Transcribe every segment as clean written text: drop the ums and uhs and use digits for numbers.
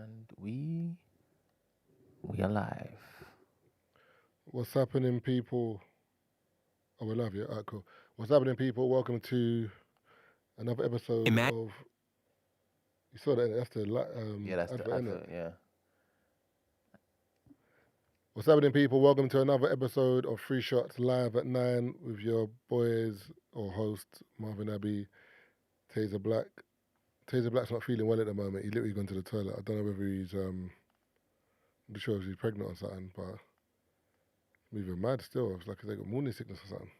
And we are live. What's happening, people? Oh, we love you. All right, cool. What's happening, people? Welcome to another episode of. You saw that? That's the That's advert, the innit? advert, yeah. What's happening, people? Welcome to another episode of Free Shots live at 9 with your boys or host Marvin Abbey, Tazer Black. Tazer Black's not feeling well at the moment. He literally gone to the toilet. I don't know whether he's I'm not sure if he's pregnant or something, but I'm even mad still. It's like they got morning sickness or something.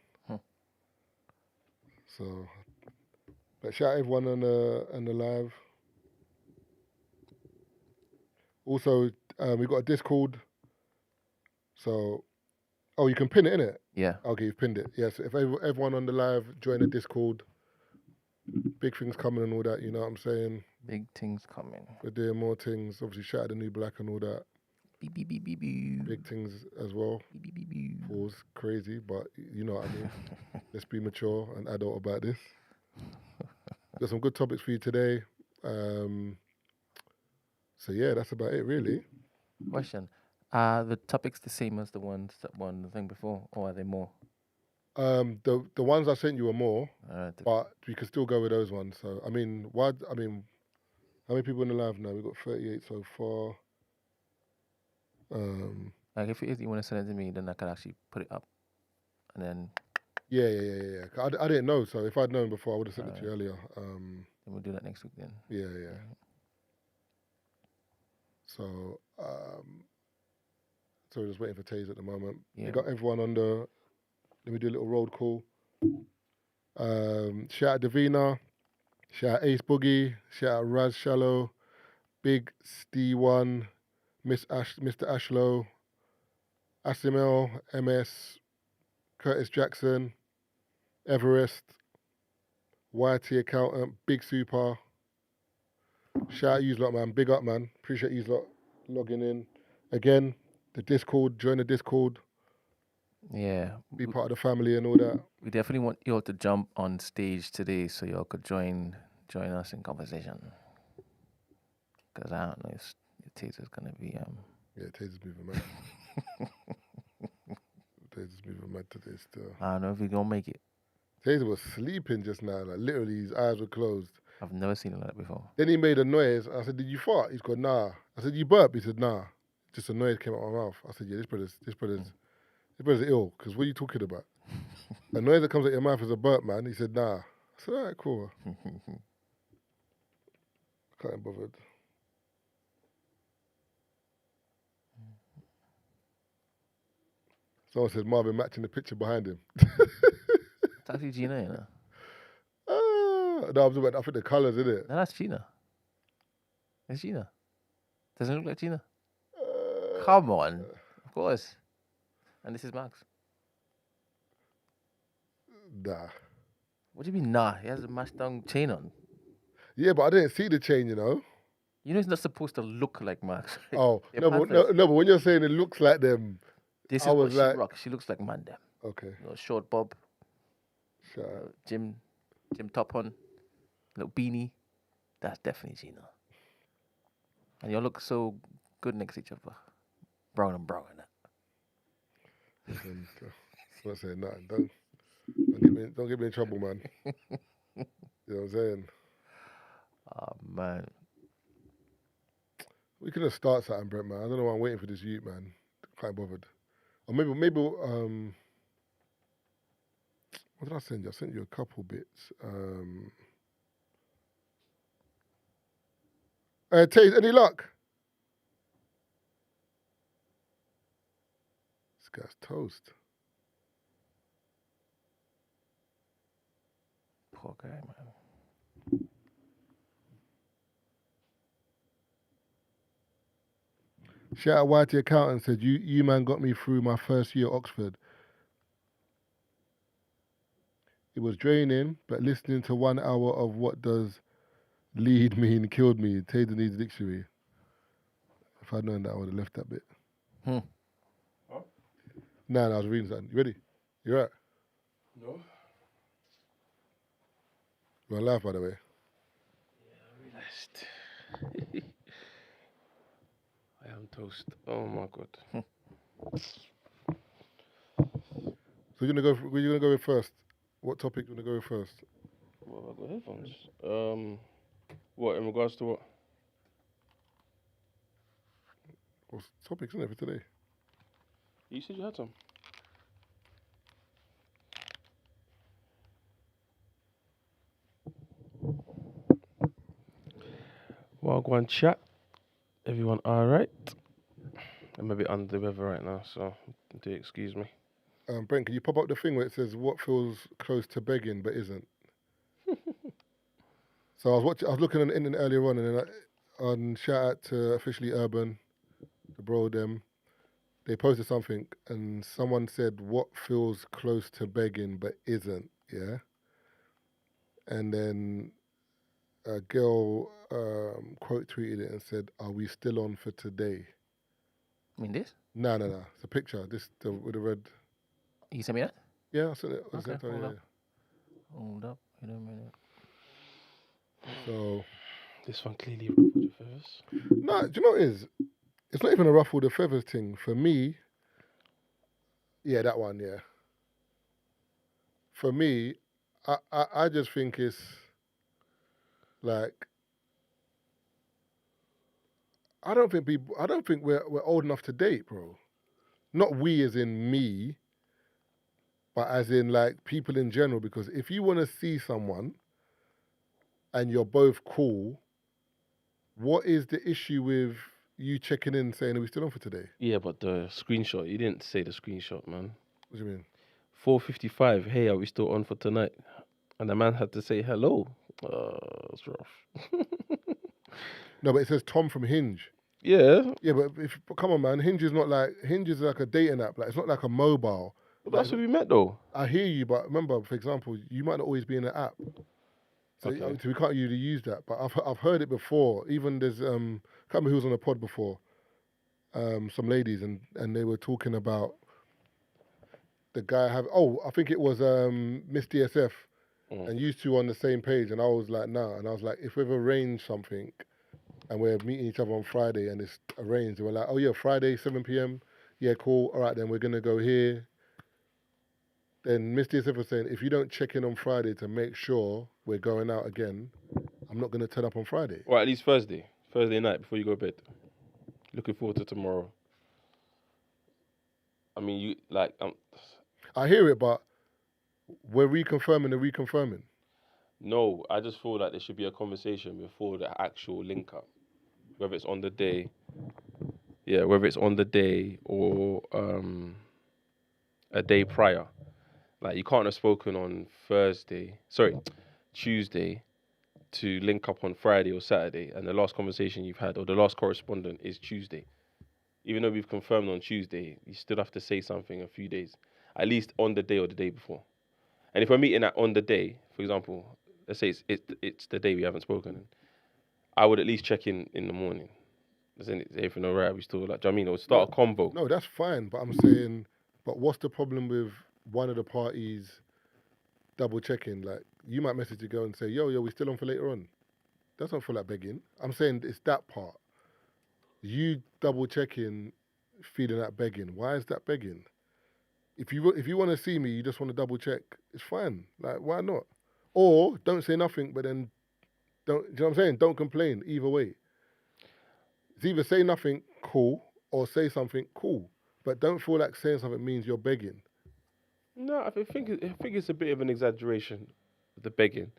So, but shout out everyone on the live. Also, we've got a Discord. So, you can pin it, innit? Yeah. Okay, you've pinned it. Yes, if everyone on the live join the Discord, big things coming and all that, you know what I'm saying? Big things coming. We're doing more things. Obviously, shout out the new Black and all that. Beep, beep, beep, beep, beep. Big things as well. Beep, beep, beep, beep. Pause, crazy, but you know what I mean. Let's be mature and adult about this. Got some good topics for you today. So yeah, that's about it, really. Question. Are the topics the same as the ones that won the thing before, or are they more? The ones I sent you are more, Alright. but we can still go with those ones. So how many people in the live now? We've got 38 so far. Like if you want to send it to me, then I can actually put it up, and then. Yeah. I didn't know, so if I'd known before, I would have sent it to you earlier. Then we'll do that next week then. Yeah. So, so we're just waiting for Taze at the moment. Yeah. We got everyone on the. Let me do a little roll call. Shout out Davina, shout out Ace Boogie, shout out Raz Shallow, Big Stee1, Mr. Ashlow, Asimel, MS, Curtis Jackson, Everest, YT Accountant, Big Super. Shout out you lot, man. Big up, man. Appreciate you lot logging in. Again, the Discord, join the Discord. Yeah. Be part of the family and all that. We definitely want you all to jump on stage today so y'all could join us in conversation. Because I don't know if Tazer's going to be... Yeah, Tazer's moving mad. Tazer's moving mad today still. I don't know if he's going to make it. Tazer was sleeping just now. Like, literally, his eyes were closed. I've never seen him like that before. Then he made a noise. I said, did you fart? He's gone, nah. I said, you burp? He said, nah. Just a noise came out of my mouth. I said, yeah, this brother's ill. Because what are you talking about? A noise that comes out your mouth is a burp, man. He said, nah. I said, all right, cool. Can't be bothered. Someone said Marvin matching the picture behind him. It's actually Gina, you know? No, I think the colours, isn't it? No, that's Gina. It's Gina. Doesn't it look like Gina? Come on. Of course. And this is Max. Nah. What do you mean, nah? He has a Mustang chain on. Yeah, but I didn't see the chain, you know? You know he's not supposed to look like Max. Oh, no, but when you're saying it looks like them, this is what she rocks. She looks like Mandem. Okay. You know, short bob. Gym top on. Little beanie. That's definitely Gina. And y'all look so good next to each other. Brown and brown and that. I'm not saying nothing. Don't get me in trouble, man. You know what I'm saying? Oh, man. We could have started something, Brent, man. I don't know why I'm waiting for this youth, man. Can't be bothered. Or maybe, what did I send you? I sent you a couple bits. Taze, any luck? This guy's toast. Poor guy, man. Shout out YT Accountant said, you man got me through my first year at Oxford. It was draining, but listening to 1 hour of what does lead mean killed me. Taser needs a dictionary. If I'd known that, I would have left that bit. Huh? Nah, I was reading something. You ready? You right? No. You're on live, by the way. Yeah, I realized. Toast. Oh my god. So you're gonna go. Where you gonna go with first? What topic you gonna go with first? Well, I've got headphones. What in regards to what? What's topics isn't it for today? You said you had some. Well, go and chat. Everyone all right? I'm a bit under the weather right now, so do excuse me. Brent, can you pop up the thing where it says what feels close to begging but isn't? So I was looking on the internet earlier on, and then on shout out to Officially Urban, the bro them. They posted something, and someone said what feels close to begging but isn't. Yeah, and then a girl quote tweeted it and said, "Are we still on for today?" I mean this? No. It's a picture. With the red. You sent me that? Yeah, I sent it. Okay, yeah. Hold up. Wait a minute. So This one clearly ruffled the feathers. no, do you know what it is? It's not even a ruffle the feathers thing for me. Yeah, that one. Yeah. For me, I just think it's like I don't think we're old enough to date, bro. Not we as in me, but as in like people in general. Because if you want to see someone and you're both cool, what is the issue with you checking in saying, are we still on for today? Yeah, but the screenshot, you didn't say the screenshot, man. What do you mean? 4:55. Hey, are we still on for tonight? And the man had to say hello. It's rough. No, but it says Tom from Hinge. Yeah, Yeah, but come on, man. Hinge is like a dating app. Like it's not like a mobile. but that's what we met though. I hear you, but remember, for example, you might not always be in an app, so, Okay. so we can't really use that. But I've heard it before. Even there's I can't remember who was on the pod before. Some ladies and they were talking about the guy I think it was Miss DSF and you two on the same page, and I was like nah, and I was like if we've arranged something and we're meeting each other on Friday and it's arranged, and we're like oh yeah Friday 7 p.m. yeah cool, all right then we're gonna go here. Then Miss DSF was saying if you don't check in on Friday to make sure we're going out again, I'm not gonna turn up on Friday. Or at least Thursday night before you go to bed. Looking forward to tomorrow. I mean, you like I hear it, but we're reconfirming the reconfirming. no. I just feel like there should be a conversation before the actual link up, whether it's on the day. Yeah, whether it's on the day or a day prior. Like you can't have spoken on Tuesday, to link up on Friday or Saturday, and the last conversation you've had or the last correspondent is Tuesday. Even though we've confirmed on Tuesday, you still have to say something a few days, at least on the day or the day before. And if we're meeting on the day, for example, let's say it's the day we haven't spoken, I would at least check in the morning. Is everything all right? We still like, do you know what I mean? Or start a convo. No, that's fine, but I'm saying, but what's the problem with one of the parties double checking? Like, you might message the girl and say, yo, we still on for later on. That's not for like begging. I'm saying it's that part. You double checking, feeling that begging. Why is that begging? If you want to see me, you just want to double check. It's fine. Like, why not? Or don't say nothing, but then don't. Do you know what I'm saying? Don't complain. Either way, it's either say nothing, cool, or say something, cool. But don't feel like saying something means you're begging. No, I think it's a bit of an exaggeration, the begging.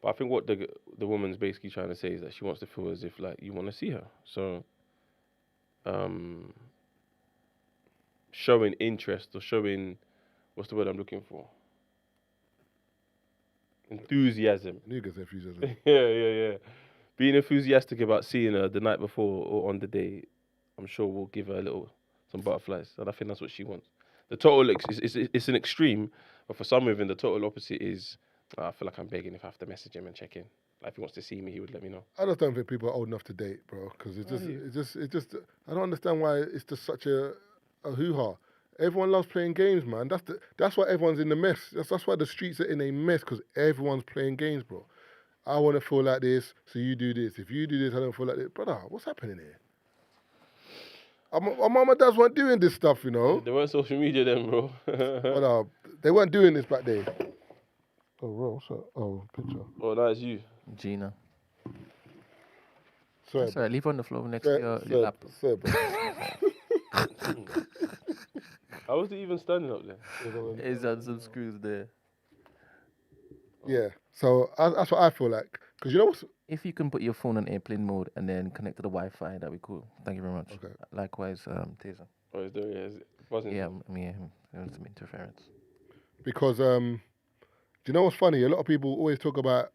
But I think what the woman's basically trying to say is that she wants to feel as if like you want to see her. So, showing interest or showing, what's the word I'm looking for? Enthusiasm. Niggas enthusiasm. Yeah. Being enthusiastic about seeing her the night before or on the day, I'm sure will give her some butterflies, and I think that's what she wants. The total it's an extreme, but for some women the total opposite is I feel like I'm begging if I have to message him and check in. Like if he wants to see me, he would let me know. I just don't think people are old enough to date, bro. Because it's just. I don't understand why it's just such a hoo-ha. Everyone loves playing games, man. That's why everyone's in the mess. That's why the streets are in a mess, because everyone's playing games, bro. I want to feel like this, so you do this. If you do this, I don't feel like this. Brother, what's happening here? Our mum and dads weren't doing this stuff, you know. There weren't social media then, bro. But they weren't doing this back then. Oh, bro, oh, picture. Oh, that's you. Gina. Sorry, That's all right. Leave her on the floor next to your lap. Sorry, bro. How was it even standing up there? Is that some screws there? Yeah. So that's what I feel like. Because you know what's... If you can put your phone on airplane mode and then connect to the Wi-Fi, that'd be cool. Thank you very much. Okay. Likewise, Tazer. Oh, is there? Yeah, is it buzzing? Yeah, there's some interference. Because, do you know what's funny? A lot of people always talk about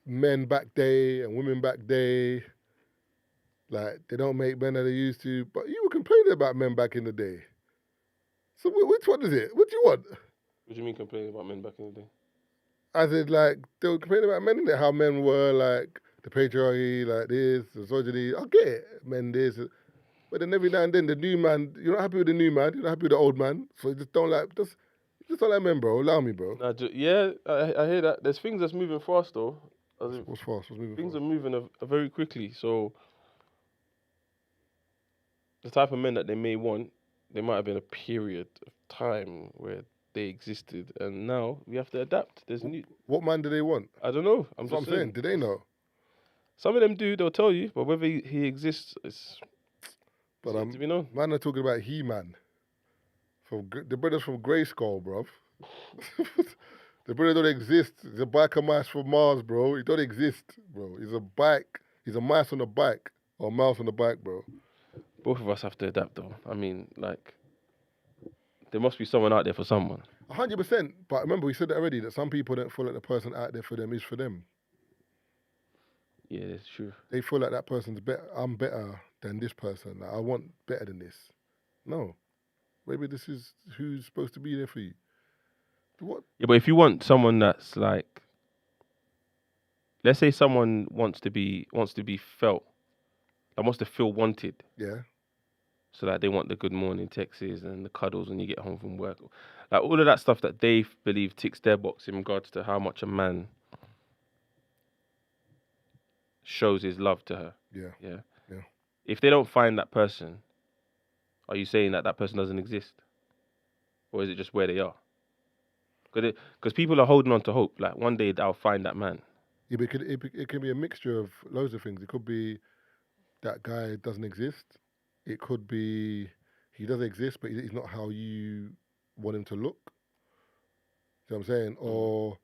men back day and women back day. Like, they don't make men that they used to. But you were complaining about men back in the day. So which one is it? What do you want? What do you mean complaining about men back in the day? I said, like, they were complaining about men, innit? How men were, like, the patriarchy, like this, the misogyny. I get it, men this. But then every now and then, the new man, you're not happy with the new man, you're not happy with the old man. So you just don't like men, bro. Allow me, bro. Nah, yeah, I hear that. There's things that's moving fast, though. What's fast? What's moving Things fast? are moving very quickly. So the type of men that they may want, there might have been a period of time where they existed, and now we have to adapt. There's new. What man do they want? I don't know. That's what I'm saying. Do they know? Some of them do. They'll tell you, but whether he exists, it's But to be known. man are talking about He-Man. The brothers from Grayskull, bruv. The brother don't exist. He's a biker mice from Mars, bro. He don't exist, bro. He's a bike. He's a mice on a bike. Or a mouse on a bike, bro. Both of us have to adapt, though. I mean, like, there must be someone out there for someone. 100%. But remember, we said that already, that some people don't feel like the person out there for them is for them. Yeah, that's true. They feel like that person's better. I'm better than this person. Like, I want better than this. No. Maybe this is who's supposed to be there for you. What? Yeah, but if you want someone that's like, let's say someone wants to be felt, like wants to feel wanted. Yeah. So that they want the good morning texts and the cuddles when you get home from work. Like all of that stuff that they believe ticks their box in regards to how much a man shows his love to her. Yeah. If they don't find that person, are you saying that person doesn't exist? Or is it just where they are? Because people are holding on to hope. Like one day I'll find that man. Yeah, but it can be a mixture of loads of things. It could be that guy doesn't exist. It could be he does exist, but he's not how you want him to look. You know what I'm saying? Or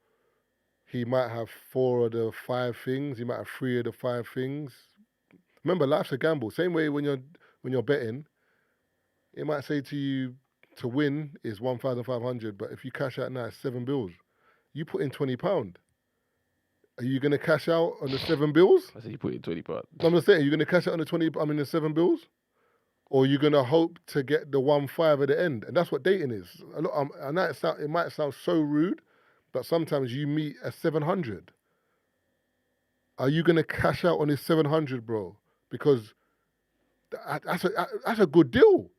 he might have 4 of the 5 things. He might have 3 of the 5 things. Remember, life's a gamble. Same way when you're betting, it might say to you to win is 1,500, but if you cash out now, it's 7 bills. You put in £20. Are you gonna cash out on the 7 bills? I said you put in 20 parts. I'm just saying, you're gonna cash out on the 7 bills, or you're gonna hope to get the 1.5 at the end, and that's what dating is. I know it might sound so rude, but sometimes you meet at 700. Are you gonna cash out on this 700, bro? Because that's a good deal.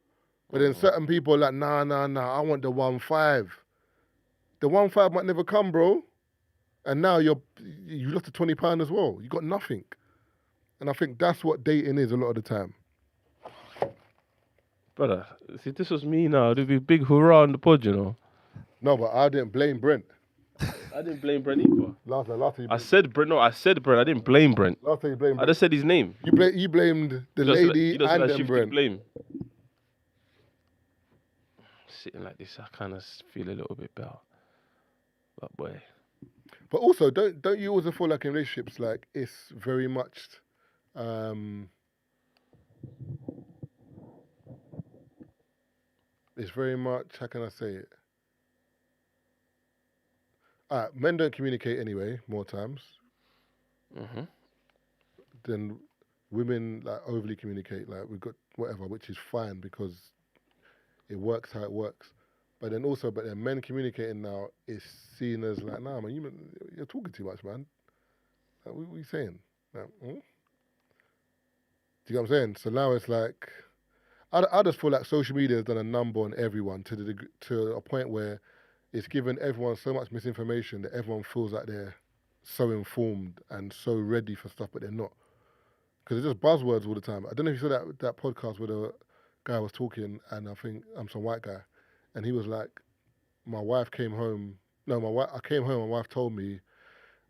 But then certain people are like, nah, I want the 1.5. The 1.5 might never come, bro. And now you lost the £20 as well. You got nothing. And I think that's what dating is a lot of the time. Brother, see, this was me now. There'd be a big hurrah on the pod, you know. No, but I didn't blame Brent. I didn't blame Brent either. Last time I said Brent. I didn't blame Brent. Last time you blamed I Brent. just said his name. You blamed the lady and then Brent. Blame. Sitting like this, I kind of feel a little bit better. But boy. But also, don't you also feel like in relationships, like it's very much, how can I say it? Men don't communicate anyway, more times. Mm-hmm. Then women like overly communicate, like we've got whatever, which is fine because it works how it works. But then men communicating now is seen as like, nah, man, you're talking too much, man. Like, what are you saying? Like, Do you know what I'm saying? So now it's like, I just feel like social media has done a number on everyone to a point where it's given everyone so much misinformation that everyone feels like they're so informed and so ready for stuff, but they're not. because it's just buzzwords all the time. I don't know if you saw that podcast where the guy was talking, and I think I'm some white guy, and he was like, my wife came home. No, I came home. My wife told me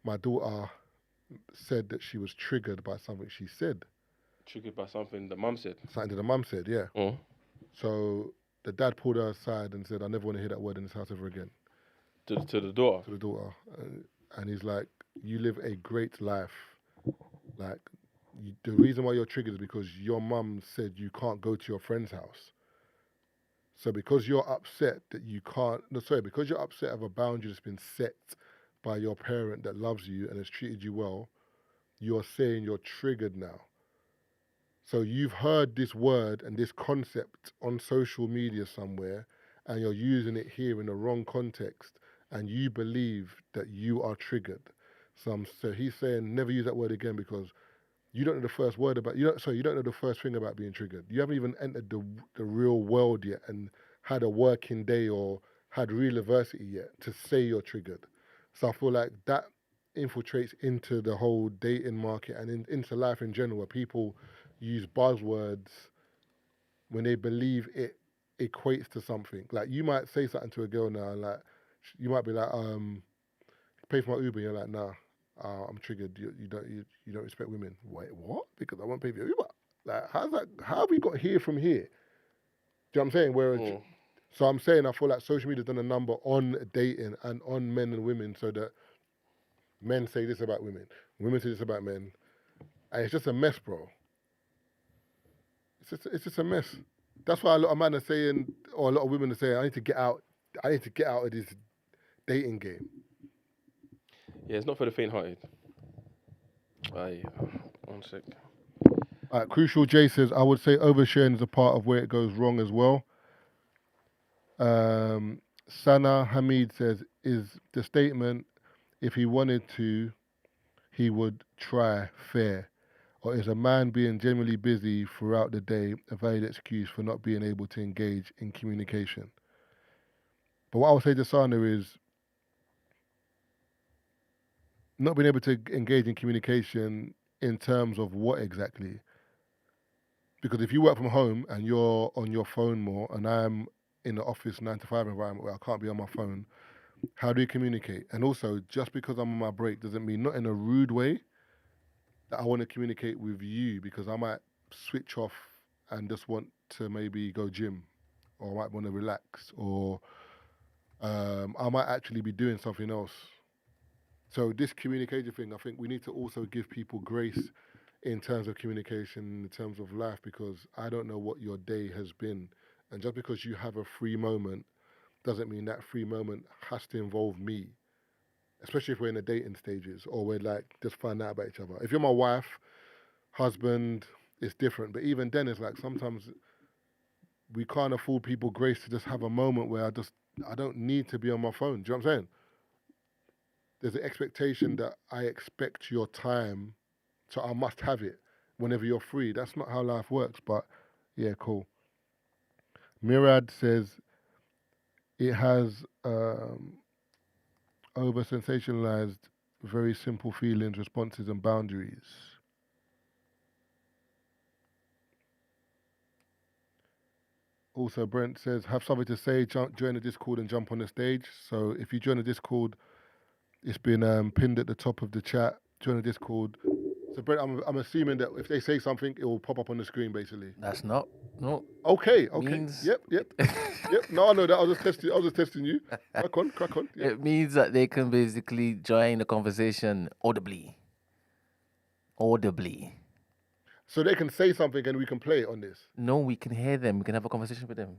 my daughter said that she was triggered by something she said. Triggered by something the mum said. Something that the mum said, yeah. Oh. So the dad pulled her aside and said, "I never want to hear that word in this house ever again." To the daughter. To the daughter, and he's like, "You live a great life. Like, the reason why you're triggered is because your mum said you can't go to your friend's house. So because you're upset that you can't, no, sorry, because you're upset of a boundary that's been set by your parent that loves you and has treated you well, you're saying you're triggered now. So you've heard this word and this concept on social media somewhere, and you're using it here in the wrong context, and you believe that you are triggered. So he's saying never use that word again because you don't know the first word about you don't know the first thing about being triggered. You haven't even entered the real world yet and had a working day or had real adversity yet to say you're triggered. So I feel like that infiltrates into the whole dating market and into life in general, where people use buzzwords when they believe it equates to something. Like you might say something to a girl now, and like you might be like, pay for my Uber. And you're like, nah, I'm triggered. You don't respect women. Wait, what? Because I won't pay for your Uber. Like, how's that? How have we got here from here? Do you know what I'm saying? Whereas, so I'm saying I feel like social media's done a number on dating and on men and women, so that men say this about women, women say this about men, and it's just a mess, bro. It's just a mess. That's why a lot of men are saying, or a lot of women are saying, I need to get out of this dating game. Yeah, it's not for the faint-hearted. Aye, 1 sec. Crucial J says, I would say oversharing is a part of where it goes wrong as well. Sana Hamid says, is the statement, if he wanted to, he would try fair? Or is a man being generally busy throughout the day a valid excuse for not being able to engage in communication? But what I would say to Sana is, not being able to engage in communication in terms of what exactly? Because if you work from home and you're on your phone more, and I'm in the office 9 to 5 environment where I can't be on my phone, how do you communicate? And also, just because I'm on my break doesn't mean, not in a rude way, that I want to communicate with you, because I might switch off and just want to maybe go gym, or I might want to relax, or I might actually be doing something else. So this communication thing, I think we need to also give people grace in terms of communication, in terms of life, because I don't know what your day has been. And just because you have a free moment doesn't mean that free moment has to involve me, especially if we're in the dating stages or we're like just finding out about each other. If you're my wife, husband, it's different. But even then, it's like sometimes we can't afford people grace to just have a moment where I don't need to be on my phone. Do you know what I'm saying? There's an expectation that I expect your time, so I must have it whenever you're free. That's not how life works, but yeah, cool. Mirad says it has over sensationalized very simple feelings, responses, and boundaries. Also, Brent says, have something to say, join the Discord and jump on the stage. So if you join the Discord, it's been pinned at the top of the chat. Join the Discord. So Brent, I'm assuming that if they say something, it will pop up on the screen, basically. That's not. No. Okay. Means... Yep. Yep. No, I know that. I was just testing you. Crack on. Yep. It means that they can basically join the conversation audibly. So they can say something and we can play it on this. No, we can hear them. We can have a conversation with them.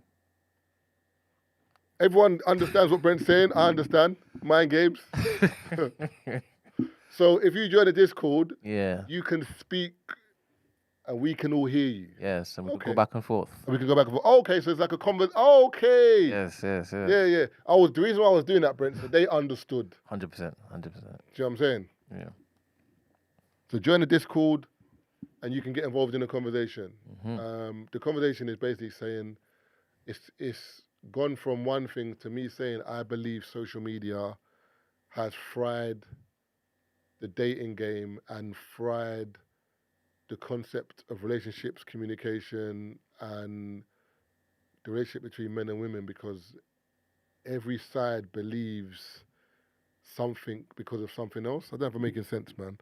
Everyone understands what Brent's saying. I understand. Mind games. So if you join the Discord, Yeah. you can speak and we can all hear you. Yes, and we can go back and forth. And we can go back and forth. Okay, so it's like a conversation. Okay. Yes. Yeah. The reason why I was doing that, Brent, so they understood. 100%. Do you know what I'm saying? Yeah. So join the Discord and you can get involved in the conversation. Mm-hmm. The conversation is basically saying it's gone from one thing to me saying I believe social media has fried the dating game and fried the concept of relationships, communication, and the relationship between men and women, because every side believes something because of something else. I don't know if I'm making sense, man.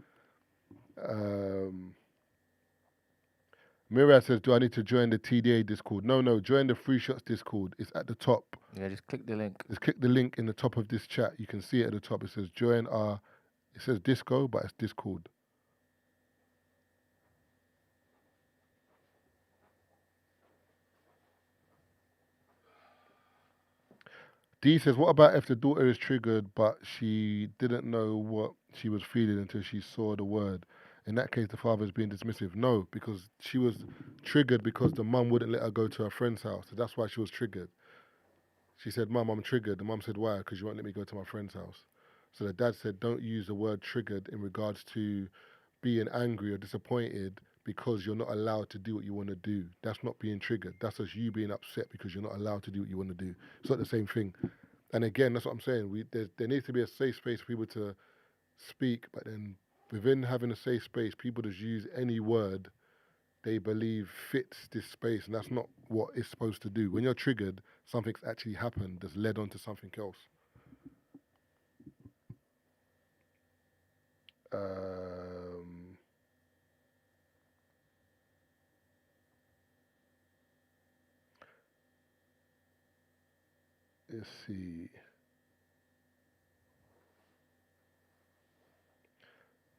Mirad says, do I need to join the TDA Discord? No, join the Free Shots Discord. It's at the top. Yeah, just click the link. Just click the link in the top of this chat. You can see it at the top. It says join our, it says Disco, but it's Discord. D says, what about if the daughter is triggered, but she didn't know what she was feeling until she saw the word? In that case, the father is being dismissive. No, because she was triggered because the mum wouldn't let her go to her friend's house. So that's why she was triggered. She said, Mum, I'm triggered. The mum said, why? Because you won't let me go to my friend's house. So the dad said, don't use the word triggered in regards to being angry or disappointed because you're not allowed to do what you want to do. That's not being triggered. That's just you being upset because you're not allowed to do what you want to do. It's not the same thing. And again, that's what I'm saying. There needs to be a safe space for people to speak, but then within having a safe space, people just use any word they believe fits this space, and that's not what it's supposed to do. When you're triggered, something's actually happened that's led on to something else. Let's see.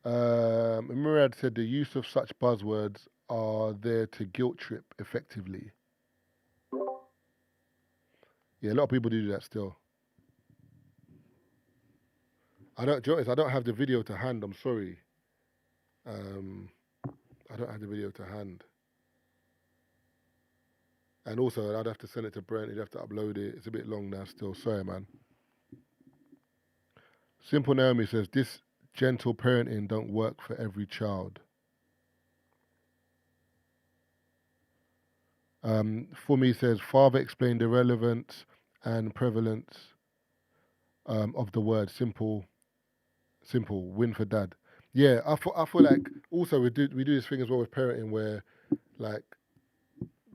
Murad said the use of such buzzwords are there to guilt trip effectively. Yeah, a lot of people do that still. I don't have the video to hand. I'm sorry. I don't have the video to hand. And also, I'd have to send it to Brent. He'd have to upload it. It's a bit long now still. Sorry, man. Simple Naomi says, this gentle parenting don't work for every child. Fumi says, father explained the relevance and prevalence of the word simple, win for dad. Yeah, I feel like also we do this thing as well with parenting where like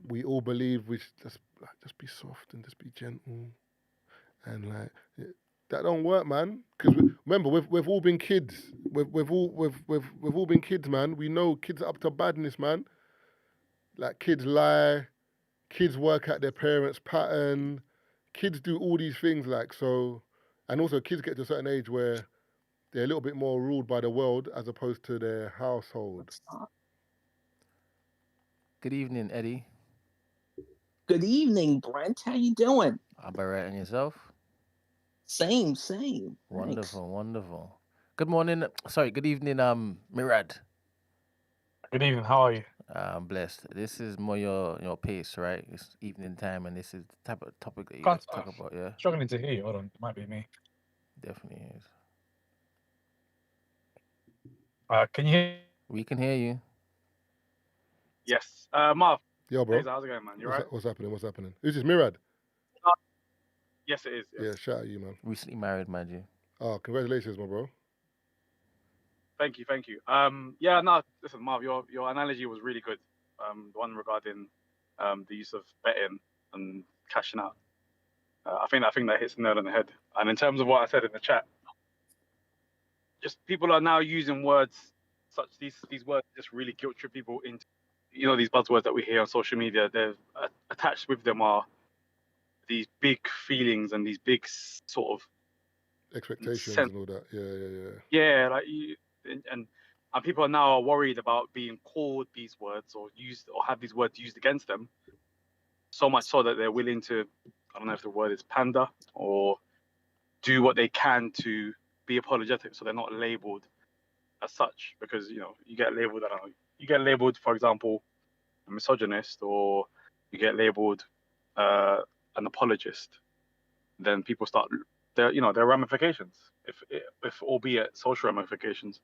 we all believe we should just be soft and just be gentle and like that don't work, man. Because remember, we've all been kids. We've all been kids, man. We know kids are up to badness, man. Like kids lie, kids work at their parents' pattern, kids do all these things like so, and also kids get to a certain age where they're a little bit more ruled by the world as opposed to their household. Good evening, Eddie. Good evening, Brent. How you doing? I'm all right, and yourself? Same. Wonderful, Thanks. wonderful. Good morning. Sorry, good evening, Mirad. Good evening. How are you? I'm blessed. This is more your pace, right? It's evening time, and this is the type of topic that you Can't, like to talk about. Yeah, struggling to hear you. Hold on, it might be me. definitely is. Can you hear? We can hear you. Yes. Marv. Yo, bro. Tazer, how's it going, man? You right? What's happening? What's happening? Who's this, Mirad? Yes, it is. Yes. Yeah, shout out you, man. Recently married, mind you. Oh, congratulations, my bro. Thank you. Yeah, no, listen, Marv, your analogy was really good. The one regarding the use of betting and cashing out. I think that hits the nail on the head. And in terms of what I said in the chat, just people are now using words such these words just really guilt trip people into, these buzzwords that we hear on social media. They're attached with them are these big feelings and these big sort of expectations and all that. Yeah, like and people are now worried about being called these words or used or have these words used against them, so much so that they're willing to, I don't know if the word is pander, or do what they can to be apologetic so they're not labeled as such, because you get labeled, I don't know, you get labeled, for example, a misogynist, or you get labeled an apologist, then people start, there are ramifications, if albeit social ramifications,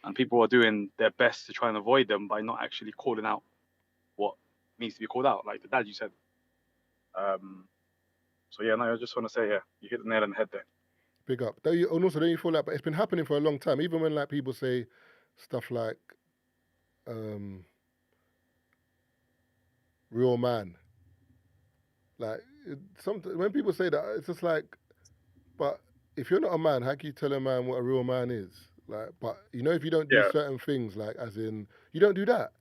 and people are doing their best to try and avoid them by not actually calling out what needs to be called out, like the dad you said. So yeah, no, I just want to say, yeah, you hit the nail on the head there. Big up. And also, don't you feel like, but it's been happening for a long time. Even when like people say stuff like, real man. Like, when people say that, it's just like, but if you're not a man, how can you tell a man what a real man is? Like, but you know, if you don't do certain things, like as in, you don't do that,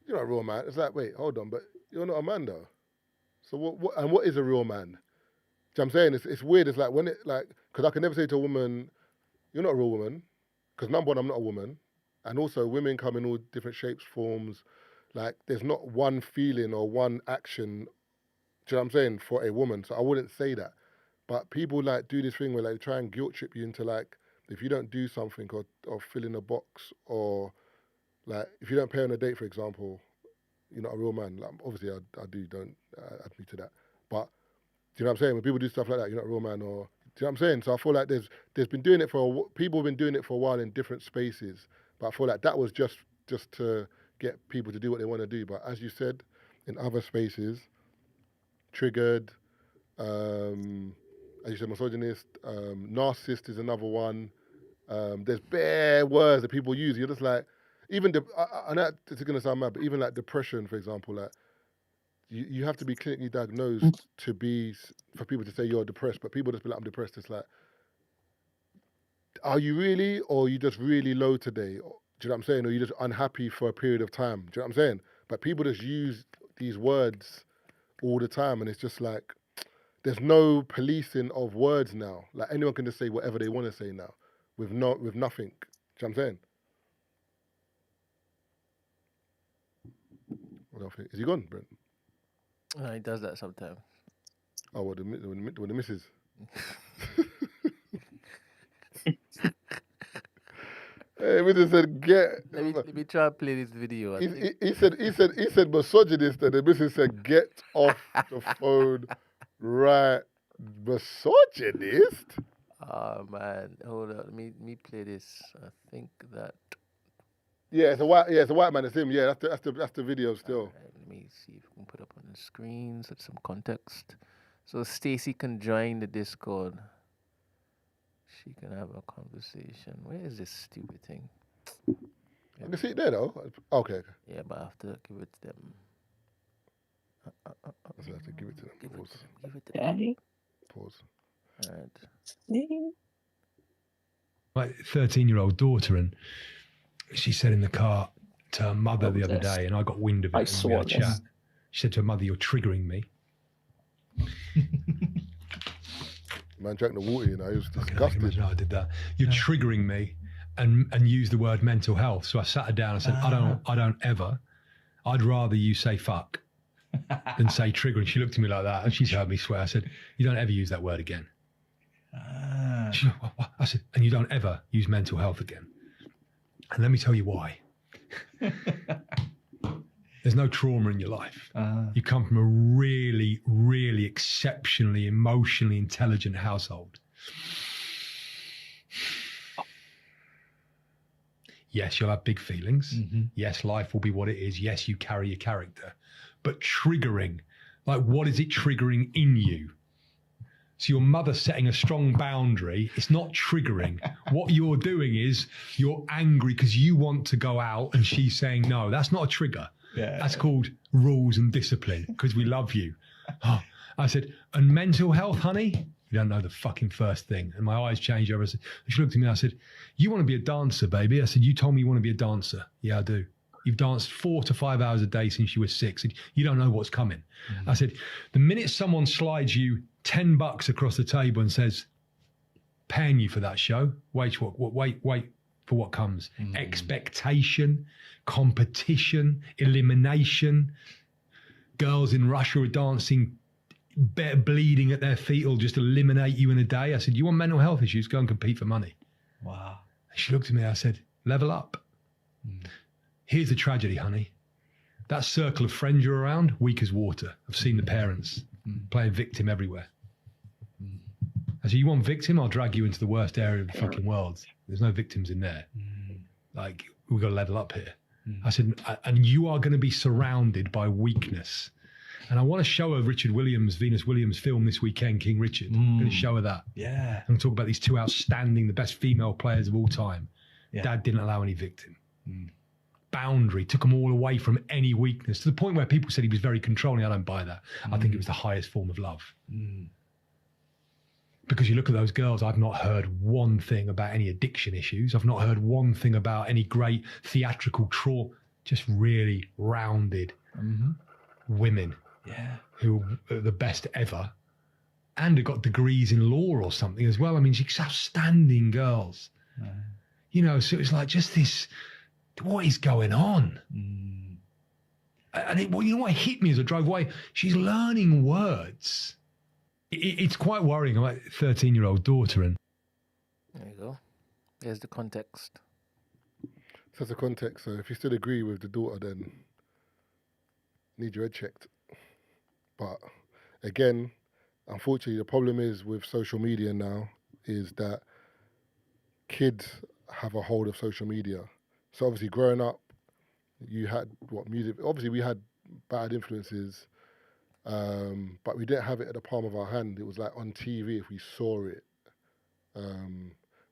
you're not a real man. It's like, wait, hold on, but you're not a man though. So what is a real man? Do you know what I'm saying? It's weird. It's like when it like, because I can never say to a woman, you're not a real woman, because number one, I'm not a woman, and also women come in all different shapes, forms. Like, there's not one feeling or one action. Do you know what I'm saying, for a woman? So I wouldn't say that. But people like do this thing where like try and guilt trip you into like, if you don't do something or fill in a box, or like if you don't pay on a date, for example, you're not a real man. Like, obviously don't add me to that. But do you know what I'm saying? When people do stuff like that, you're not a real man, or do you know what I'm saying? So I feel like there's been doing it people have been doing it for a while in different spaces. But I feel like that was just to get people to do what they want to do. But as you said, in other spaces, triggered, as you said, misogynist, narcissist is another one. There's bare words that people use. You're just like, even I know it's going to sound mad, but even like depression, for example, like you have to be clinically diagnosed for people to say you're depressed. But people just be like, I'm depressed. It's like, are you really, or are you just really low today? Or, do you know what I'm saying? Or are you just unhappy for a period of time? Do you know what I'm saying? But people just use these words all the time, and it's just like, there's no policing of words now. Like, anyone can just say whatever they want to say now, with nothing. Do you know what I'm saying? What else? Is he gone, Brent? No, he does that sometimes. Oh, what the missus? Hey, we just said get. Let me try and play this video. He said misogynist, and the missus said get off the phone right. Misogynist? Oh man, hold on. Let me play this. I think that. Yeah, it's a white man. It's him. Yeah, that's the video still. Right, let me see if we can put up on the screen some context, so Stacy can join the Discord. She can have a conversation. Where is this stupid thing? I can see it there though. Okay. Yeah, but I have to give it to them. I have to give it to them. Give Pause. it to them. Daddy. Pause. All right. My 13-year-old daughter, and she said in the car to her mother the other day, and I got wind of it, and we had a chat. She said to her mother, "You're triggering me." Man drank the water, you know, he was disgusted. Imagine I did that. You're triggering me, and use the word mental health. So I sat her down and said, I don't ever. I'd rather you say fuck than say triggering. She looked at me like that, and she's heard me swear. I said, you don't ever use that word again. She went, what? I said, and you don't ever use mental health again. And let me tell you why. There's no trauma in your life. You come from a really, really exceptionally emotionally intelligent household. Yes, you'll have big feelings. Yes, life will be what it is. Yes, you carry your character. But triggering, like, what is it triggering in you? So your mother setting a strong boundary, it's not triggering. What you're doing is you're angry because you want to go out and she's saying no. That's not a trigger. Yeah, that's called rules and discipline, because we love you. Oh, I said, and mental health, honey? You don't know the fucking first thing. And my eyes changed over. She looked at me and I said, you want to be a dancer, baby? I said, you told me you want to be a dancer. Yeah, I do. You've danced 4 to 5 hours a day since you were 6. You don't know what's coming. I said, the minute someone slides you $10 across the table and says, paying you for that show, wait for what comes. Expectation, competition, elimination. Girls in Russia are dancing, bleeding at their feet, will just eliminate you in a day. I said, you want mental health issues? Go and compete for money. Wow. And she looked at me and I said, level up. Here's the tragedy, honey. That circle of friends you're around, weak as water. I've seen the parents playing victim everywhere. I said, you want victim? I'll drag you into the worst area of the fucking world. There's no victims in there. Like, we've got to level up here. I said, and you are going to be surrounded by weakness. And I want to show her Venus Williams film this weekend, King Richard. I'm going to show her that. Yeah. I'm going to talk about these two outstanding, the best female players of all time. Yeah. Dad didn't allow any victim. boundary, took them all away from any weakness, to the point where people said he was very controlling. I don't buy that. I think it was the highest form of love. Because you look at those girls, I've not heard one thing about any addiction issues. I've not heard one thing about any great theatrical trauma. Just really rounded women who are the best ever, and have got degrees in law or something as well. I mean, she's outstanding girls. You know, so it's like just this, what is going on? And you know what hit me as I drove away? She's learning words. It's quite worrying. I'm like a 13-year-old daughter, and there you go. There's the context. So that's the context. So if you still agree with the daughter, then need your head checked. But again, unfortunately, the problem is with social media now is that kids have a hold of social media. So obviously, growing up, you had music. Obviously, we had bad influences. But we didn't have it at the palm of our hand. It was like on TV if we saw it.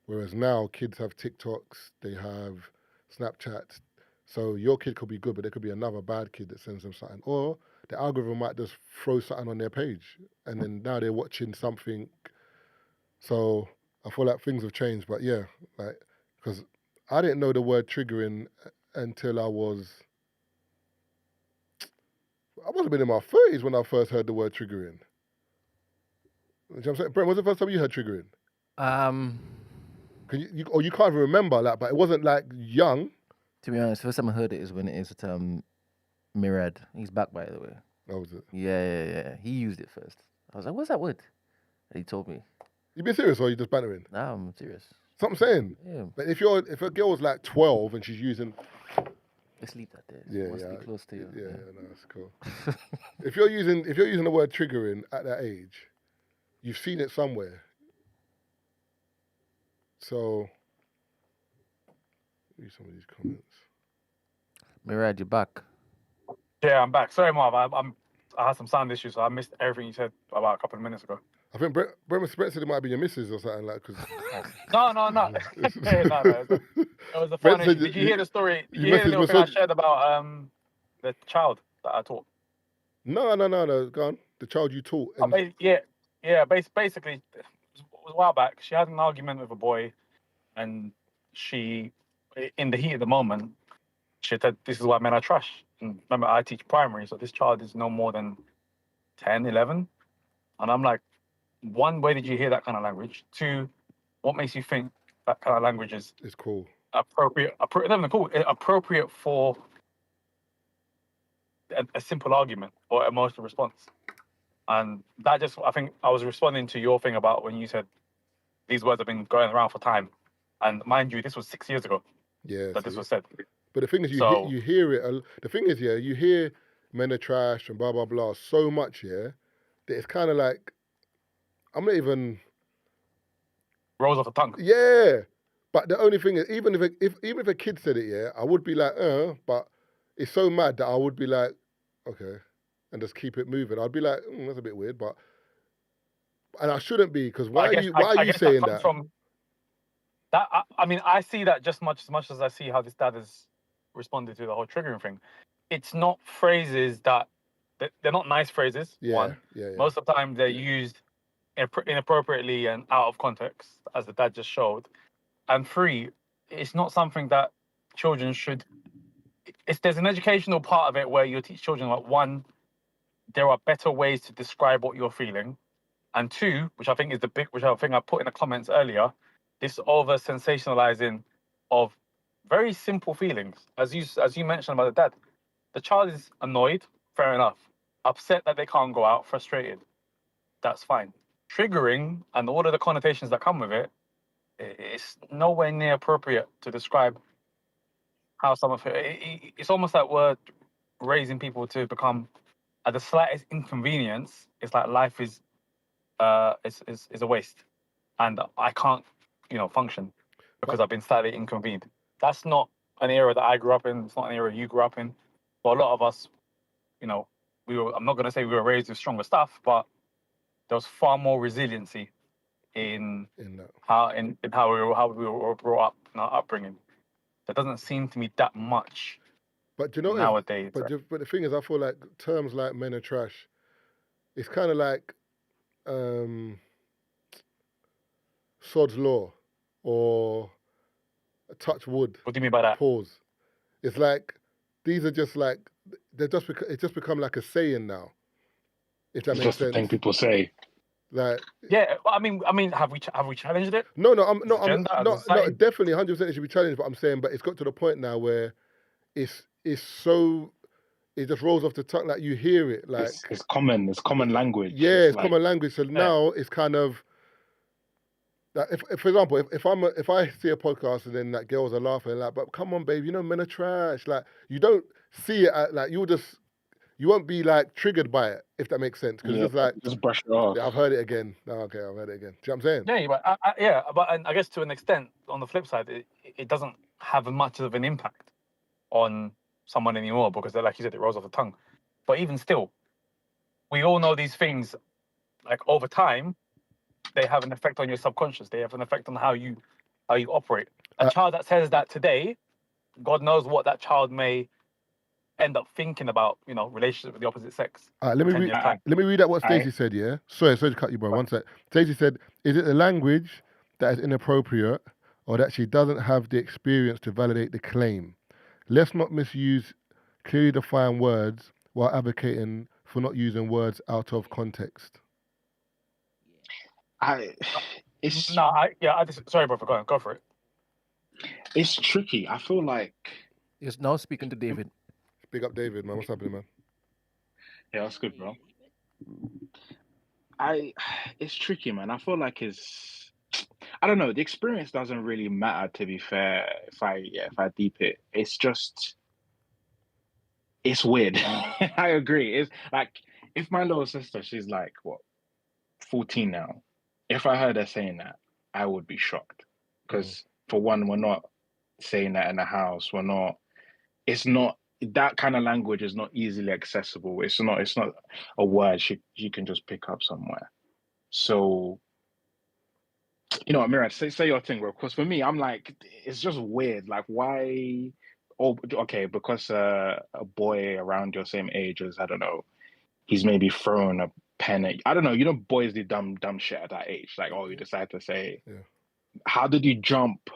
Whereas now kids have TikToks, they have Snapchats. So your kid could be good, but there could be another bad kid that sends them something. Or the algorithm might just throw something on their page. And then now they're watching something. So I feel like things have changed. But yeah, like, because I didn't know the word triggering until I must have been in my 30s when I first heard the word triggering. You know what I'm saying? Brent, when's the first time you heard triggering? You can't even remember that, but it wasn't like young. To be honest, first time I heard it is when it is Mirad. He's back, by the way. That was it. Yeah. He used it first. I was like, what's that word? And he told me. You being serious or are you just bantering? Nah, I'm serious. That's what I'm saying. Yeah. But if a girl's like 12 and she's using... Let's leave that there. Yeah. Close to you. Yeah, no, that's cool. if you're using the word triggering at that age, you've seen it somewhere. So, read some of these comments. Mirad, you're back. Yeah, I'm back. Sorry, Marv. I had some sound issues, so I missed everything you said about a couple of minutes ago. I think Brent said it might be your missus or something like. Cause... No. No. It was a fun issue. Did you hear the story? Did you hear the little thing I shared about the child that I taught? No. Go on. The child you taught. Basically, it was a while back. She had an argument with a boy, and she, in the heat of the moment, she said, "This is why men are trash." And remember, I teach primary, so this child is no more than 10, 11. And I'm like, one, where did you hear that kind of language? Two, what makes you think that kind of language is cool, appropriate for a simple argument or emotional response? And that just, I think I was responding to your thing about when you said these words have been going around for time. And mind you, this was 6 years ago this was said. But the thing is, you hear it. The thing is, you hear men are trash and blah, blah, blah so much, that it's kind of like, I'm not even... Rolls off the tongue. Yeah. But the only thing is, even if a kid said it, I would be like, but it's so mad that I would be like, okay, and just keep it moving. I'd be like, that's a bit weird, and I shouldn't be, because why are you saying that? From that, I mean, I see that just as much as I see how this dad has responded to the whole triggering thing. It's not phrases they're not nice phrases. One. Yeah. Most of the time they're used inappropriately and out of context, as the dad just showed. And three, it's not something that children should. There's an educational part of it where you teach children, like, one, there are better ways to describe what you're feeling, and two, which I think I put in the comments earlier, this over sensationalizing of very simple feelings, as you mentioned about the dad. The child is annoyed, fair enough. Upset that they can't go out, frustrated, that's fine. Triggering and all of the connotations that come with it, it's nowhere near appropriate to describe how someone feels. It's almost like we're raising people to become, at the slightest inconvenience, it's like life is a waste, and I can't, function because I've been slightly inconvened. That's not an era that I grew up in. It's not an era you grew up in. For a lot of us, I'm not going to say we were raised with stronger stuff, but there was far more resiliency in how we were brought up in our upbringing. There doesn't seem to me that much But do you know, nowadays. but the thing is, I feel like terms like men are trash. It's kind of like sod's law or touch wood. What do you mean by that? Pause. It's like these are just like it's just become like a saying now. If that It's makes just sense. the thing people say. Like Yeah, I mean, have we challenged it? I'm definitely 100% it should be challenged. But I'm saying, but it's got to the point now where it's so it just rolls off the tongue, like you hear it, like It's common language. Yeah, it's common language. So now it's kind of like if for example, if I see a podcast and then like girls are laughing like, but come on, babe, you know men are trash. Like you don't see it like you won't be like triggered by it, if that makes sense. Because it's just like just brush it off. Yeah, I've heard it again. Oh, okay, I've heard it again. Do you know what I'm saying? Yeah, but I guess to an extent, on the flip side, it doesn't have much of an impact on someone anymore because, like you said, it rolls off the tongue. But even still, we all know these things. Like over time, they have an effect on your subconscious. They have an effect on how you operate. A child that says that today, God knows what that child may end up thinking about, relationship with the opposite sex. Let me read out what Stacey said, yeah? Sorry to cut you, bro. One sec. Stacey said, is it the language that is inappropriate or that she doesn't have the experience to validate the claim? Let's not misuse clearly defined words while advocating for not using words out of context. Sorry, brother, go for it. It's tricky. I feel like it's now speaking to David. Big up David, man. What's happening, man? Yeah, that's good, bro. It's tricky, man. I feel like I don't know. The experience doesn't really matter, to be fair. If I deep it, it's weird. I agree. It's like if my little sister, she's like 14 now. If I heard her saying that, I would be shocked. Because for one, we're not saying that in the house. It's not. That kind of language is not easily accessible. It's not a word you can just pick up somewhere. So, Mira, say your thing, bro. Because for me, I'm like, it's just weird. Like, why? Oh, okay, because a boy around your same age is, I don't know, he's maybe thrown a pen at, I don't know. Boys do dumb shit at that age. Like, you decide to say, how did you jump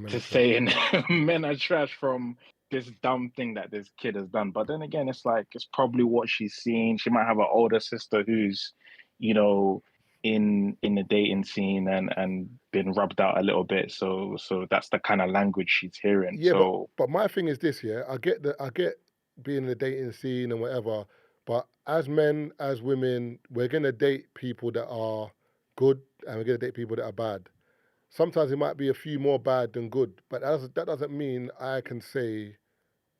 to saying men are trash from this dumb thing that this kid has done? But then again, it's like it's probably what she's seen. She might have an older sister who's, in the dating scene and been rubbed out a little bit. So that's the kind of language she's hearing. Yeah, so, but my thing is this, yeah. I get being in the dating scene and whatever, but as men, as women, we're gonna date people that are good and we're gonna date people that are bad. Sometimes it might be a few more bad than good, but that doesn't mean I can say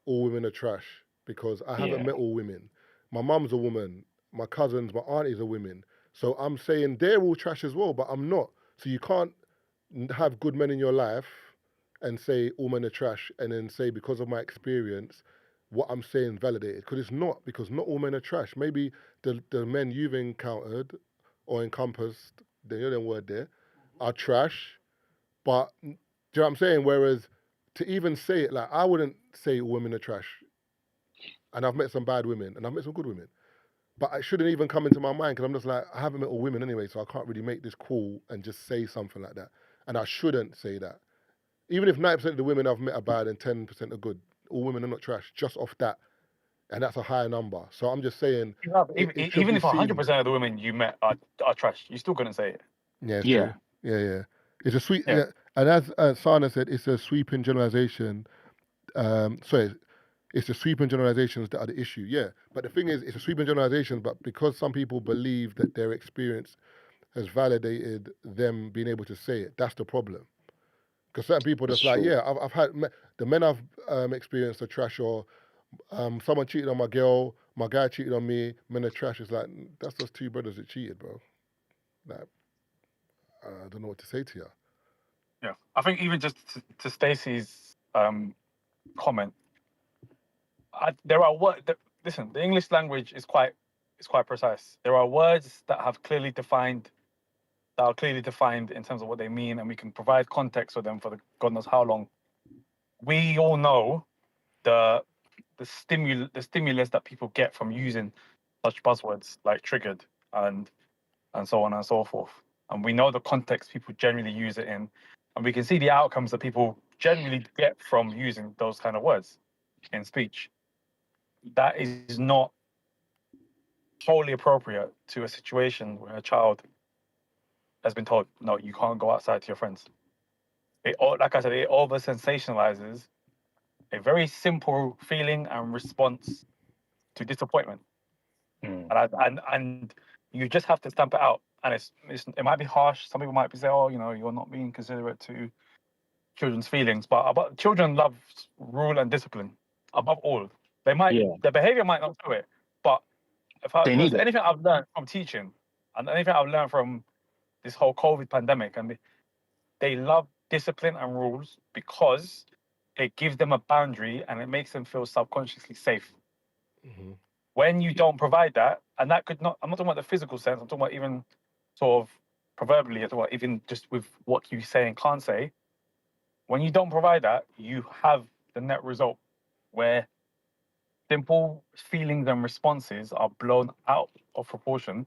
all women are trash because I haven't met all women. My mum's a woman, my cousins, my aunties are women. So I'm saying they're all trash as well, but I'm not. So you can't have good men in your life and say all men are trash and then say because of my experience, what I'm saying validated. Because it's not, because not all men are trash. Maybe the men you've encountered or encompassed, the word there, are trash. But do you know what I'm saying? Whereas to even say it, like I wouldn't say all women are trash. And I've met some bad women and I've met some good women. But it shouldn't even come into my mind because I'm just like, I haven't met all women anyway, so I can't really make this call and just say something like that. And I shouldn't say that. Even if 90% of the women I've met are bad and 10% are good, all women are not trash, just off that. And that's a higher number. So I'm just saying... Even if 100% of the women you met are trash, you still couldn't say it. Yeah, it's true. Yeah. It's a sweet... Yeah. And as Sana said, it's a sweeping generalization. It's the sweeping generalizations that are the issue, yeah. But the thing is, it's a sweeping generalization, but because some people believe that their experience has validated them being able to say it, that's the problem. Because certain people just like, I've had the men I've experienced are trash, or someone cheated on my girl, my guy cheated on me, men are trash. It's like, that's just two brothers that cheated, bro. Like, I don't know what to say to you. Yeah, I think even just to Stacey's comment, there are words. Listen, the English language is quite precise. There are words that are clearly defined in terms of what they mean, and we can provide context for them for God knows how long. We all know the the stimulus that people get from using such buzzwords like triggered and so on and so forth. And we know the context people generally use it in, and we can see the outcomes that people generally get from using those kind of words in speech. That is not wholly appropriate to a situation where a child has been told, no, you can't go outside to your friends. Like I said, it over sensationalizes a very simple feeling and response to disappointment. And you just have to stamp it out. And it might be harsh. Some people might be saying, oh, you're not being considerate to children's feelings. But children love rule and discipline above all. Their behavior might not do it, but if there's anything I've learned from teaching and anything I've learned from this whole COVID pandemic, and they love discipline and rules because it gives them a boundary and it makes them feel subconsciously safe. Mm-hmm. When you don't provide that, and that could not, I'm not talking about the physical sense, I'm talking about even sort of proverbially, I'm talking about even just with what you say and can't say. When you don't provide that, you have the net result where simple feelings and responses are blown out of proportion,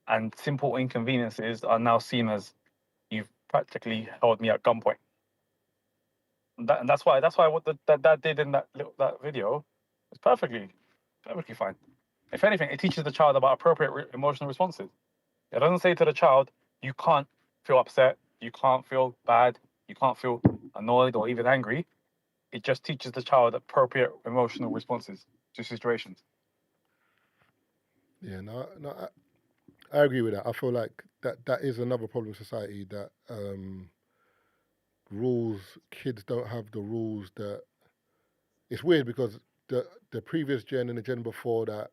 and simple inconveniences are now seen as you've practically held me at gunpoint. And that's why what that dad did in that video is perfectly fine. If anything, it teaches the child about appropriate emotional responses. It doesn't say to the child, you can't feel upset, you can't feel bad, you can't feel annoyed or even angry. It just teaches the child appropriate emotional responses to situations. Yeah, I agree with that. I feel like that is another problem in society, that kids don't have the rules that. It's weird because the previous gen and the gen before that,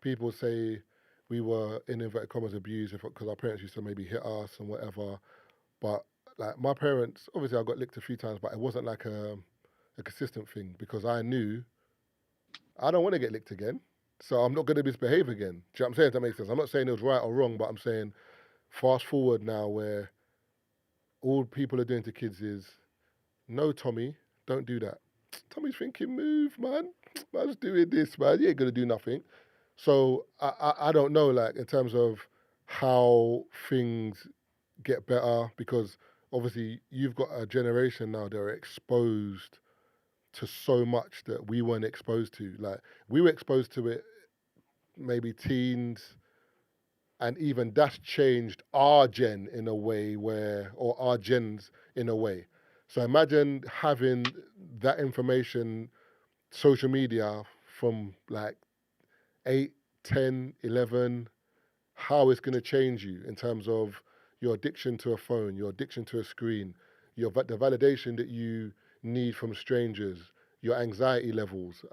people say we were in inverted commas abused because our parents used to maybe hit us and whatever. But like my parents, obviously I got licked a few times, but it wasn't like a consistent thing because I knew I don't want to get licked again, so I'm not going to misbehave again. Do you know what I'm saying? If that makes sense. I'm not saying it was right or wrong, but I'm saying fast forward now where all people are doing to kids is, no, Tommy, don't do that. Tommy's thinking, move, man. Man's doing this, man. You ain't going to do nothing. So I don't know, like, in terms of how things get better, because obviously you've got a generation now that are exposed to so much that we weren't exposed to. Like, we were exposed to it maybe teens, and even that's changed our gen in a way or our gens in a way. So imagine having that information, social media from like 8, 10, 11, how it's going to change you in terms of your addiction to a phone, your addiction to a screen, the validation that you need from strangers, your anxiety levels.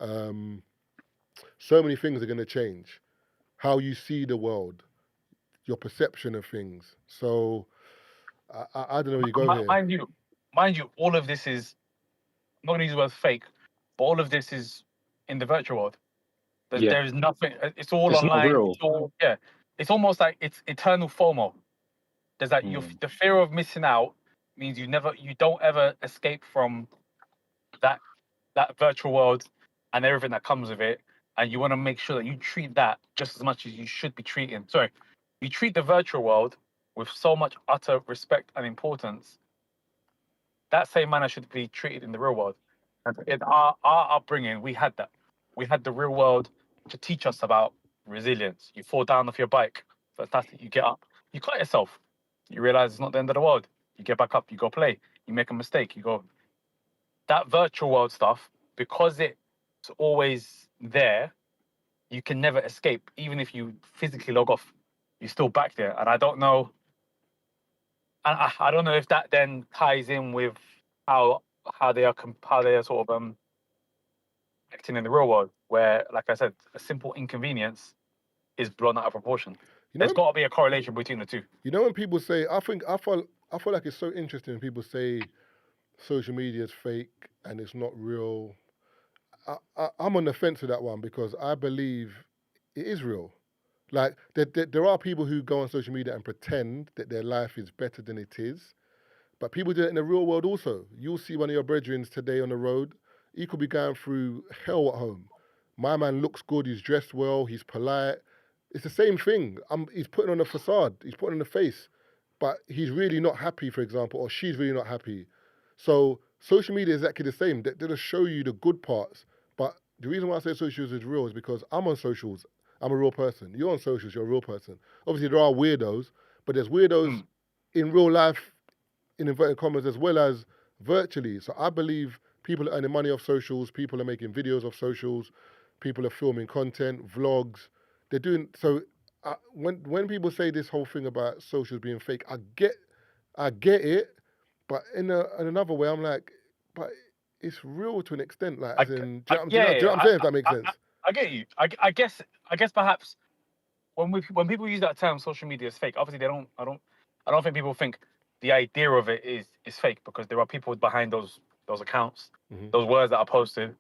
So many things are going to change. How you see the world, your perception of things. So I don't know where you go here. Mind you, all of this is, I'm not going to use the word fake, but all of this is in the virtual world. There is nothing. It's all online. It's almost like it's eternal FOMO. There's that the fear of missing out means you don't ever escape from that virtual world and everything that comes with it, and you want to make sure that you treat that just as much as you should be treating. Sorry, you treat the virtual world with so much utter respect and importance. That same manner should be treated in the real world. And in our upbringing, we had that. We had the real world to teach us about resilience. You fall down off your bike, fantastic. You get up, you cut yourself. You realize it's not the end of the world. You get back up, you go play. You make a mistake, you go. That virtual world stuff, because it's always there, you can never escape. Even if you physically log off, you're still back there. And I don't know. And I don't know if that then ties in with how they are sort of acting in the real world, where, like I said, a simple inconvenience is blown out of proportion. There's got to be a correlation between the two. You know, when people say, I feel like it's so interesting when people say social media is fake and it's not real. I'm on the fence with that one because I believe it is real. Like, there are people who go on social media and pretend that their life is better than it is, but people do it in the real world also. You'll see one of your brethren today on the road, He could be going through hell at home. My man looks good, he's dressed well, he's polite. It's the same thing. He's putting on a facade, he's putting on a face, but he's really not happy, for example, or she's really not happy. So social media is exactly the same. They just show you the good parts. But the reason why I say socials is real is because I'm on socials. I'm a real person. You're on socials, you're a real person. Obviously, there are weirdos, but there's weirdos in real life, in inverted commas, as well as virtually. So I believe people are earning money off socials, people are making videos off socials, people are filming content, vlogs. They're doing so. When people say this whole thing about socials being fake, I get it, but in another way, I'm like, but it's real to an extent. Like, as in, do you know what I'm saying? If that makes sense. I get you. I guess perhaps when people use that term, social media is fake. Obviously, I don't think people think the idea of it is fake, because there are people behind those accounts, those words that are posted,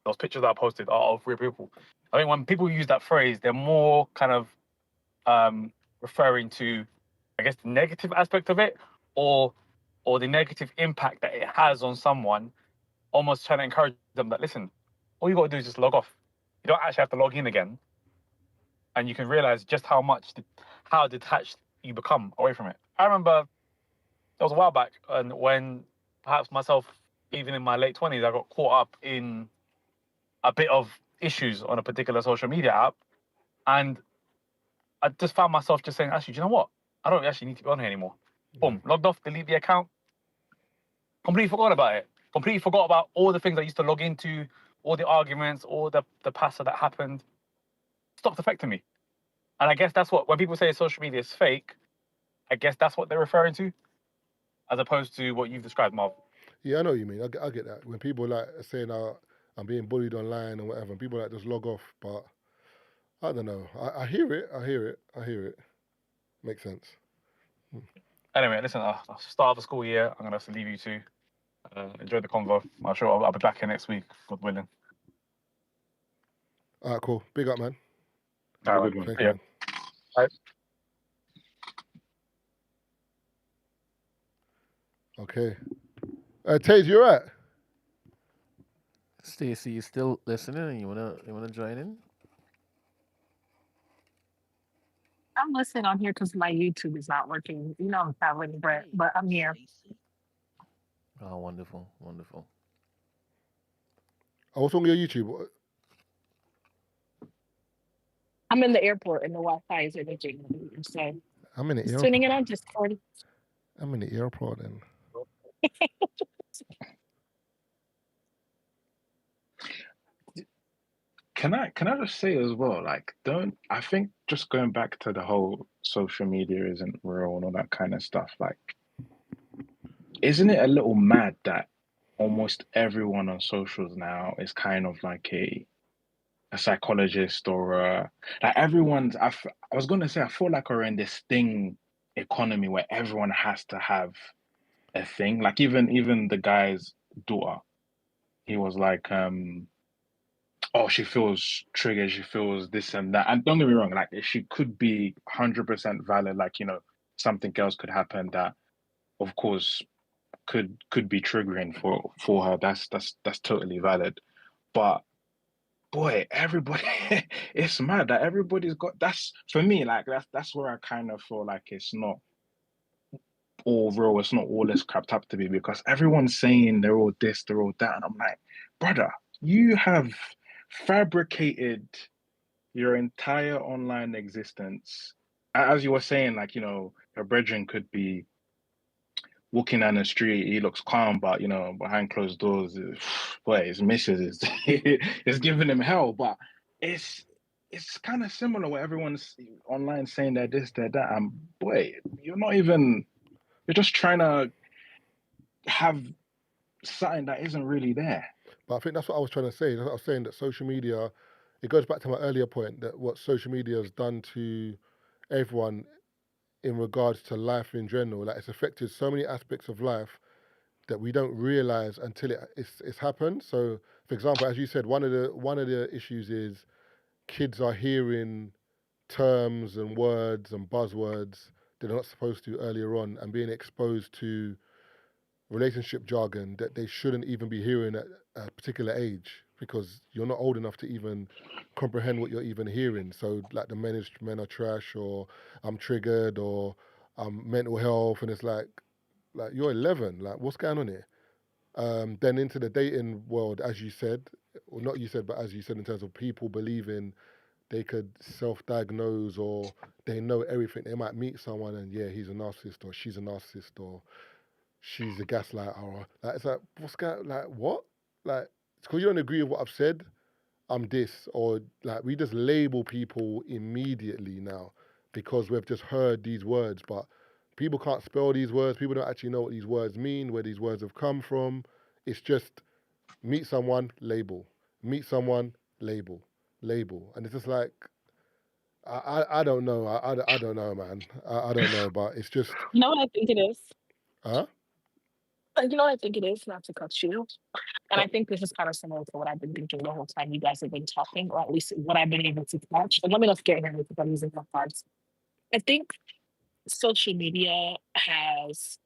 those pictures that are posted are of real people. I think when people use that phrase, they're more kind of referring to, I guess, the negative aspect of it, or the negative impact that it has on someone, almost trying to encourage them that, listen, all you got to do is just log off. You don't actually have to log in again, and you can realize just how detached you become away from it. I remember it was a while back, and when perhaps myself, even in my late 20s, I got caught up in a bit of issues on a particular social media app, and I just found myself just saying, actually, do you know what? I don't actually need to be on here anymore. Boom, logged off, delete the account, completely forgot about it. Completely forgot about all the things I used to log into, all the arguments, all the pasta that happened. Stopped affecting me. And I guess that's what, when people say social media is fake, I guess that's what they're referring to, as opposed to what you've described, Marv. Yeah, I know what you mean. I get that. When people like saying, I'm being bullied online and whatever, and people like just log off. But I don't know. I hear it. Makes sense. Anyway, listen, start of the school year, I'm going to have to leave you two. Enjoy the convo. I'm sure I'll be back here next week, God willing. All right, cool. Big up, man. Have a good one. Thank you, man. All right. Okay. Taze, you all right? Stacey, you still listening and you wanna join in? I'm listening on here because my YouTube is not working. You know I'm traveling, Brett, but I'm here. Oh, wonderful, wonderful. Oh, what's on your YouTube? I'm in the airport and the Wi-Fi is imaging. So I'm in the just airport. tuning in on Discord. I'm in the airport then. Can I just say as well, like, I think just going back to the whole social media isn't real and all that kind of stuff, like, isn't it a little mad that almost everyone on socials now is kind of like a psychologist or like everyone's, I was going to say, I feel like we're in this thing economy where everyone has to have a thing. Like even the guy's daughter, he was like, oh, she feels triggered, she feels this and that. And don't get me wrong, like she could be 100% valid, like, you know, something else could happen that of course could be triggering for her. That's totally valid. But boy, everybody it's mad that everybody's got, that's for me, like that's where I kind of feel like it's not all real, it's not all it's crapped up to be, because everyone's saying they're all this, they're all that, and I'm like, brother, you have fabricated your entire online existence. As you were saying, like, you know, your brethren could be walking down the street, he looks calm, but, you know, behind closed doors, boy, his missus is giving him hell. But it's kind of similar where everyone's online saying they're this, they're that, and boy, you're just trying to have something that isn't really there. But I think that's what I was trying to say. I was saying that social media, it goes back to my earlier point that what social media has done to everyone in regards to life in general, like it's affected so many aspects of life that we don't realize until it's happened. So, for example, as you said, one of the issues is kids are hearing terms and words and buzzwords they're not supposed to earlier on, and being exposed to relationship jargon that they shouldn't even be hearing at a particular age, because you're not old enough to even comprehend what you're even hearing. So like the men are trash, or I'm triggered, or mental health, and it's like you're 11, like what's going on here? Then into the dating world, as you said, or not you said, but as you said, in terms of people believing they could self-diagnose, or they know everything. They might meet someone and yeah, he's a narcissist, or she's a narcissist, or she's a gaslighter, or like it's like what's going, like what? Like it's because you don't agree with what I've said, I'm this, or like we just label people immediately now because we've just heard these words, but people can't spell these words. People don't actually know what these words mean, where these words have come from. It's just meet someone, label, meet someone, label, label, and it's just like I don't know. I don't know, man. I don't know, but it's just You know what I think it is? huh? You know what I think it is, not to cut you. And Uh, I think this is kind of similar to what I've been thinking the whole time you guys have been talking, or at least what I've been able to catch. And let me know if you're getting anything I'm using my cards. I think social media has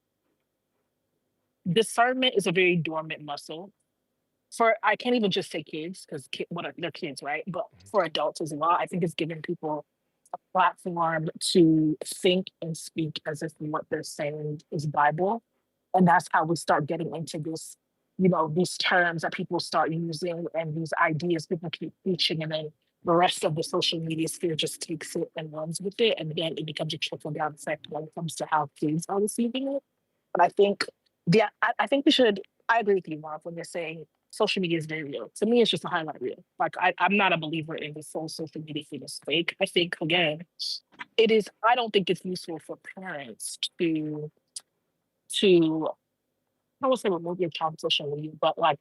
discernment is a very dormant muscle. For I can't even just say kids because they're kids, right? But for adults as well, I think it's giving people a platform to think and speak as if what they're saying is Bible, and that's how we start getting into this, these terms that people start using and these ideas people keep preaching, and then the rest of the social media sphere just takes it and runs with it, and then it becomes a trickle down effect when it comes to how kids are receiving it. But I think, yeah, I think we should. I agree with you, Marv, when you're saying social media is very real. To me, it's just a highlight reel. Like I'm not a believer in this whole social media thing is fake. I think again, it is. I don't think it's useful for parents to I won't say remove your child from social media, but like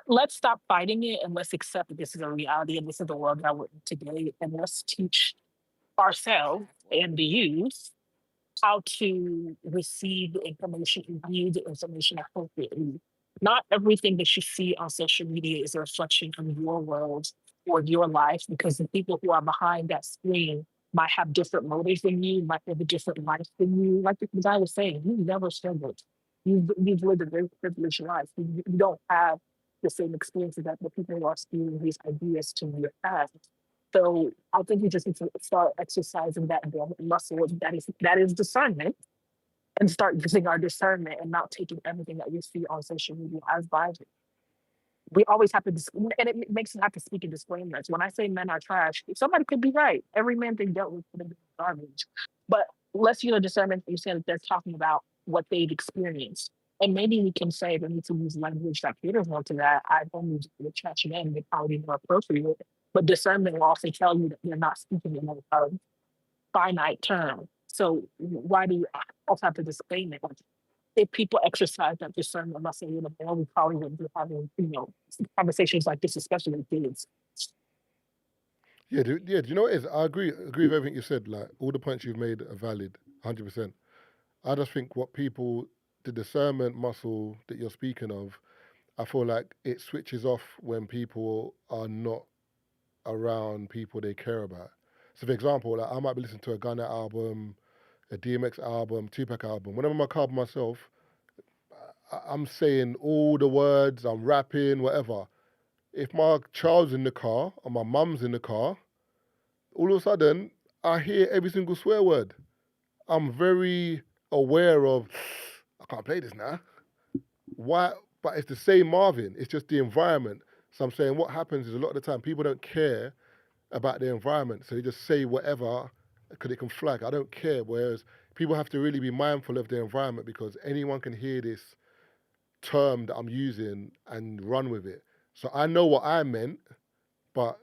let's stop fighting it and let's accept that this is a reality and this is the world that we're in today, and let's teach ourselves and the youth how to receive the information and view the information appropriately. Not everything that you see on social media is a reflection of your world or your life, because the people who are behind that screen might have different motives than you, might have a different life than you. Like the guy was saying, you've never struggled. You've lived a very privileged life. You don't have the same experiences that the people who are spewing these ideas to you have. So I think we just need to start exercising that muscle that is discernment, and start using our discernment and not taking everything that we see on social media as Bible. We always have to, and it makes us have to speak in disclaimers. When I say men are trash, somebody could be right. Every man they dealt with could have been garbage. But let's use a discernment. You said that they're talking about what they've experienced. And maybe we can say we need to use language that caters more to that. I don't use the trash men, they probably more appropriate. But discernment will also tell you that they're not speaking in a finite term. So why do you also have to disclaim it? Like, if people exercise that discernment muscle a little more, we probably wouldn't be having, conversations like this, especially with kids. yeah, do you know what it is? I agree with everything you said. Like all the points you've made are valid, 100%. I just think the discernment muscle that you're speaking of, I feel like it switches off when people are not around people they care about. So, for example, like I might be listening to a Gunna album, a DMX album, Tupac album. When I'm in my car by myself, I'm saying all the words, I'm rapping, whatever. If my child's in the car or my mum's in the car, all of a sudden I hear every single swear word. I'm very aware of, I can't play this now. Why? But it's the same Marvin. It's just the environment. So I'm saying what happens is a lot of the time people don't care about the environment, so they just say whatever because it can flag. I don't care. Whereas people have to really be mindful of their environment, because anyone can hear this term that I'm using and run with it. So I know what I meant, but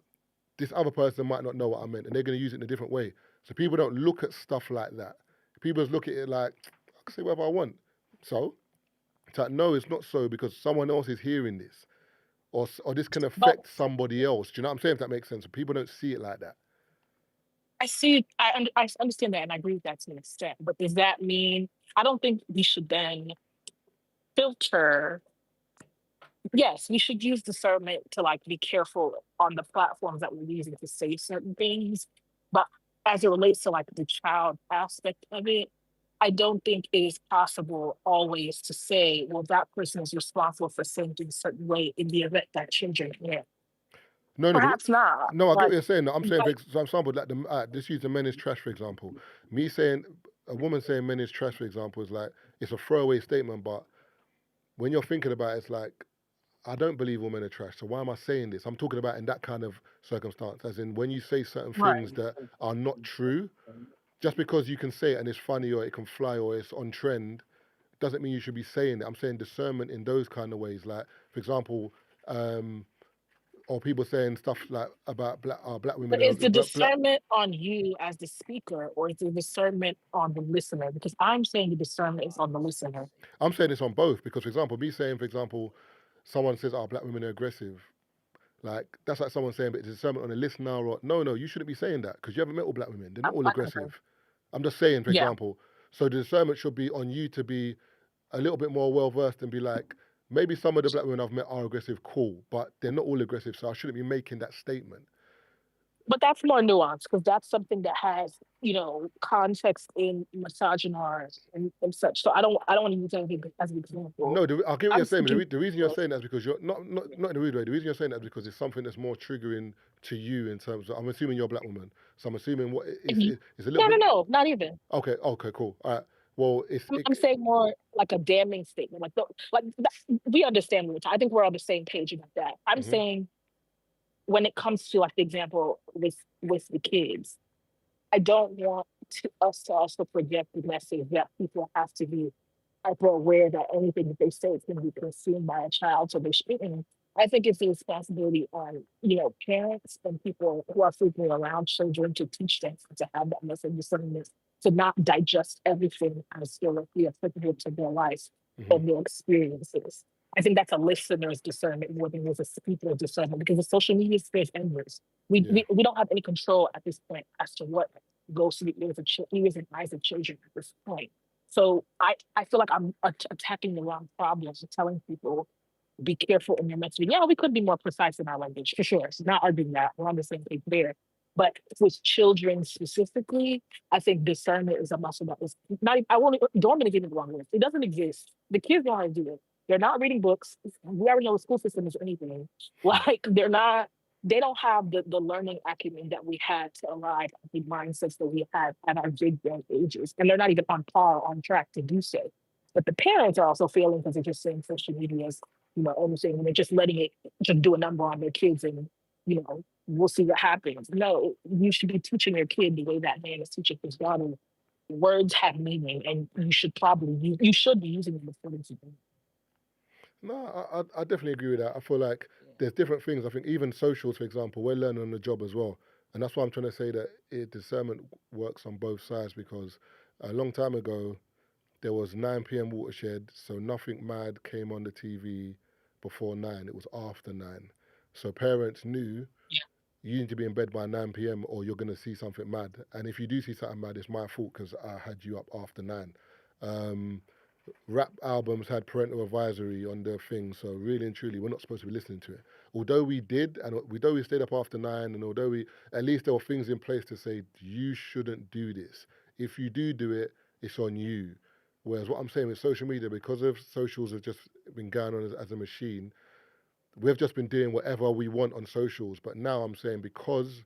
this other person might not know what I meant, and they're going to use it in a different way. So people don't look at stuff like that. People just look at it like, I can say whatever I want. So it's like, no, it's not so, because someone else is hearing this, or this can But affect somebody else. Do you know what I'm saying? If that makes sense. So people don't see it like that. I understand that, and I agree with that to an extent. But does that mean I don't think we should then filter? Yes, we should use discernment to like be careful on the platforms that we're using to say certain things. But as it relates to like the child aspect of it, I don't think it is possible always to say, well, that person is responsible for thinking a certain way in the event that children hear. No, Perhaps not. no, I get Like, what you're saying. I'm saying, like for example, like just use the men is trash, for example. Me saying, a woman saying men is trash, for example, is like, it's a throwaway statement, but when you're thinking about it, it's like, I don't believe women are trash, so why am I saying this? I'm talking about in that kind of circumstance, as in when you say certain right. things that are not true, just because you can say it and it's funny or it can fly or it's on trend, doesn't mean you should be saying it. I'm saying discernment in those kind of ways. Like, for example, or people saying stuff like about black women But is the black. discernment on you as the speaker, or is the discernment on the listener? Because I'm saying the discernment is on the listener. I'm saying this on both because, for example, me saying, for example, someone says, "Oh, black women are aggressive." Like that's like someone saying, "But it's discernment on the listener." Or no, you shouldn't be saying that because you haven't met all black women. They're not all Okay. aggressive. I'm just saying, for Yeah. example. So the discernment should be on you to be a little bit more well versed and be like, maybe some of the black women I've met are aggressive, cool, but they're not all aggressive, so I shouldn't be making that statement. But that's more nuanced because that's something that has, context in misogyny and such. So I don't want to use anything as an example. No, I'll get what I'm you're saying. thinking, The reason you're saying that is because you're not in a rude way. The reason you're saying that is because it's something that's more triggering to you in terms of. I'm assuming you're a black woman, so I'm assuming what it's a little bit. no, not even. Okay, cool. All right. Well, I'm saying more like a damning statement. We understand what we're talking. I think we're on the same page about that. I'm saying when it comes to like the example with the kids, I don't want us to also project the message that people have to be hyper aware that anything that they say is going to be consumed by a child, so they shouldn't. I think it's the responsibility on parents and people who are frequently around children to teach them to have that message discernment, to not digest everything as directly applicable to their life and their experiences. I think that's a listener's discernment more than it is a speaker's discernment because the social media space endless. We don't have any control at this point as to what goes to the ears and eyes of children at this point. So I feel like I'm attacking the wrong problems and telling people, be careful in your messaging. Yeah, we could be more precise in our language, for sure. It's not arguing that. We're on the same page there. But with children specifically, I think discernment is a muscle that is not even, don't want to give it the wrong word. It doesn't exist. The kids know how to do it. They're not reading books. We already know the school system is anything. Like they don't have the learning acumen that we had to arrive at the mindsets that we had at our big young ages. And they're not even on track to do so. But the parents are also failing because they're just saying social media is, anything, and they're just letting it just do a number on their kids and, we'll see what happens. No, you should be teaching your kid the way that man is teaching his daughter. Words have meaning and you should be using them according to them. No, I definitely agree with that. I feel like there's different things. I think even socials, for example, we're learning on the job as well. And that's why I'm trying to say that discernment works on both sides because a long time ago, there was 9 p.m. Watershed, so nothing mad came on the TV before 9. It was after 9. So parents knew you need to be in bed by 9 p.m. or you're going to see something mad. And if you do see something mad, it's my fault because I had you up after 9. Rap albums had parental advisory on their thing, so really and truly, we're not supposed to be listening to it. Although we did, and although we stayed up after 9, and although at least there were things in place to say, you shouldn't do this. If you do it, it's on you. Whereas what I'm saying with social media, because of socials have just been going on as a machine, we've just been doing whatever we want on socials. But now I'm saying because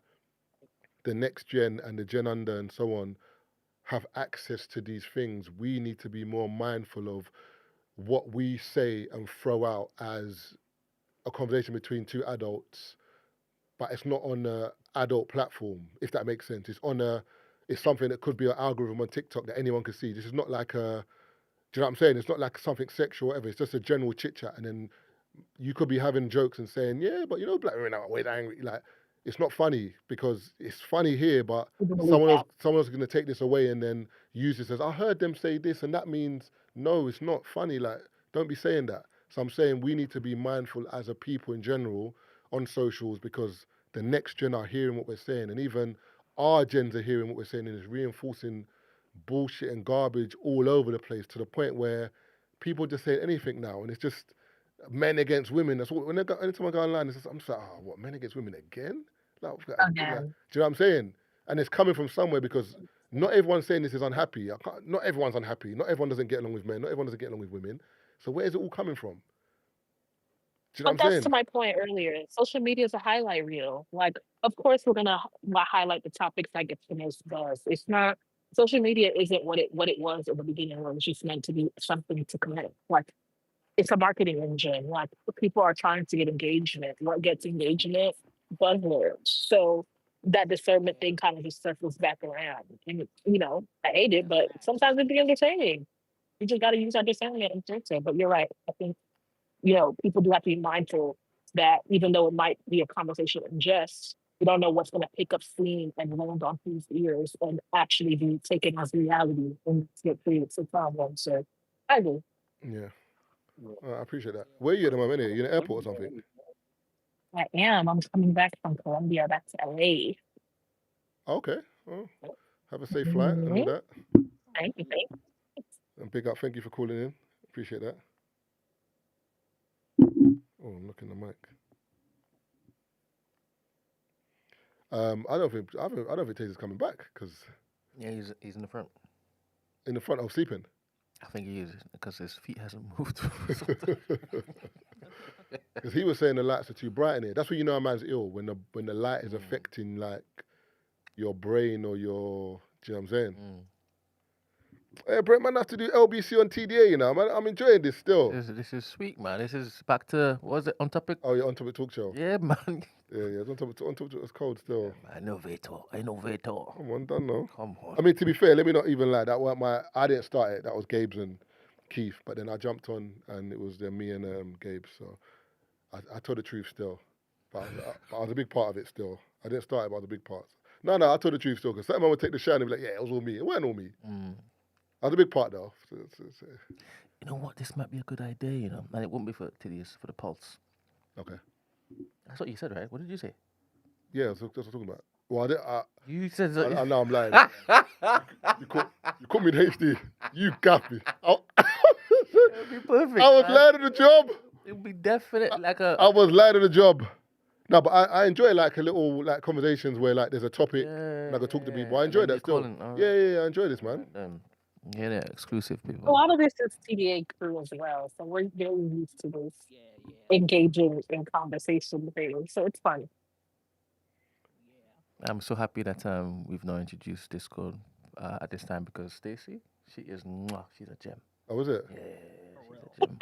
the next gen and the gen under and so on have access to these things, we need to be more mindful of what we say and throw out as a conversation between two adults, but it's not on an adult platform, if that makes sense. It's something that could be an algorithm on TikTok that anyone can see. This is not like do you know what I'm saying? It's not like something sexual or whatever. It's just a general chit chat, and then you could be having jokes and saying, yeah, but black women are always angry. Like, it's not funny because it's funny here, but someone else is going to take this away and then use this as, I heard them say this, and that means, no, it's not funny. Like, don't be saying that. So I'm saying we need to be mindful as a people in general on socials because the next gen are hearing what we're saying, and even our gens are hearing what we're saying, and it's reinforcing bullshit and garbage all over the place to the point where people just say anything now, and it's just men against women. That's what anytime I go online, I'm just like, oh, what, men against women again? Like, do you know what I'm saying? And it's coming from somewhere because Not everyone's saying this is unhappy. Not everyone's unhappy. Not everyone doesn't get along with men. Not everyone doesn't get along with women. So where is it all coming from? Do you know But what I'm that's to saying? my point earlier. Social media is a highlight reel. Like, of course, we're gonna highlight the topics that get the most buzz. It's not social media isn't what it was at the beginning, where it was just meant to be something to connect. Like, it's a marketing engine. Like, people are trying to get engagement. What gets engagement? Buzzwords. So that discernment thing kind of just circles back around. And I hate it, but sometimes it be entertaining. You just got to use our discernment and filter. But you're right. I think people do have to be mindful that even though it might be a conversation in jest, we don't know what's going to pick up steam and land on whose ears and actually be taken as reality and get created some problems. So I agree. Yeah. I appreciate that. Where are you at the moment? You in the airport or something? I am. I'm coming back from Colombia back to LA. Okay. Well, have a safe flight and all that. Thank you. And big up. Thank you for calling in. Appreciate that. Oh, I'm looking at the mic. I don't think Tazer's coming back because Yeah, he's in the front. in the front of sleeping. I think he is because his feet hasn't moved. Because he was saying the lights are too bright in here. That's when you know a man's ill, when the light is affecting like your brain or your. Do you know what I'm saying? Hey, Brent, man, I have to do LBC on TDA, man. I'm enjoying this still. This is sweet, man. This is back to, what was it, On Topic? Oh, yeah, On Topic Talk Show. Yeah, man. Yeah, On Topic it's cold still. Yeah, Innovator. Come on, done though. Come on. I mean, to be fair, let me not even lie. That weren't I didn't start it. That was Gabe's and Keith. But then I jumped on, and it was me and Gabe. So I told the truth still. But I was a big part of it still. I didn't start it, but I was a big part. No, I told the truth still. Because someone would take the shine and be like, yeah, it was all me. It wasn't all me. I was a big part though. You know what? This might be a good idea, and it wouldn't be for Tedious, for the Pulse. Okay. That's what you said, right? What did you say? Yeah, that's what I'm talking about. Well, you said I know I'm lying. you caught me in HD. You got me. It would be perfect. I was lying to the job. It would be definite like a. I was lying to the job. No, but I enjoy like a little like conversations where like there's a topic and I can talk to people. I enjoy that still. Yeah, I enjoy this, man. Yeah, they're exclusive people. A lot of this is TDA crew as well, so we're very used to this engaging in conversation things. So it's fun. I'm so happy that we've now introduced Discord at this time because Stacey, she's a gem. Oh, is it? Yeah, she's a gem.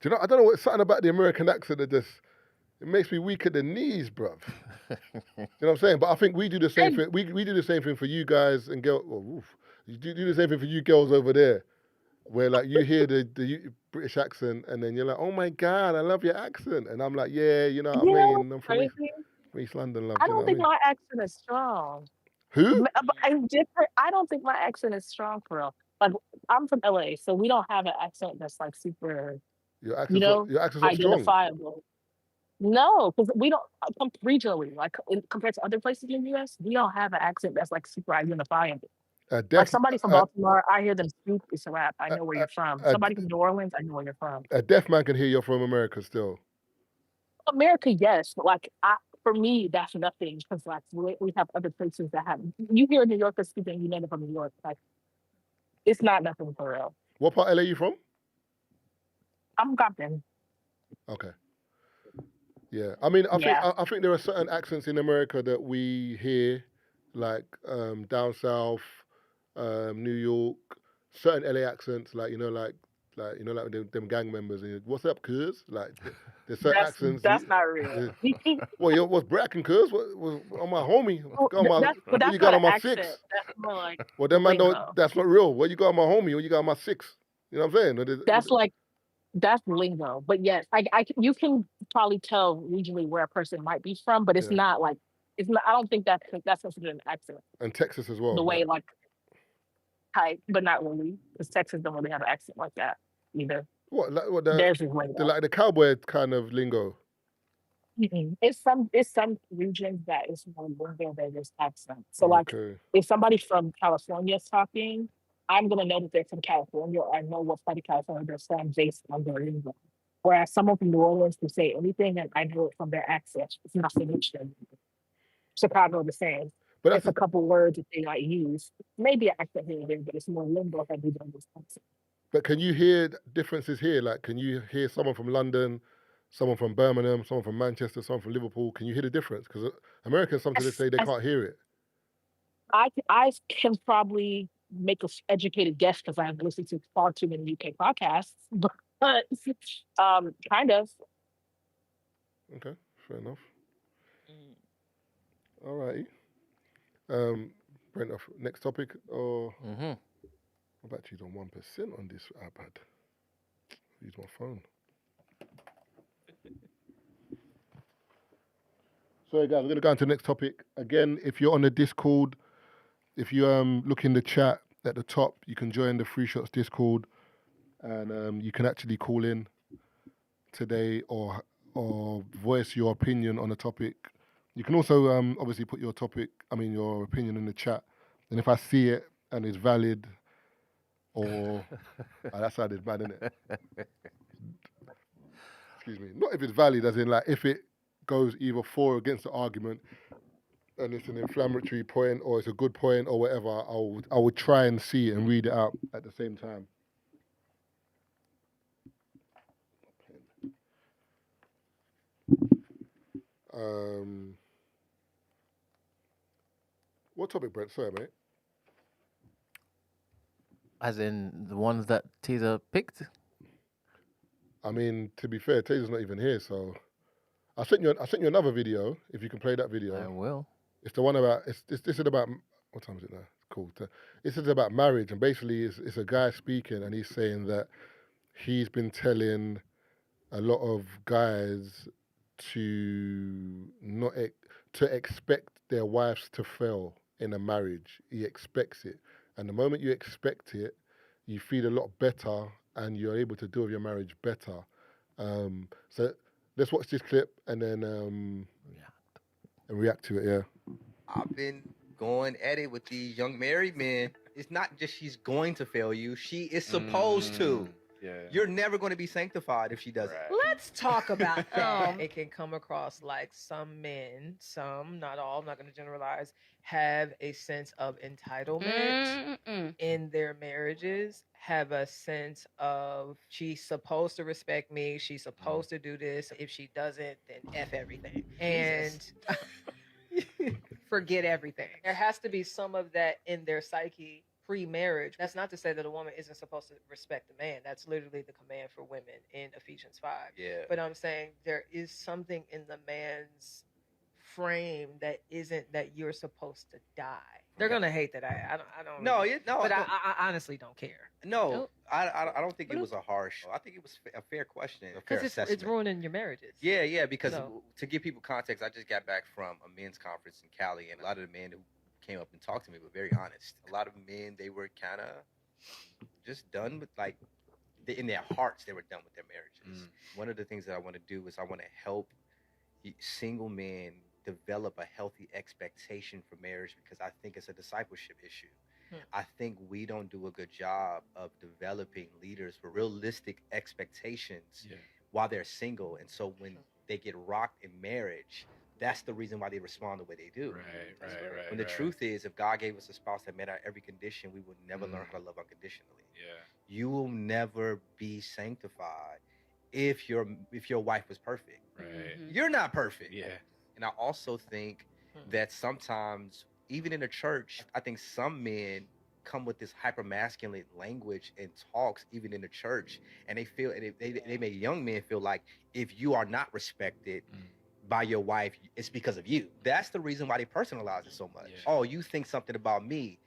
Do you know? I don't know what's something about the American accent that just it makes me weak at the knees, bruv. You know what I'm saying? But I think we do the same thing. We do the same thing for you guys and girls. Oh, you do the same thing for you girls over there, where like you hear the British accent and then you're like, oh my God, I love your accent, and I'm like, yeah, you know what I mean? I'm from East London, love. I don't think my accent is strong. Who? I'm different. I don't think my accent is strong for real. Like I'm from LA, so we don't have an accent that's like super. Your accent's not identifiable. Strong. No, because we don't regionally, like compared to other places in the US, we don't have an accent that's like super identifiable. Like somebody from Baltimore, I hear them speak, it's a rap. I know where you're from. Somebody from New Orleans, I know where you're from. A deaf man can hear you're from America still. America, yes, but like for me, that's nothing because like we have other places that have. You hear a New Yorker speaking, you know they're from New York. Like it's not nothing for real. What part of LA you from? I'm Compton. Okay. Yeah, I mean, I think there are certain accents in America that we hear, like down south, New York, certain LA accents, like them gang members. And what's up, cuz? Like there's certain accents. That's not real. Well, what's bracken, cuz? What on my homie? What you got on my accent. 6? That's more like. Well, then man, that's not real. What you got on my homie? What you got on my 6? You know what I'm saying? That's lingo, but yes, you can probably tell regionally where a person might be from, but it's not like it's not. I don't think that's considered an accent. And Texas as well. The way like type, but not really, because Texas don't really have an accent like that either. What the cowboy kind of lingo? It's some regions that is more lingo than this accent. So like if somebody from California is talking, I'm going to know that they're from California, or I know what part of California they're from based on their lingo. Whereas someone from New Orleans can say anything, and I know it from their accent. It's nothing interesting. Chicago the same. But It's that's a couple words that they might use. Maybe an accent here and there, but it's more limbo heavy than Wisconsin. But can you hear differences here? Like, can you hear someone from London, someone from Birmingham, someone from Manchester, someone from Liverpool? Can you hear the difference? Because Americans sometimes say they can't hear it. I can probably make an educated guess because I've listened to far too many UK podcasts, but kind of. Okay, fair enough. All righty. Brent, next topic, or my battery's on 1% on this iPad. Use my phone. Sorry, guys, we're gonna go on to the next topic. Again, if you're on the Discord, if you look in the chat at the top, you can join the Free Shots Discord, and you can actually call in today or voice your opinion on a topic. You can also obviously put your opinion in the chat, and if I see it and it's valid, or that sounded bad, innit? Excuse me. Not if it's valid, as in like if it goes either for or against the argument, and it's an inflammatory point or it's a good point or whatever, I would try and see it and read it out at the same time. What topic, Brent? Sorry, mate. As in the ones that Tazer picked? I mean, to be fair, Taser's not even here, so I sent you another video. If you can play that video, I will. It's the one about this is about what time is it now? It's cool. This is about marriage, and basically it's a guy speaking, and he's saying that he's been telling a lot of guys to not to expect their wives to fail in a marriage. He expects it, and the moment you expect it, you feel a lot better, and you're able to deal with your marriage better. So let's watch this clip and then react to it. Yeah. I've been going at it with these young married men. It's not just she's going to fail you; she is supposed to. Yeah. You're never going to be sanctified if she doesn't. Right. Let's talk about that. It can come across like some men, some, not all, I'm not going to generalize, have a sense of entitlement in their marriages, have a sense of she's supposed to respect me, she's supposed to do this. If she doesn't, then F everything. And forget everything. There has to be some of that in their psyche pre-marriage. That's not to say that a woman isn't supposed to respect the man. That's literally the command for women in Ephesians 5. Yeah. But I'm saying there is something in the man's frame that isn't that you're supposed to die. They're gonna hate that. I don't. No, really, no. But I honestly don't care. No, I don't think it was a harsh. I think it was a fair question, a fair assessment. It's ruining your marriages. Yeah. Because to give people context, I just got back from a men's conference in Cali, and a lot of the men who came up and talked to me were very honest. A lot of men, they were kind of just done with, like, in their hearts, they were done with their marriages. One of the things that I want to do is I want to help single men develop a healthy expectation for marriage, because I think it's a discipleship issue. I think we don't do a good job of developing leaders for realistic expectations while they're single. And so when they get rocked in marriage, that's the reason why they respond the way they do. Right. When the truth is, if God gave us a spouse that met our every condition, we would never learn how to love unconditionally. Yeah. You will never be sanctified if your wife was perfect. Right. You're not perfect. Yeah. And I also think that sometimes, even in the church, I think some men come with this hyper masculine language and talks even in the church, and they feel, and they make young men feel like if you are not respected by your wife, it's because of you. That's the reason why they personalize it so much. Yeah. Oh, you think something about me,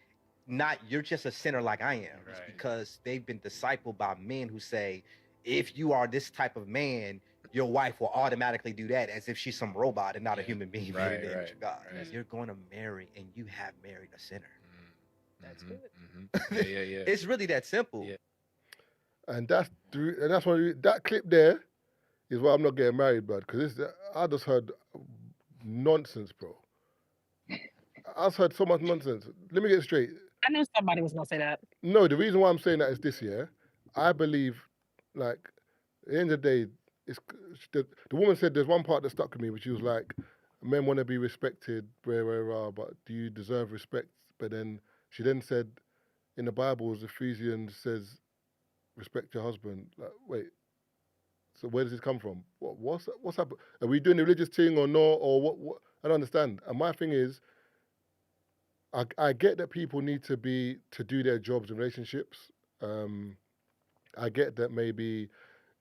not you're just a sinner like I am. Right. It's because they've been discipled by men who say, if you are this type of man, your wife will automatically do that, as if she's some robot and not a human being made in the image of God. Right. You're going to marry, and you have married a sinner. That's good. Yeah. It's really that simple. Yeah. And that's why that clip there is why I'm not getting married, bro. Because I just heard nonsense, bro. I just heard so much nonsense. Let me get it straight. I knew somebody was gonna say that. No, the reason why I'm saying that is this year. I believe, like, at the end of the day, it's the woman said there's one part that stuck with me, which was like, men want to be respected, but do you deserve respect? But then she then said, in the Bible, Ephesians says, respect your husband. Like, wait, so where does this come from? What's happened? Are we doing the religious thing or not? Or what? I don't understand. And my thing is, I get that people need to do their jobs in relationships. I get that maybe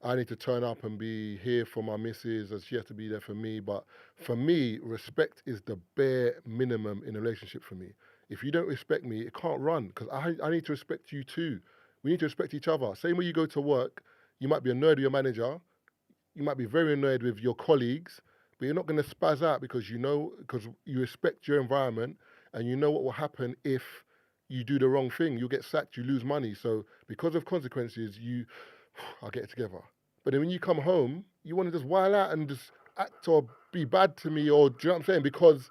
I need to turn up and be here for my missus as she has to be there for me. But for me, respect is the bare minimum in a relationship for me. If you don't respect me, it can't run because I need to respect you too. We need to respect each other. Same way you go to work, you might be annoyed with your manager. You might be very annoyed with your colleagues, but you're not going to spaz out because you respect your environment and you know what will happen if you do the wrong thing. You'll get sacked, you lose money. So because of consequences, I'll get it together. But then when you come home, you want to just wild out and just act or be bad to me, or do you know what I'm saying? Because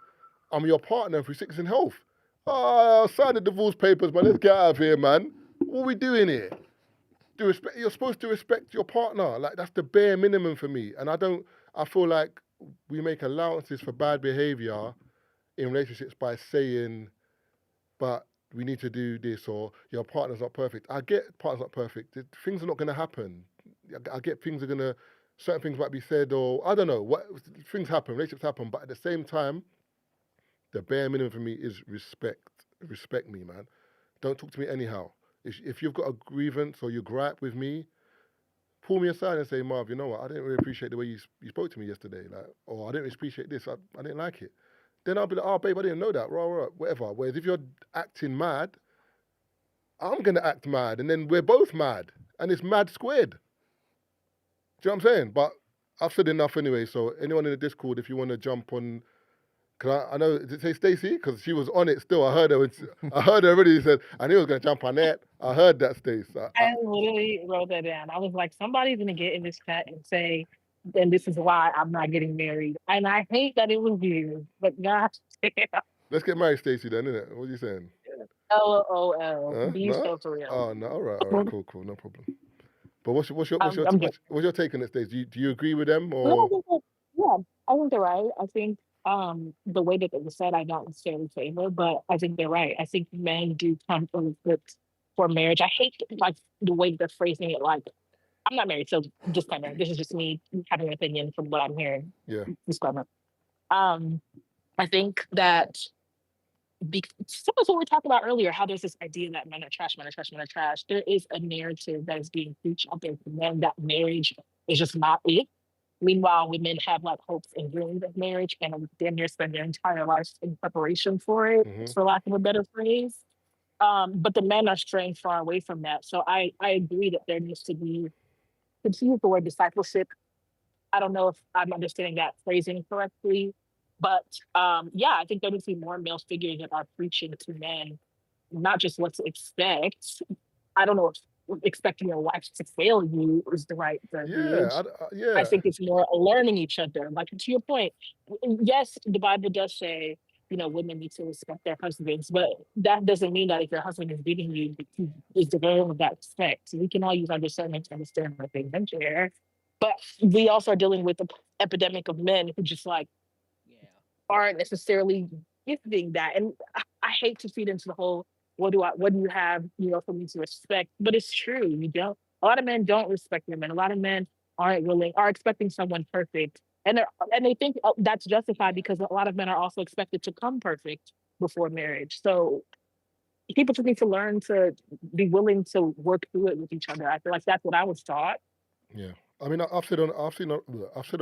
I'm your partner through sickness and health. Oh, sign the divorce papers, man. Let's get out of here, man. What are we doing here? You're supposed to respect your partner. Like, that's the bare minimum for me. And I feel like we make allowances for bad behavior in relationships by saying, but we need to do this, or your partner's not perfect. I get partner's not perfect. Things are not going to happen. I get certain things might be said, or I don't know, things happen, relationships happen. But at the same time, the bare minimum for me is respect. Respect me, man. Don't talk to me anyhow. If you've got a grievance or you gripe with me, pull me aside and say, Marv, you know what? I didn't really appreciate the way you spoke to me yesterday, or I didn't really appreciate this. I didn't like it. Then I'll be like, oh, babe, I didn't know that. Whatever. Whereas if you're acting mad, I'm gonna act mad, and then we're both mad, and it's mad squared. Do you know what I'm saying? But I've said enough anyway. So anyone in the Discord, if you want to jump on. Cause I know, did it say Stacey? Because she was on it still. I heard her. I heard her already. Said I knew I was gonna jump on that. I heard that, Stacey. I literally wrote that down. I was like, somebody's gonna get in this chat and say, and this is why I'm not getting married. And I hate that it was you, but gosh damn. Let's get married, Stacey. Then, innit? What are you saying? LOL. Be No? so for real. Oh no. All right. Cool. No problem. But what's your take on it, Stacey? Do you agree with them or? Yeah, I think they're right. I think the way that it was said, I don't necessarily favor, but I think they're right. I think men do come equipped for marriage. I hate like the way they're phrasing it. Like, I'm not married, so disclaimer. This is just me having an opinion from what I'm hearing. Yeah. Disclaimer. I think that similar to what we talked about earlier, how there's this idea that men are trash, men are trash, men are trash. There is a narrative that is being preached out there for men that marriage is just not it. Meanwhile, women have like hopes and dreams of marriage and damn near spend their entire lives in preparation for it, for lack of a better phrase. But the men are straying far away from that. So I agree that there needs to be, to use the word discipleship. I don't know if I'm understanding that phrasing correctly, but yeah, I think there needs to be more male figures that are preaching to men, not just what to expect. I don't know if expecting your wife to fail you is the right verbiage. I think it's more learning each other. Like, to your point, yes, the Bible does say, women need to respect their husbands, but that doesn't mean that if your husband is beating you, he is deserving of that respect. So we can all use our discernment to understand what they meant here. But we also are dealing with the epidemic of men who just aren't necessarily giving that. And I hate to feed into the whole, what do you have, for me to respect? But it's true. A lot of men don't respect women. A lot of men are expecting someone perfect. And they think that's justified because a lot of men are also expected to come perfect before marriage. So people just need to learn to be willing to work through it with each other. I feel like that's what I was taught. Yeah. I mean, I've said on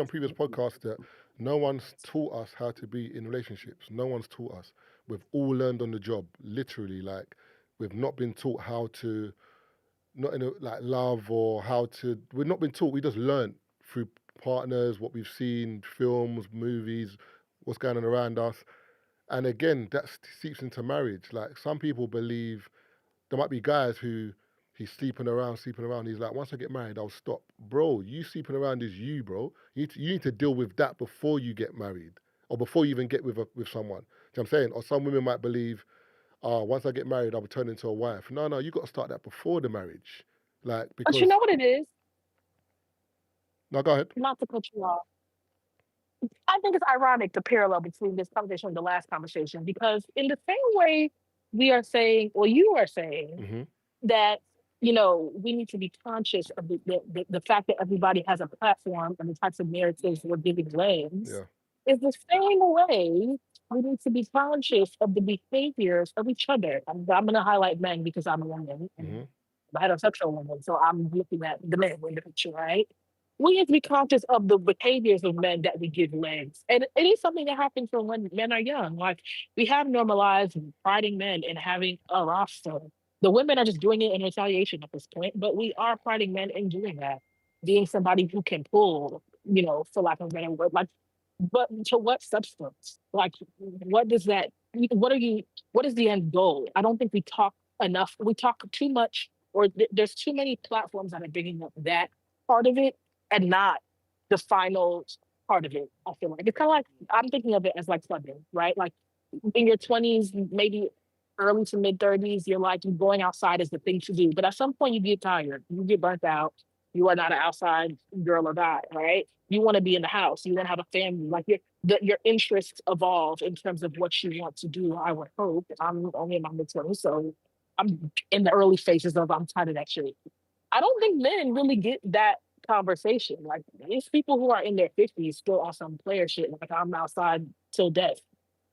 previous podcasts that no one's taught us how to be in relationships. No one's taught us. We've all learned on the job, literally. Like, we've not been taught how to, love or how to. We've not been taught. We just learned through partners, what we've seen, films, movies, what's going on around us. And again, that seeps into marriage. Like, some people believe there might be guys who. He's sleeping around. He's like, once I get married, I'll stop. Bro, you sleeping around is you, bro. You need to deal with that before you get married or before you even get with someone. Do you know what I'm saying? Or some women might believe, once I get married, I'll turn into a wife. No, you got to start that before the marriage. Like, because... But you know what it is? No, go ahead. Not to cut you off. I think it's ironic the parallel between this conversation and the last conversation because in the same way we are saying, or you are saying, Mm-hmm. that we need to be conscious of the fact that everybody has a platform and the types of narratives we're giving legs Yeah. is the same way we need to be conscious of the behaviors of each other. I'm going to highlight men because I'm a woman and Mm-hmm. I'm a heterosexual woman, so I'm looking at the men in the picture, right? We have to be conscious of the behaviors of men that we give legs. And it is something that happens when men are young. Like, we have normalized priding men and having a roster. The women are just doing it in retaliation at this point, but we are priding men in doing that, being somebody who can pull, for lack of a better word. Like, but to what substance? Like, what does that? What are you? What is the end goal? I don't think we talk enough. We talk too much, or there's too many platforms that are bringing up that part of it and not the final part of it. I feel like it's kind of like I'm thinking of it as like clubbing, right? Like in your 20s, maybe early to mid 30s, you're like going outside is the thing to do. But at some point, you get tired, you get burnt out. You are not an outside girl or guy, right? You want to be in the house. You want to have a family. Like your interests evolve in terms of what you want to do. I would hope. I'm only in my mid 20s, so I'm in the early phases of I'm tired of that shit. I don't think men really get that conversation. Like, these people who are in their 50s still on some player shit. Like, I'm outside till death.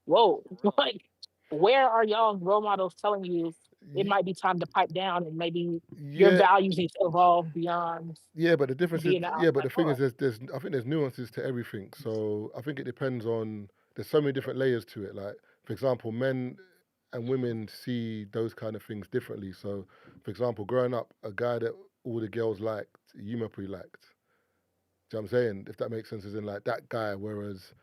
Whoa. Like, where are y'all role models telling you it might be time to pipe down and maybe your Yeah. values need to evolve beyond Yeah, but the difference is, being an yeah, but outside the thing is, boy? I think there's nuances to everything. So I think it depends on, there's so many different layers to it. Like, for example, men and women see those kind of things differently. So, for example, growing up, a guy that all the girls liked, you probably liked. Do you know what I'm saying? If that makes sense, as in like that guy. Whereas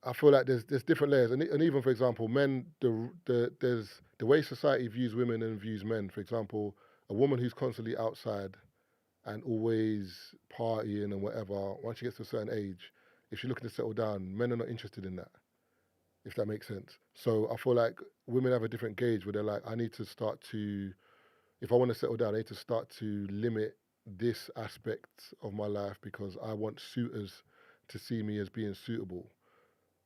I feel like there's different layers, and even for example, men, there's the way society views women and views men. For example, a woman who's constantly outside and always partying and whatever, once she gets to a certain age, if she's looking to settle down, men are not interested in that, if that makes sense. So I feel like women have a different gauge where they're like, I need to start to, if I want to settle down, I need to start to limit this aspect of my life because I want suitors to see me as being suitable.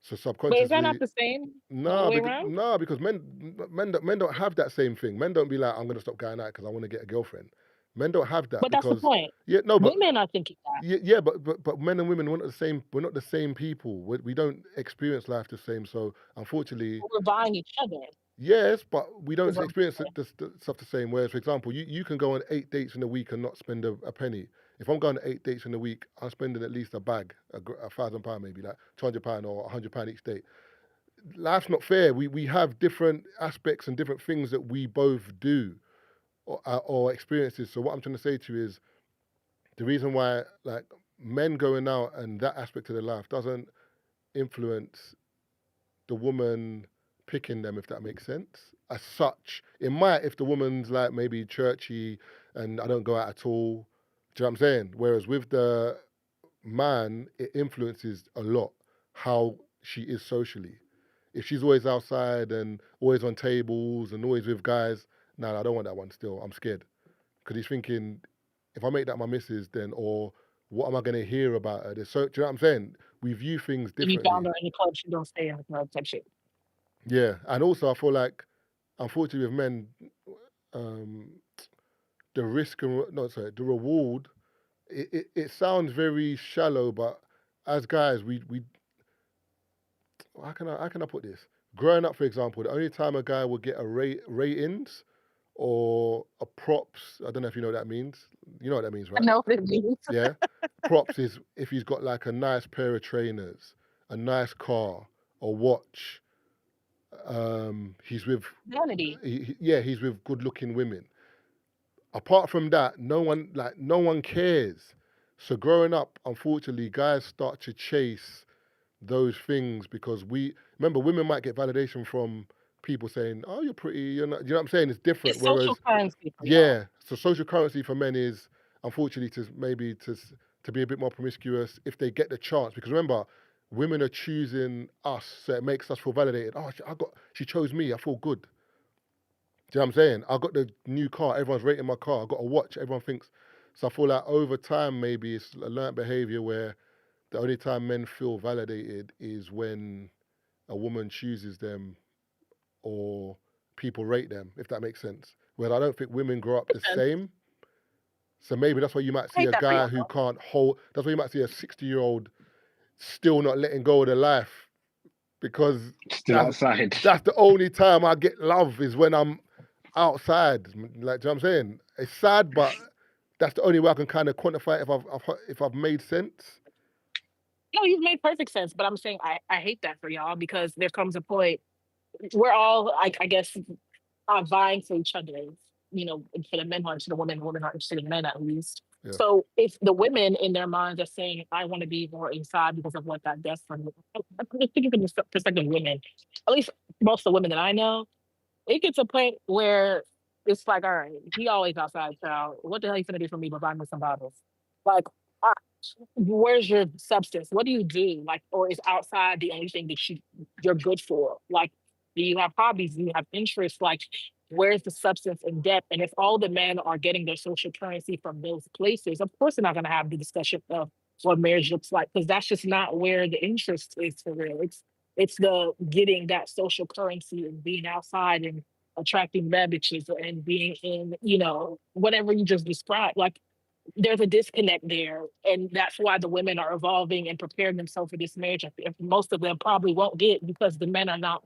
So But is that not subconsciously, the same all the no, way because around? no, because men don't have that same thing. Men don't be like, I'm gonna stop going out because I want to get a girlfriend. Men don't have that But that's the because point. yeah, no, but Women are thinking that. yeah, but men and women, we're not the same. We're not the same people. We don't experience life the same. So unfortunately, We're buying each other. yes, but we Is don't what I'm experience saying. the stuff the same. Whereas, for example, you can go on 8 dates in a week and not spend a penny. If I'm going on 8 dates in a week, I'm spending at least a bag, £1,000 maybe, like £200 or £100 each date. Life's not fair. We have different aspects and different things that we both do or experiences. So what I'm trying to say to you is the reason why like men going out and that aspect of their life doesn't influence the woman picking them, if that makes sense. As such, it might if the woman's like maybe churchy and I don't go out at all. Do you know what I'm saying? Whereas with the man, it influences a lot how she is socially. If she's always outside and always on tables and always with guys, nah, I don't want that one still. I'm scared. Because he's thinking, if I make that my missus, then, or what am I going to hear about her? So, do you know what I'm saying? We view things If you found differently. her in the club, she don't stay in the club type shit. Yeah. And also, I feel like, unfortunately, with men, um, the risk and, no, sorry, the reward, it sounds very shallow, but as guys, we how can I put this? Growing up, for example, the only time a guy would get a ratings or a props, I don't know if you know what that means. You know what that means, I right? know what it means. Yeah. Props is if he's got like a nice pair of trainers, a nice car, a watch. He's with, Vanity. he's with good-looking women. Apart from that, no one cares. So growing up, unfortunately, guys start to chase those things because we remember women might get validation from people saying, "Oh, you're pretty." You're not. You know what I'm saying? It's different. It's social Whereas, currency for y'all. yeah, so social currency for men is unfortunately to be a bit more promiscuous if they get the chance. Because remember, women are choosing us, so it makes us feel validated. Oh, she chose me. I feel good. Do you know what I'm saying? I got the new car. Everyone's rating my car. I got a watch. Everyone thinks. So I feel like over time, maybe it's a learnt behavior where the only time men feel validated is when a woman chooses them or people rate them, if that makes sense. Well, I don't think women grow up the same. So maybe that's why you might see a guy who can't hold, that's why you might see a 60-year-old still not letting go of their life, because Still outside. That's the only time I get love, is when I'm outside. Like, do you know what I'm saying? It's sad, but that's the only way I can kind of quantify it if I've made sense. No, you've made perfect sense, but I'm saying I hate that for y'all, because there comes a point we're all, I guess, vying for each other. You know, for the men who are interested in women are interested in men, at least. Yeah. So if the women in their minds are saying, I want to be more inside because of what that does for me, I'm just thinking from the perspective of women, at least most of the women that I know, it gets a point where it's like, all right, he always outside, child. What the hell you gonna do for me but buy me some bottles? Like, ah, where's your substance? What do you do? Like, or is outside the only thing that you're good for? Like, do you have hobbies? Do you have interests? Like, where's the substance and depth? And if all the men are getting their social currency from those places, of course they're not gonna have the discussion of what marriage looks like, because that's just not where the interest is for real. It's the getting that social currency and being outside and attracting bad bitches and being in, you know, whatever you just described. Like, there's a disconnect there, and that's why the women are evolving and preparing themselves for this marriage. And most of them probably won't get, because the men are not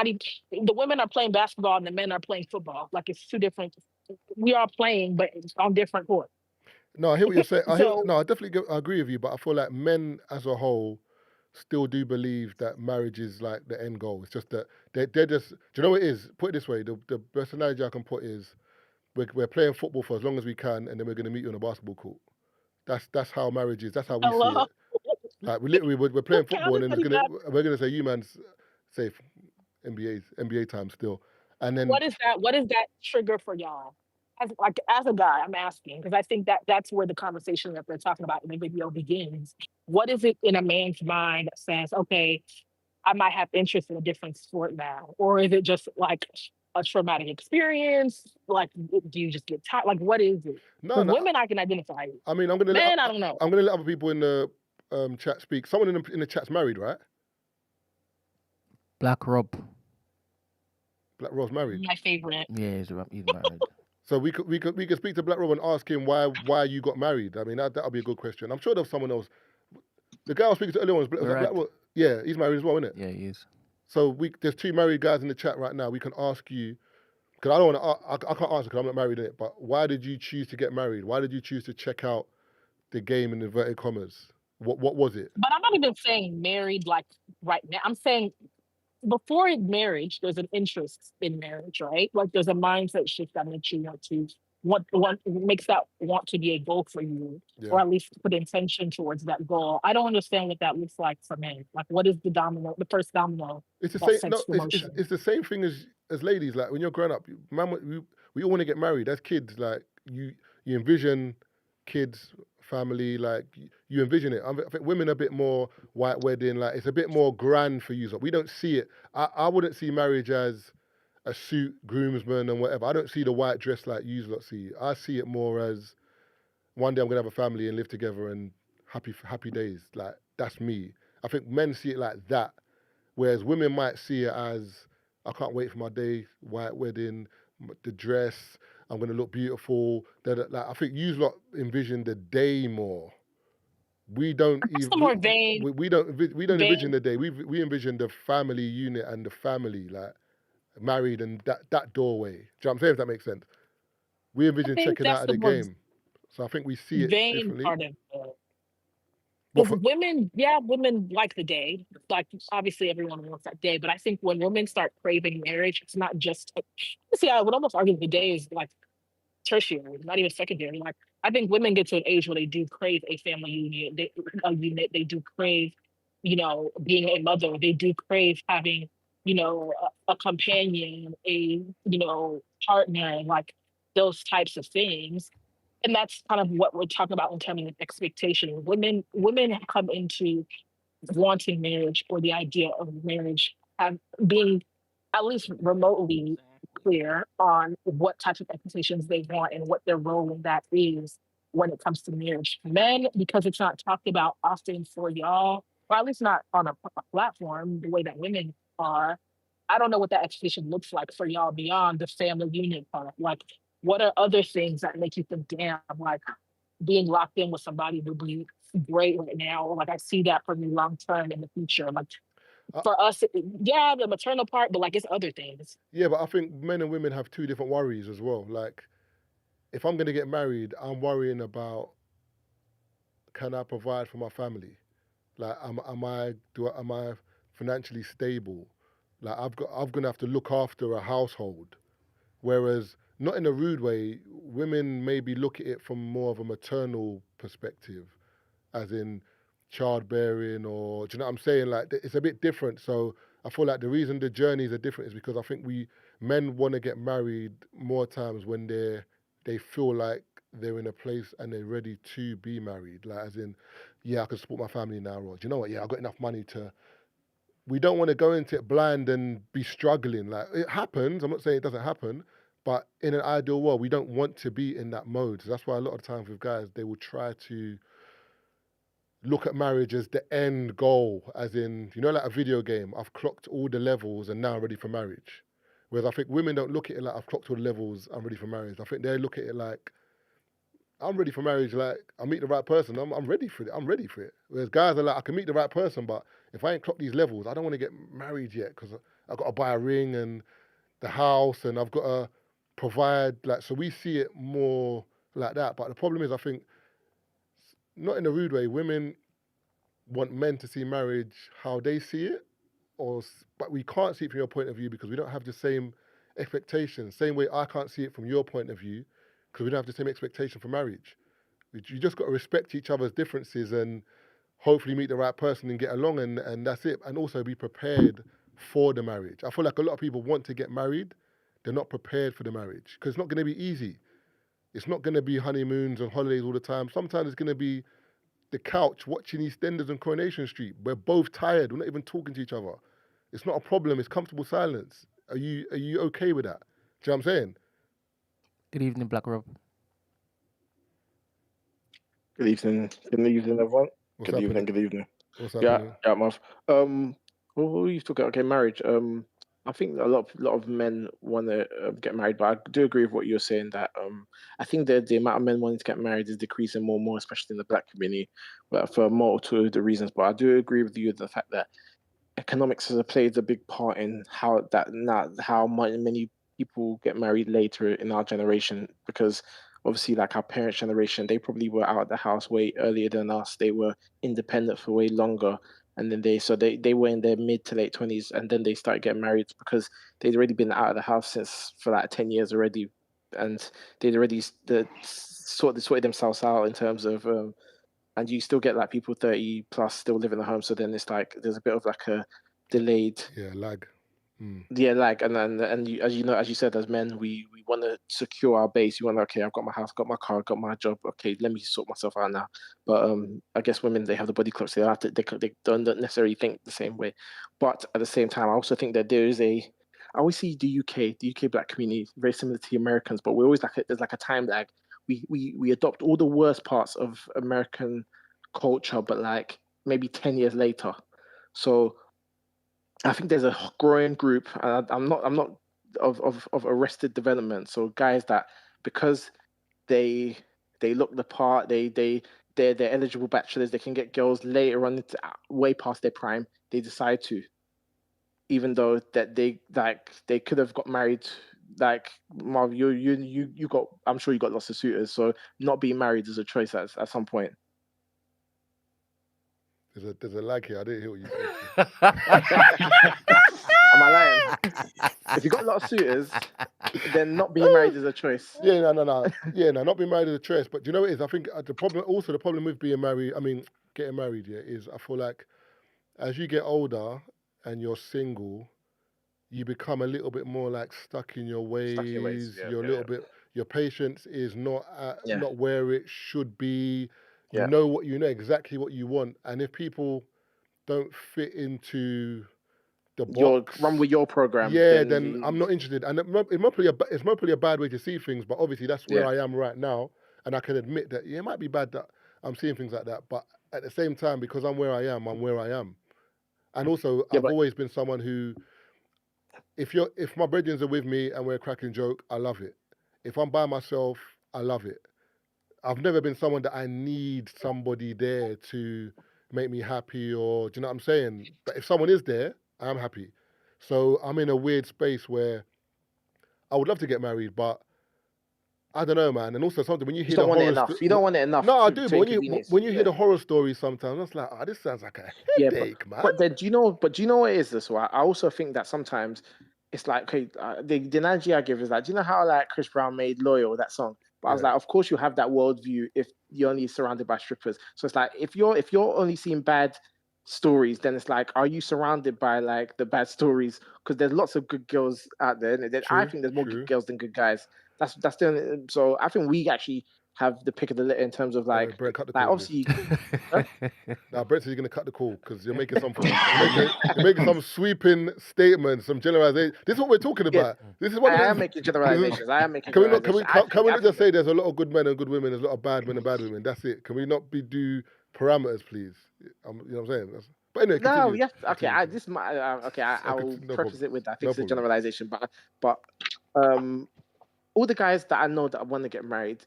even, the women are playing basketball and the men are playing football. Like, it's two different, we are playing, but it's on different courts. No, I hear what you're saying. So- I definitely I agree with you, but I feel like men as a whole still do believe that marriage is like the end goal. It's just that they're just, do you know what it is? Put it this way, the best analogy I can put is we're playing football for as long as we can, and then we're going to meet you on a basketball court. That's how marriage is. That's how we see Hello? it. Like, we're playing football, and then Counterfeit we're gonna say, you man's safe. NBA time still. And then what is that trigger for y'all? As a guy, I'm asking, because I think that's where the conversation that we're talking about in the video begins. What is it in a man's mind that says, okay, I might have interest in a different sport now? Or is it just like a traumatic experience? Like, do you just get tired? Like, what is it? No, Women, I can identify. I mean, I'm gonna Men, I don't know. I'm gonna let other people in the chat speak. Someone in the chat's married, right? Black Rob. Black Rob's married. My favorite. Yeah, he's married. So we could speak to Black Rob and ask him why you got married. I mean, that'll be a good question. I'm sure there's someone else. The guy I was speaking to earlier was Black Rob. Yeah, he's married as well, isn't it? Yeah, he is. So there's two married guys in the chat right now. We can ask you, because I don't want to. I can't answer because I'm not married in it. But why did you choose to get married? Why did you choose to check out the game in inverted commas? What was it? But I'm not even saying married like right now. I'm saying before marriage, there's an interest in marriage, right? Like, there's a mindset shift that makes you want to be a goal for you, or at least put intention towards that goal. I don't understand what that looks like for men. Like, what is the first domino? It's the same. No, it's the same thing as ladies. Like, when you're growing up, man, we all want to get married. As kids, like you envision kids, family, like you envision it. I think women are a bit more white wedding, like it's a bit more grand for you. So we don't see it. I wouldn't see marriage as a suit, groomsman and whatever. I don't see the white dress like you lot see it. I see it more as one day I'm gonna have a family and live together and happy days. Like, that's me. I think men see it like that, whereas women might see it as, I can't wait for my day, white wedding, the dress, I'm gonna look beautiful. Like, I think you lot envision the day more. We don't even. We don't envision the day. We envision the family unit and the family, like married and that doorway. Do you know what I'm saying? If that makes sense. We envision checking out of the game. So I think we see it differently. Part of because women like the day. Like, obviously everyone wants that day, but I think when women start craving marriage, it's not just. I would almost argue the day is like tertiary, not even secondary. Like, I think women get to an age where they do crave a family union, they do crave, being a mother. They do crave having, a companion, a, partner, like those types of things. And that's kind of what we're talking about in terms of expectation. Women come into wanting marriage, or the idea of marriage, being at least remotely clear on what types of expectations they want and what their role in that is. when it comes to marriage. Men, because it's not talked about often for y'all, or at least not on a platform the way that women are. I don't know what that expectation looks like for y'all beyond the family unit part. Like, what are other things that make you think, damn, like being locked in with somebody would be great right now? Or like, I see that for me long term in the future. Like, for us, yeah, the maternal part, but like, it's other things. Yeah, but I think men and women have two different worries as well. Like, if I'm going to get married, I'm worrying about, can I provide for my family? Like, am I financially stable? Like, I'm gonna have to look after a household. Whereas, not in a rude way, women maybe look at it from more of a maternal perspective, as in childbearing, or do you know what I'm saying? Like, it's a bit different. So I feel like the reason the journeys are different is because I think men want to get married more times when they feel like they're in a place and they're ready to be married. Like, as in, yeah, I can support my family now, or do you know what? Yeah, I've got enough money to. We don't want to go into it blind and be struggling. Like, it happens. I'm not saying it doesn't happen, but in an ideal world, we don't want to be in that mode. So that's why a lot of times with guys, they will try to look at marriage as the end goal, as in, like a video game. I've clocked all the levels and now I'm ready for marriage. Whereas I think women don't look at it like, I've clocked all the levels, I'm ready for marriage. I think they look at it like, I'm ready for marriage. Like, I meet the right person, I'm ready for it. I'm ready for it. Whereas guys are like, I can meet the right person, but if I ain't clocked these levels, I don't want to get married yet because I've got to buy a ring and the house and I've got to provide. Like, so we see it more like that. But the problem is, I think, not in a rude way, women want men to see marriage how they see it, but we can't see it from your point of view because we don't have the same expectations. Same way I can't see it from your point of view because we don't have the same expectation for marriage. You just got to respect each other's differences and hopefully meet the right person and get along, and that's it. And also be prepared for the marriage. I feel like a lot of people want to get married, they're not prepared for the marriage because it's not going to be easy. It's not going to be honeymoons and holidays all the time. Sometimes it's going to be the couch watching EastEnders and Coronation Street. We're both tired. We're not even talking to each other. It's not a problem. It's comfortable silence. Are you okay with that? Do you know what I'm saying? Good evening, Black Rob. Good evening. Good evening, everyone. What's Good happening? evening. Good evening. What's Yeah, happening? yeah, Marv. What were you talking about? Okay, marriage. I think a lot of men want to get married, but I do agree with what you're saying that I think the amount of men wanting to get married is decreasing more and more, especially in the Black community, but for multiple of the reasons. But I do agree with you the fact that economics has played a big part in how many people get married later in our generation, because obviously, like our parents' generation, they probably were out of the house way earlier than us. They were independent for way longer, and then they were in their mid to late 20s, and then they started getting married because they'd already been out of the house for like 10 years already, and they'd already sorted themselves out in terms of and you still get like people 30 plus still living at home. So then it's like there's a bit of like a delayed lag. Yeah, like and you, as you said, as men, we want to secure our base. You want to, okay, I've got my house, got my car, got my job. Okay, let me sort myself out now. But I guess women, they have the body clock, so they don't necessarily think the same way. But at the same time, I also think that I always see the UK Black community very similar to the Americans, but we always there's like a time lag. We adopt all the worst parts of American culture, but like maybe 10 years later. So I think there's a growing group, and I'm not of arrested development. So guys that, because they look the part, they're eligible bachelors, they can get girls later on into way past their prime. They decide to, even though that they could have got married. Like Marv, you got, I'm sure you got lots of suitors. So not being married is a choice at some point. There's a lag here. I didn't hear what you said. Am I lying? If you got a lot of suitors, then not being married is a choice. Yeah, no. Yeah, no, not being married is a choice. But do you know what it is? I think the problem with being married, getting married, yeah, is I feel like as you get older and you're single, you become a little bit more like stuck in your ways. You're a little bit. Your patience is not where it should be. You know exactly what you want, and if people don't fit into the box, run with your program, then I'm not interested. And it's probably a bad way to see things, but obviously that's where I am right now. And I can admit that, it might be bad that I'm seeing things like that, but at the same time, because I'm where I am, I'm where I am. And also, I've always been someone who, if my brethren are with me and we're cracking joke, I love it. If I'm by myself, I love it. I've never been someone that I need somebody there to make me happy, or do you know what I'm saying? But if someone is there, I'm happy. So I'm in a weird space where I would love to get married, but I don't know, man. And also something when you hear don't the want it horror enough. You don't want it enough. No, I to- do. to But inconvenience when you, you yeah. hear the horror stories, sometimes it's like, oh, this sounds like a headache, man. But then do you know what it is this way? I also think that sometimes it's like, okay, the analogy I give is like, do you know how like Chris Brown made Loyal, that song? But I was like, of course you have that worldview if you're only surrounded by strippers. So it's like if you're only seeing bad stories, then it's like, are you surrounded by like the bad stories? Because there's lots of good girls out there, and then I think there's more good girls than good guys. That's the only, so I think we actually have the pick of the litter in terms of like, Brent, cut the like call, obviously. Now, Brent says you're going to cut the call because you're making some you're making some sweeping statements, some generalization. This is what we're talking about. This is what I am making generalizations. Can we not just say there's a lot of good men and good women, there's a lot of bad men and bad women? That's it. Can we not do parameters, please? You know what I'm saying? But anyway, continue. No, yes, okay. I will preface it with that. I think it's a generalization, but all the guys that I know that want to get married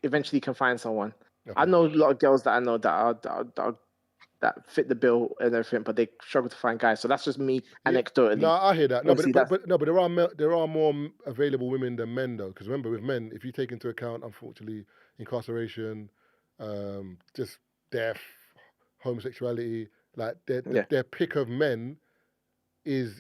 eventually can find someone. Okay. I know a lot of girls that I know that fit the bill and everything, but they struggle to find guys. So that's just me anecdotally. No, I hear that. No, but there are more available women than men though. Because remember, with men, if you take into account, unfortunately, incarceration, just death, homosexuality, like their pick of men is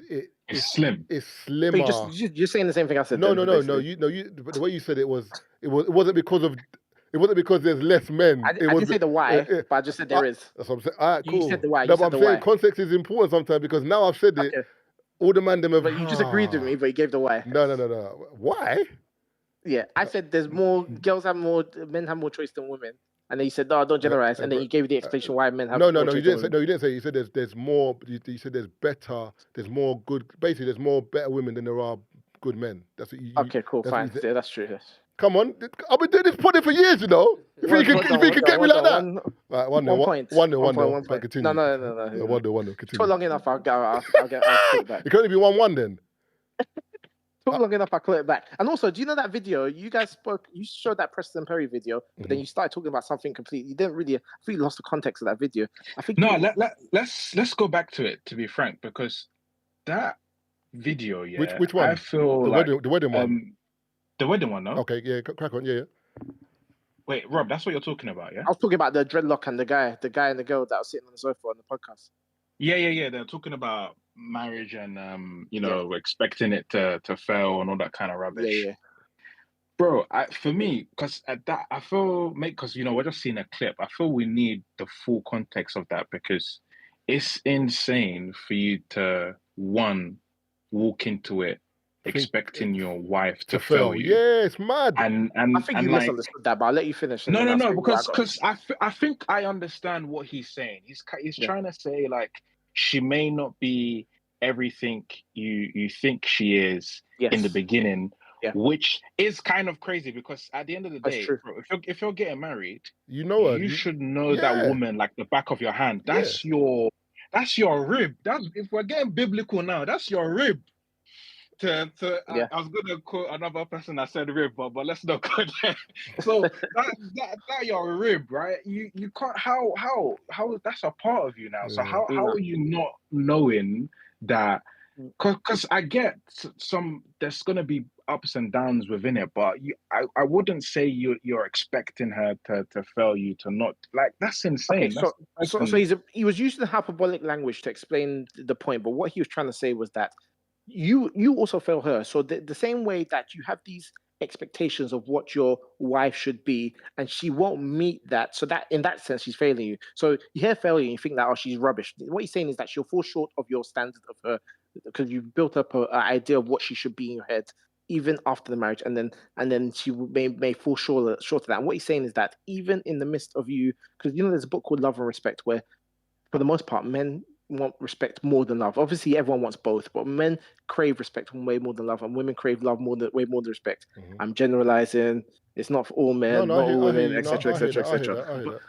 slim. It's slimmer. You're saying the same thing I said. No. But the way you said it wasn't because there's less men. I didn't say the why, but I just said there is. That's what I'm saying. All right, cool. You said the why. No, but I'm saying context is important sometimes because now I've said it. All the man them have. But you just agreed with me, but you gave the why. No. Why? Yeah, I said there's more girls have more, men have more choice than women. And then you said, no, don't generalize. And then you gave the explanation why men have more choice. You didn't say. You said there's more. You said there's more good. Basically, there's more better women than there are good men. That's what you. Okay, cool, fine. Yeah, that's true. Yes. Come on, I've been doing this podcast for years, you know. If you can get me like that. Right, 1-0. Continue. No. 1-0. Continue. For long enough, I'll put it back. It can only be 1-1 then. Took long enough, I call it back. And also, do you know that video? You showed that Preston Perry video, but then you started talking about something completely. You didn't really. I think you lost the context of that video. I think. No, let's go back to it. To be frank, because that video, Which one? I feel the wedding one. The wedding one, no? Okay, yeah, crack on, yeah. Wait, Rob, that's what you're talking about, yeah? I was talking about the dreadlock and the guy and the girl that was sitting on the sofa on the podcast. Yeah. They're talking about marriage and expecting it to fail and all that kind of rubbish. Yeah. Bro, for me, because at that, I feel, because we're just seeing a clip. I feel we need the full context of that because it's insane for you to walk into it expecting your wife to fail you. Yeah, it's mad. And I think you misunderstood that, but I'll let you finish. No, because I think I understand what he's saying. He's trying to say like she may not be everything you think she is in the beginning, which is kind of crazy because at the end of the day, bro, if you're getting married, you should know that woman like the back of your hand. That's your rib. If we're getting biblical now, that's your rib. I was gonna quote another person that said rib, but let's not go there. So that your rib, right? You can't how that's a part of you now. So how are you not knowing that? Because I get there's gonna be ups and downs within it, but I wouldn't say you're expecting her to fail you, to not, like, that's insane. So he was using the hyperbolic language to explain the point, but what he was trying to say was that you also fail her. So the same way that you have these expectations of what your wife should be, and she won't meet that. So that in that sense, she's failing you. So you hear failure, and you think that she's rubbish. What he's saying is that she'll fall short of your standard of her because you've built up an idea of what she should be in your head, even after the marriage, and then she may fall short of that. And what he's saying is that even in the midst of you, because there's a book called Love and Respect, where for the most part men want respect more than love. Obviously, everyone wants both, but men crave respect way more than love, and women crave love way more than respect. I'm generalizing. It's not for all men, not all women, etc., etc., etc.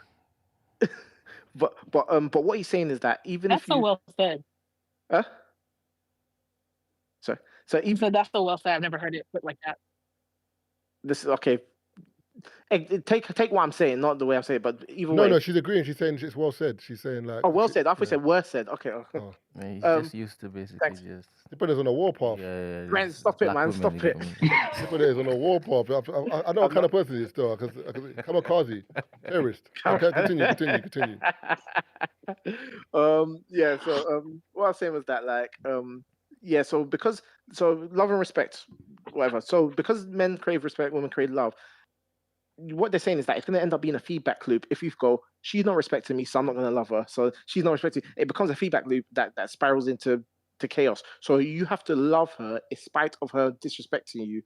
But what he's saying is that even That's if you, so well said. huh? So even So that's so well said. I've never heard it put like that. This is okay. Take what I'm saying, not the way I'm saying it, but either No, way. no, she's agreeing. She's saying it's well said. She's saying like. Oh, well said. I thought you said worse said. Okay. Oh. Yeah, he's just used to basically just. They put us on a warpath. Yeah, man, stop it, man. Stop it. They put us on a warpath. I know what kind of person it is still, because kamikaze, terrorist. Okay, continue. Yeah. So what I was saying was that yeah. So love and respect, whatever. So because men crave respect, women crave love. What they're saying is that it's going to end up being a feedback loop. If you go, she's not respecting me, so I'm not going to love her. So she's not respecting. It becomes a feedback loop that spirals into chaos. So you have to love her in spite of her disrespecting you.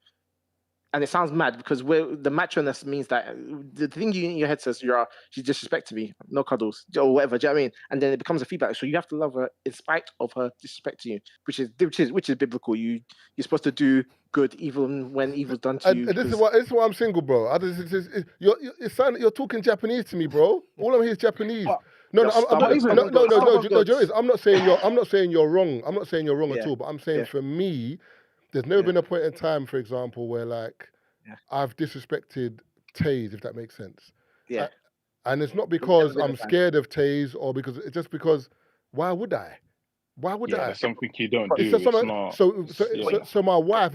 And it sounds mad because the macho-ness means that the thing you in your head says she's disrespecting me, no cuddles or whatever. Do you know what I mean? And then it becomes a feedback. So you have to love her in spite of her disrespecting you, which is biblical. You're supposed to do good even when evil's done to you. This is why I'm single, bro. You're talking Japanese to me, bro. All I'm hearing is Japanese. No, I'm not saying you're wrong. I'm not saying you're wrong at all. But I'm saying for me, there's never been a point in time, for example, where I've disrespected Taze, if that makes sense. Yeah. And it's not because I'm scared of Taze or because why would I? Why would I? It's something you don't do. It's not. So my wife,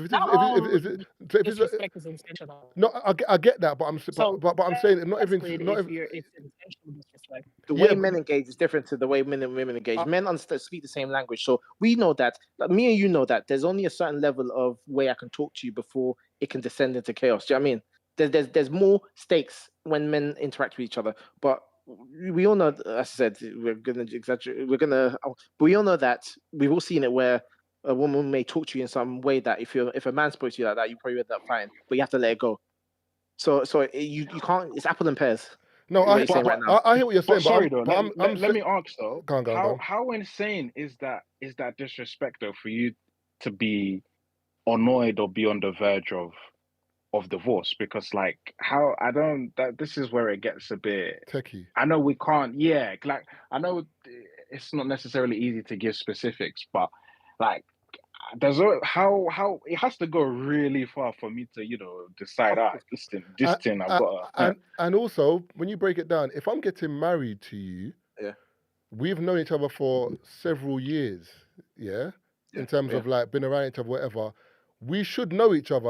disrespect is intentional. No, I get that, but I'm saying not even. It's intentional disrespect. The way men engage is different to the way men and women engage. Men speak the same language, so we know that. Me and you know that there's only a certain level of way I can talk to you before it can descend into chaos. Do you know what I mean? There's more stakes when men interact with each other, but we all know, as I said, we're gonna exaggerate. But we all know that we've all seen it where a woman may talk to you in some way that if a man spoke to you like that, you probably end up fine, but you have to let it go. So you can't. It's apple and pears. No, I hear what you're saying. Sorry, though. Let me ask though. How insane is that disrespect though for you to be annoyed or be on the verge of divorce? Because this is where it gets a bit techie. I know we can't. Yeah, I know it's not necessarily easy to give specifics, but there's how it has to go really far for me to decide. Listen, this thing I've got. And also, when you break it down, if I'm getting married to you, we've known each other for several years. In terms of been around each other, whatever. We should know each other.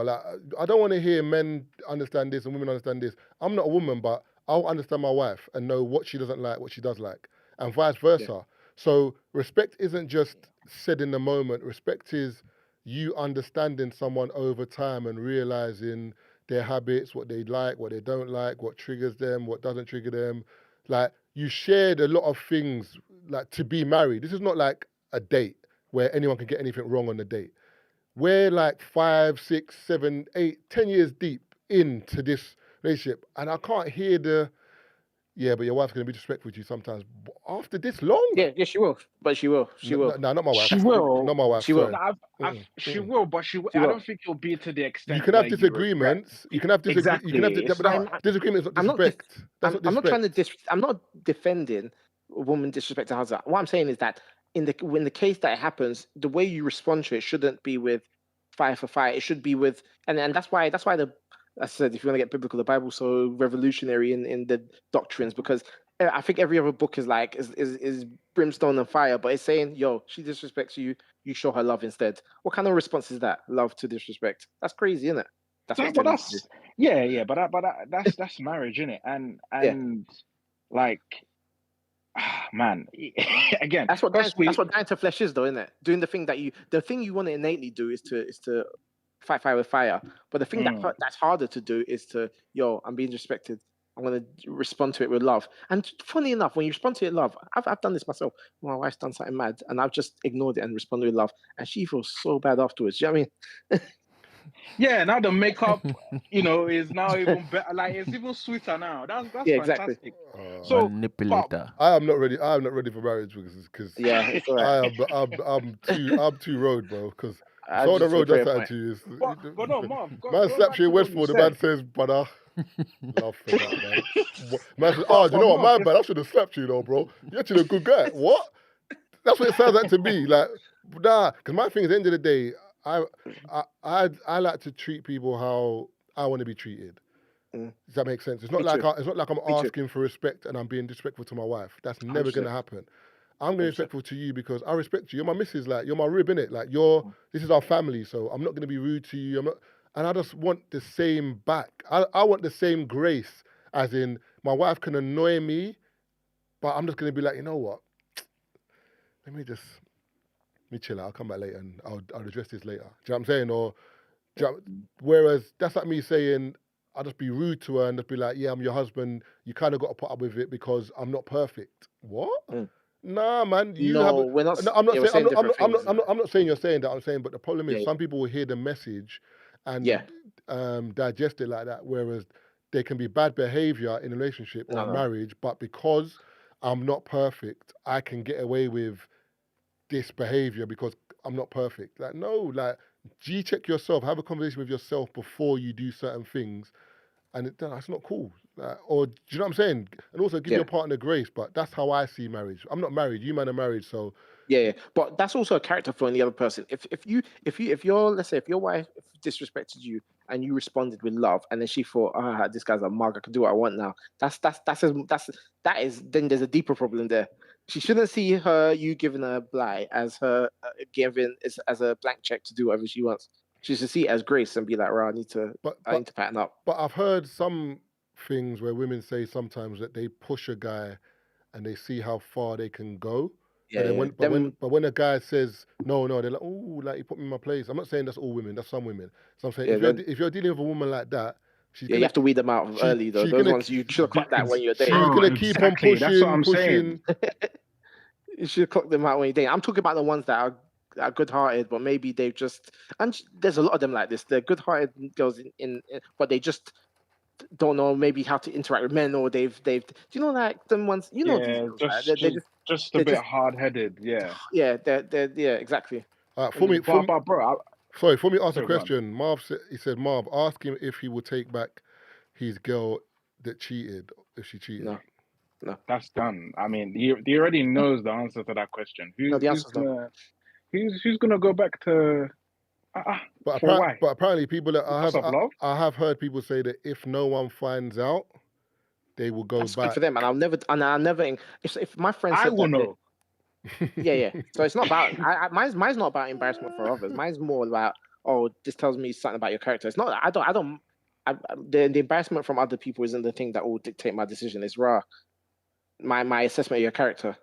I don't want to hear men understand this and women understand this. I'm not a woman, but I'll understand my wife and know what she doesn't like, what she does like, and vice versa. So respect isn't just said in the moment. Respect is you understanding someone over time and realizing their habits, what they like, what they don't like, what triggers them, what doesn't trigger them. You shared a lot of things to be married. This is not like a date where anyone can get anything wrong on the date. We're 5, 6, 7, 8, 10 years deep into this relationship, and I can't hear but your wife's going to be disrespectful to you sometimes. After this long? Yeah, she will. But she will. No, not my wife. She will. Not my wife. She will. She will, but I don't think it'll be to the extent. You can have disagreements. You can have disagreements. Disagreements is not disrespect. I'm not defending a woman disrespecting her husband. What I'm saying is that in the case that it happens, the way you respond to it shouldn't be with fire for fire. It should be with, and that's why I said, if you want to get biblical, the Bible's so revolutionary in the doctrines, because I think every other book is brimstone and fire, but it's saying, yo, she disrespects you, you show her love instead. What kind of response is that? Love to disrespect? That's crazy, isn't it? That's marriage, isn't it? And man, again, that's what dying to flesh is, though, isn't it? Doing the thing you want to innately do is to fight fire with fire. But the thing that's harder to do is to, I'm being disrespected. I'm going to respond to it with love. And funny enough, when you respond to it with love, I've done this myself. My wife's done something mad, and I've just ignored it and responded with love. And she feels so bad afterwards. Do you know what I mean? Yeah, now the makeup, is now even better. Like it's even sweeter now. That's exactly. fantastic. So, Manipulator. I am not ready. I am not ready for marriage because Yeah, it's all right. I'm too road, bro. Because I so the just road pray does a something point. to you. but no, Marv, Man going slaps back you to in what you Westford. The man said. says, "Brother, love for that, man." Man says, But "Oh, do you know what? Marv, My bad. I should have slapped you, though, bro. You're actually a good guy." What? That's what it sounds like to me. Like, nah. Because my thing is, at the end of the day, I like to treat people how I want to be treated. Mm. Does that make sense? It's Me not like too. it's not like I'm Me too. asking for respect and I'm being disrespectful to my wife. That's never 100%. gonna happen. I'm gonna be 100%. respectful to you because I respect you. You're my missus, like you're my rib, innit? Like this is our family, so I'm not gonna be rude to you. I'm not, and I just want the same back. I want the same grace, as in my wife can annoy me, but I'm just gonna be like, you know what? Let me chill out. I'll come back later and I'll address this later. Do you know what I'm saying? Or whereas that's like me saying I'll just be rude to her and just be like, yeah, I'm your husband. You kind of got to put up with it because I'm not perfect. What? Mm. Nah, man. No, we're not. No, I'm not Yeah, we're saying. saying different things. I'm not saying you're saying that. I'm saying, but the problem is Yeah, some people will hear the message and yeah. digest it like that. Whereas there can be bad behavior in a relationship or a No. marriage, but because I'm not perfect, I can get away with this behavior because I'm not perfect. Like, no, like, G-check yourself, have a conversation with yourself before you do certain things, and that's not cool. Like, or do you know what I'm saying? And also give Yeah. your partner grace, but that's how I see marriage. I'm not married, you man are married, so Yeah. But that's also a character flaw in the other person. If your let's say if your wife disrespected you and you responded with love, and then she thought, this guy's a mug, I can do what I want now. Then there's a deeper problem there. She shouldn't see you giving her blight as her as a blank check to do whatever she wants. She should see it as grace and be like, right, I need to pattern up. But I've heard some things where women say sometimes that they push a guy and they see how far they can go. Yeah, but when a guy says no, they're like, oh, like, you put me in my place. I'm not saying that's all women, that's some women. So I'm saying if you're dealing with a woman like that, you have to weed them out early though. Those ones you should have clocked that when you're dating. She's gonna keep on pushing. That's what I'm saying. You should have clocked them out when you're dating. I'm talking about the ones that are good-hearted, but maybe they've just, and there's a lot of them like this. They're good-hearted girls but they just don't know maybe how to interact with men, or they've do you know, like them ones, you know, these girls, they're just a bit hard-headed. Yeah, they're exactly. For me, bro, for me, ask a question. Marv said, Marv, ask him if he will take back his girl that cheated, if she cheated. No, that's done. I mean, he already knows the answer to that question. Who's gonna go back to? But apparently, people that I have heard people say that if no one finds out, they will go That's back. good for them, and I'll never. If my friend said I will know. Yeah. So it's not about. Mine's not about embarrassment for others. Mine's more about, this tells me something about your character. It's not. The embarrassment from other people isn't the thing that will dictate my decision. It's my assessment of your character.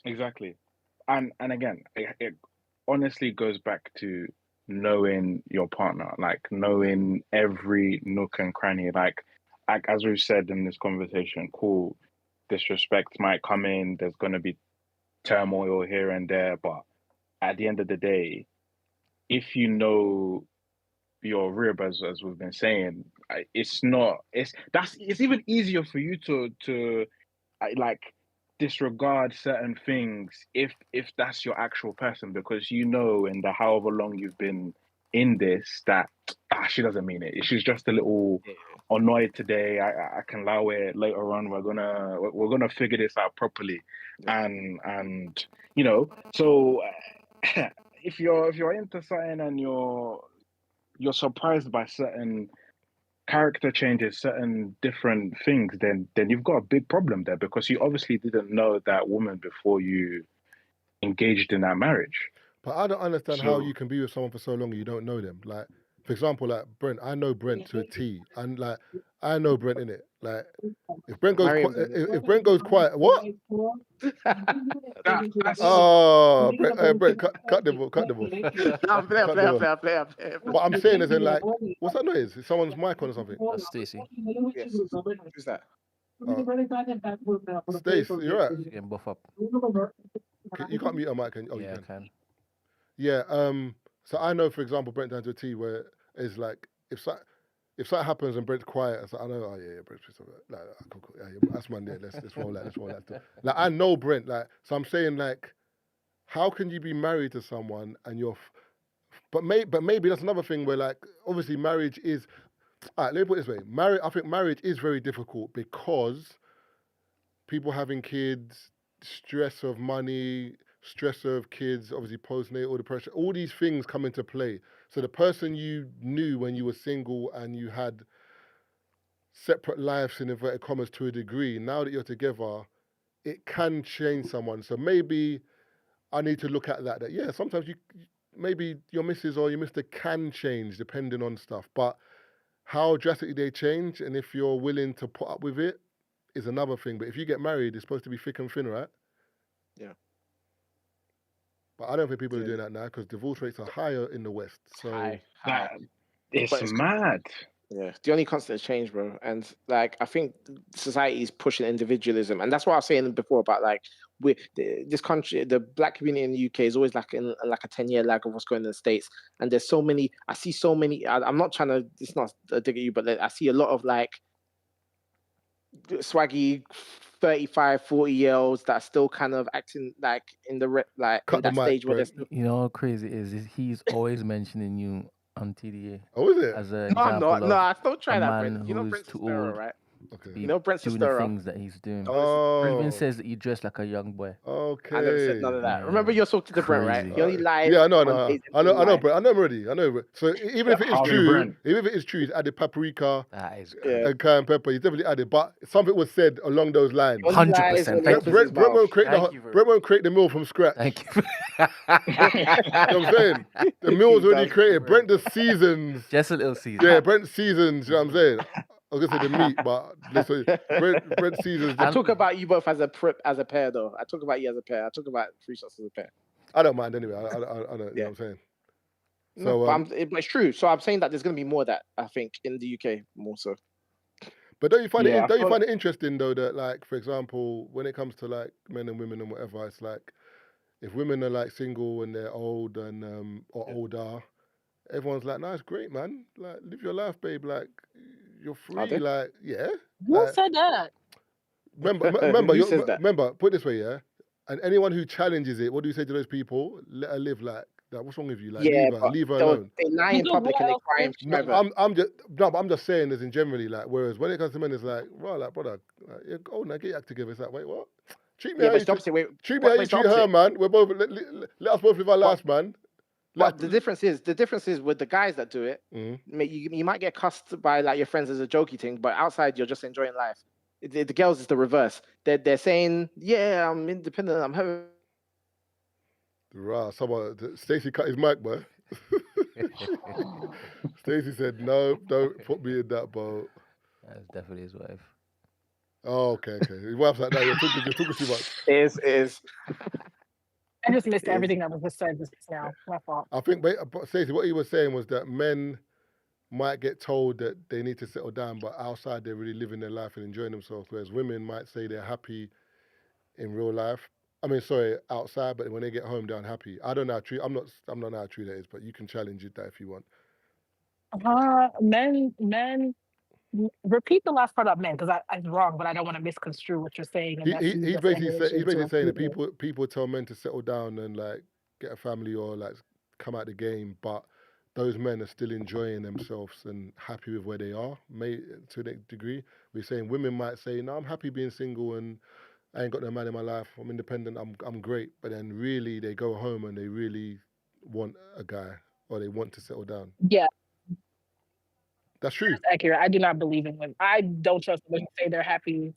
Exactly, and again, it honestly goes back to knowing your partner, like knowing every nook and cranny. Like as we've said in this conversation, cool, disrespect might come in. There's going to be turmoil here and there, but at the end of the day, if you know your rib, as we've been saying, it's even easier for you to like disregard certain things if that's your actual person, because you know in the however long you've been in this that she doesn't mean it. She's just a little annoyed today. I can allow it later on. We're gonna figure this out properly, and you know. So if you're into something and you're surprised by certain character changes, certain different things, then you've got a big problem there, because you obviously didn't know that woman before you engaged in that marriage. But I don't understand how you can be with someone for so long and you don't know them. Like, for example, like Brent, I know Brent to a T, and like I know Brent in it. Like, if Brent goes quiet, what? Brent, cut the ball. But I'm saying as in, like, what's that noise? Is someone's mic on or something? That's Stacey. Yes. Who's that? Stace, you're right. She's getting buff up. You can't mute a mic, can you? Yeah, you I can. Yeah. So I know, for example, Brent down to a T where is like if something happens and Brent's quiet, it's like, I know, oh yeah, Brent's pissed off. Like, cool, yeah, that's Monday. Let's roll that. Like I know Brent. Like, so I'm saying like, how can you be married to someone and you're, but maybe that's another thing where like obviously marriage is. All right, let me put it this way. I think marriage is very difficult because people having kids, stress of money, stress of kids, obviously postnatal depression, all these things come into play. So the person you knew when you were single and you had separate lives in inverted commas to a degree, now that you're together, it can change someone. So maybe I need to look at that yeah, sometimes maybe your missus or your mister can change depending on stuff, but how drastically they change and if you're willing to put up with it is another thing. But if you get married, it's supposed to be thick and thin, right? Yeah. But I don't think people are doing that now because divorce rates are higher in the West. So High. It's mad. Yeah, the only constant is change, bro. And like, I think society is pushing individualism, and that's what I was saying before about like this country, the black community in the UK is always like in like a 10-year lag of what's going on in the States. And there's so many. I see so many. I'm not trying to. It's not a dig at you, but like, I see a lot of like swaggy 35, 40-year-olds that are still kind of acting like in the like cut in the that mic, stage where Brent. they're. You know how crazy it is he's always mentioning you on TDA Oh, is it? as an No, example no, I don't of try a that, man Brent. You know who's Brent's a too stirrer, old right? to Okay. be You know Brent's a doing the stirrer. things that he's doing. Oh, Ruben says that you dress like a young boy. okay. I never said none of that. Yeah. Remember, you're talking to Brent, right? Crazy. He only lies. Yeah, I know, on days I in know, life. Brent. I know him already. I know him. So even if it is Harvey true, Brent. even if it is true, he's added paprika That is Yeah. great. and cayenne pepper. He's definitely added, but something was said along those lines. He only lies 100%. when he Thank opens you. his Brent mouth. won't create Thank you, Brent won't create the meal from scratch. Thank you. You know what I'm saying? The meal's He already does, created. bro. Brent just seasons. Just a little season. Yeah, Brent seasons. You know what I'm saying? I was gonna say the meat, but listen, Brent seasons. I talk about you both as a pair, though. I talk about you as a pair. I talk about Free Shots as a pair. I don't mind anyway. I don't. You know what I'm saying? No, but it's true. So I'm saying that there's going to be more of that, I think, in the UK more so. But don't you find Yeah, don't you find it interesting though that like, for example, when it comes to like men and women and whatever, it's like if women are like single and they're old and or older, everyone's like, "No, it's great, man. Like, live your life, babe. Like, you're free. Like, yeah." Who Like, said that? remember, put it this way, yeah. And anyone who challenges it, what do you say to those people? Let her live. Like, what's wrong with you? Like, leave her alone. They lie in public and they cry in private. I'm just saying this in generally. Like, whereas when it comes to men, it's like, well, like, brother, like, you're old now, get your act together. It's like, wait, what? Treat me how you treat her, man. We're both let us both live our lives, man. But the difference is with the guys that do it, you might get cussed by like your friends as a jokey thing, but outside you're just enjoying life. The girls is the reverse. They're saying, yeah, I'm independent. I'm having. Right, Stacey cut his mic, man. Stacey said, "No, don't put me in that boat." That's definitely his wife. Oh, okay. His wife's like, "No, you're talking too much." It is. I just missed everything that was just said just now. My fault. I think, Stacey, what he was saying was that men might get told that they need to settle down, but outside they're really living their life and enjoying themselves, whereas women might say they're happy in real life. I mean, sorry, outside, but when they get home, they're unhappy. I don't know how true. I'm not know how true that is, but you can challenge it that if you want. Men. Repeat the last part of men because I'm wrong, but I don't want to misconstrue what you're saying. He's basically saying that people tell men to settle down and like get a family or like come out the game, but those men are still enjoying themselves and happy with where they are. To a degree, we're saying women might say, "No, I'm happy being single and I ain't got no man in my life. I'm independent. I'm great." But then really they go home and they really want a guy or they want to settle down. Yeah. That's true. That's accurate. I do not believe in women. I don't trust them who say they're happy.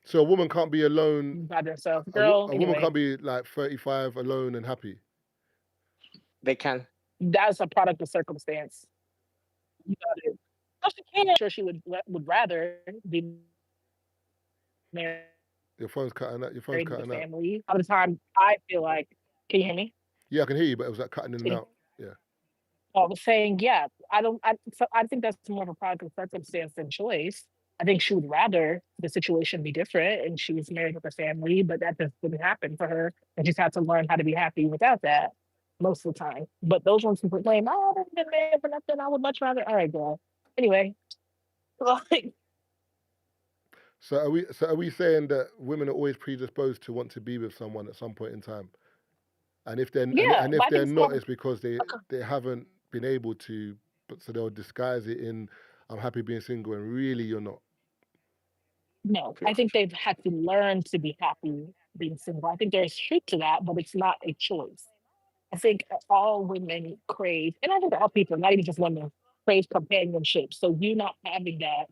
So a woman can't be alone by themselves. A woman can't be like 35 alone and happy. They can. That's a product of circumstance. You got it. She can. I'm sure she would rather be married. Your phone's cutting out. Family. All the time, I feel like. Can you hear me? Yeah, I can hear you, but it was like cutting in and out. Yeah. I was saying, yeah, I think that's more of a product of circumstance than choice. I think she would rather the situation be different and she was married with a family, but that just didn't happen for her. And she's had to learn how to be happy without that. most of the time. But those ones who proclaim, "Oh, I haven't been married for nothing. I would much rather." All right, girl. Anyway, like, So are we saying that women are always predisposed to want to be with someone at some point in time? And if they're yeah, and but if I they're think it's not, more. it's because they haven't been able to. But so they'll disguise it in, "I'm happy being single," and really you're not. No, I think they've had to learn to be happy being single. I think there's truth to that, but it's not a choice. I think all women crave, and I think all people, not even just women, crave companionship. So you not having that,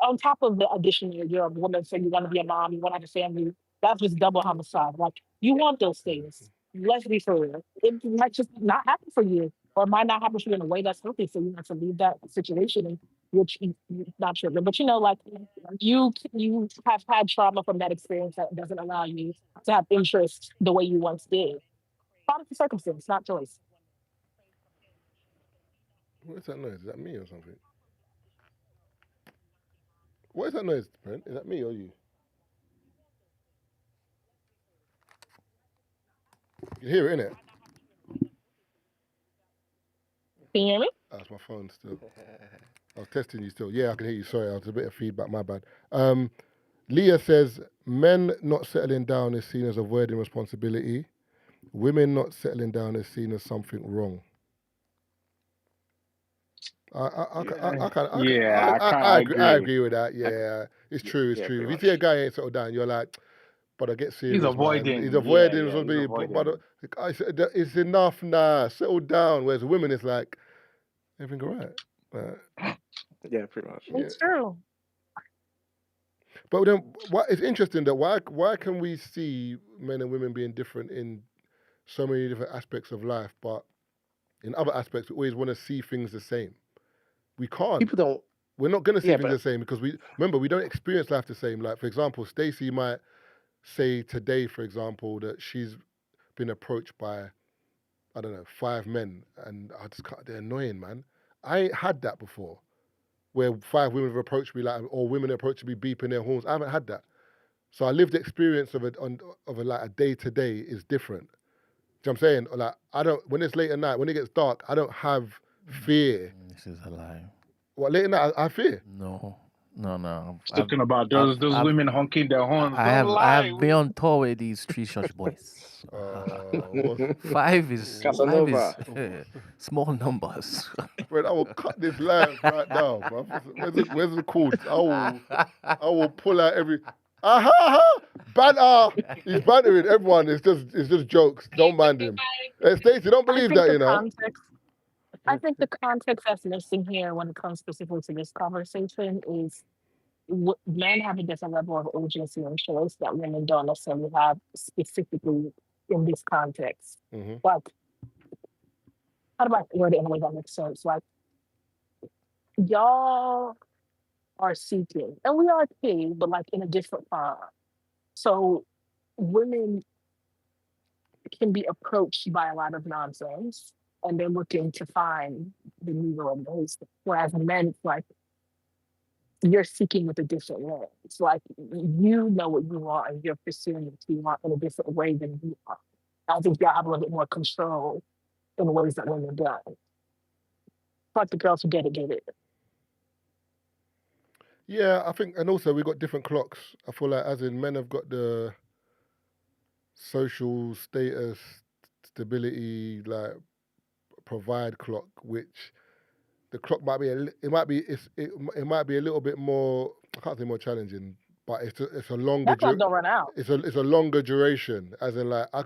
on top of the addition that you're a woman, so you want to be a mom, you want to have a family, that's just double homicide. Like, you want those things. Let's be for real. It might just not happen for you, or it might not happen for you in a way that's healthy. So you have to leave that situation, in which you're not sure. But like you have had trauma from that experience that doesn't allow you to have interest the way you once did. Product of circumstance, not choice. What is that noise? Is that me or something? What is that noise, Brent? Is that me or you? You hear it, innit? Can you hear me? That's my phone still. I was testing you still. Yeah, I can hear you. Sorry, I was a bit of feedback. My bad. Leah says, men not settling down is seen as avoiding responsibility. Women not settling down is seen as something wrong. I agree with that. Yeah, it's true. It's true. If you see a guy ain't settled down, you're like, but I get serious. He's avoiding. Man. He's avoiding He's responsibility. avoiding. But the guy said, "It's enough now. Settle down." Whereas women, it's like, everything all right. Yeah, pretty much. It's true. But then, it's interesting that why can we see men and women being different in so many different aspects of life, but in other aspects we always want to see things the same. We can't. People don't. We're not going to see things the same because we don't experience life the same. Like, for example, Stacey might say today, for example, that she's been approached by, I don't know, 5 men, and I just can't, they're annoying, man. I ain't had that before, where 5 women have approached me, like, or women approaching me beeping their horns. I haven't had that. So our lived experience of a day to day is different. Do you know what I'm saying? Like, I don't, when it's late at night, when it gets dark, I don't have fear. This is a lie. What, late at night, I fear? No. Talking about those women honking their horns. I have been on tour with these 3 church boys. 5 is small numbers. Bro, I will cut this live right now, bro. Where's the chords? I will pull out every. Banter. He's bantering everyone. It's just jokes. Don't mind him. Stacey, don't believe that, you know. I think the context that's missing here when it comes specifically to this conversation is men have a different level of urgency and choice that women don't necessarily have specifically in this context. Mm-hmm. Like, how do I word it in a way that makes sense? Like, y'all are seeking, and we are too, but like in a different form. So women can be approached by a lot of nonsense, and they're looking to find the needle in the haystack. Whereas men, it's like, you're seeking with a different way. It's like, you know what you want, and you're pursuing what you want in a different way than you are. I think y'all have a little bit more control in the ways that women don't. Like the girls who get it. Yeah, I think, and also we got different clocks. I feel like, as in, men have got the social status, stability, like provide clock, which the clock might be it might be a little bit more. I can't say more challenging, but it's a longer. That clock don't run out. It's a longer duration, as in, like, I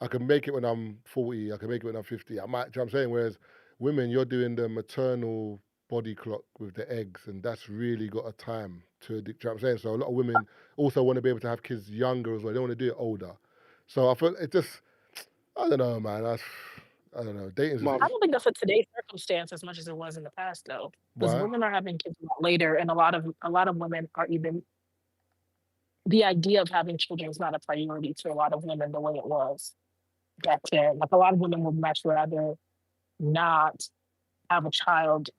can make it when I'm 40. I can make it when I'm 50. I might. Do you know what I'm saying? Whereas women, you're doing the maternal body clock with the eggs, and that's really got a time to. Do you know what I'm saying? So a lot of women also want to be able to have kids younger as well. They don't want to do it older. So I feel it just. I don't know, man. I don't know. Dating. I don't think that's a today's circumstance as much as it was in the past, though. Because women are having kids a lot later, and a lot of women are even. The idea of having children is not a priority to a lot of women the way it was back then. Like, a lot of women would much rather not have a child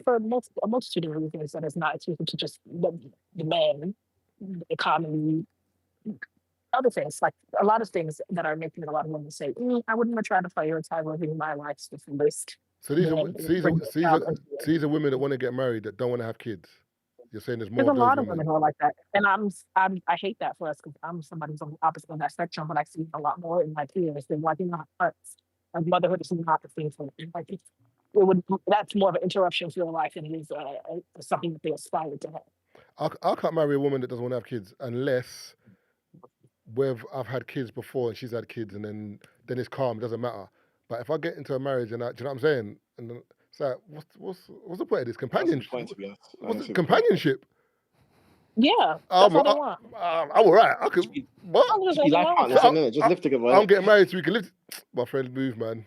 for a multitude of reasons that is not exclusive to just the men, the economy, other things, like a lot of things that are making a lot of women say, I wouldn't have tried to prioritize living my life to the fullest. So these are than these bring are a these child are into it. these are women that want to get married that don't want to have kids. You're saying there's There's more a of those lot of women women. who are like that, and I hate that for us because I'm somebody who's on the opposite of that spectrum, but I see a lot more in my peers. They're like, like motherhood is not the thing for them. Like that's more of an interruption to your life than it is something that they aspire to have. I can't marry a woman that doesn't want to have kids unless I've had kids before and she's had kids, and then it's calm. It doesn't matter. But if I get into a marriage and do you know what I'm saying? And then it's like, what's the point of this companionship? Point, to be honest. What's the Honestly, companionship? Yeah, that's what they want. I'm all right. I could. What? Just be life partners, innit? Just live together. I'm getting married so we can live. My friend, move, man.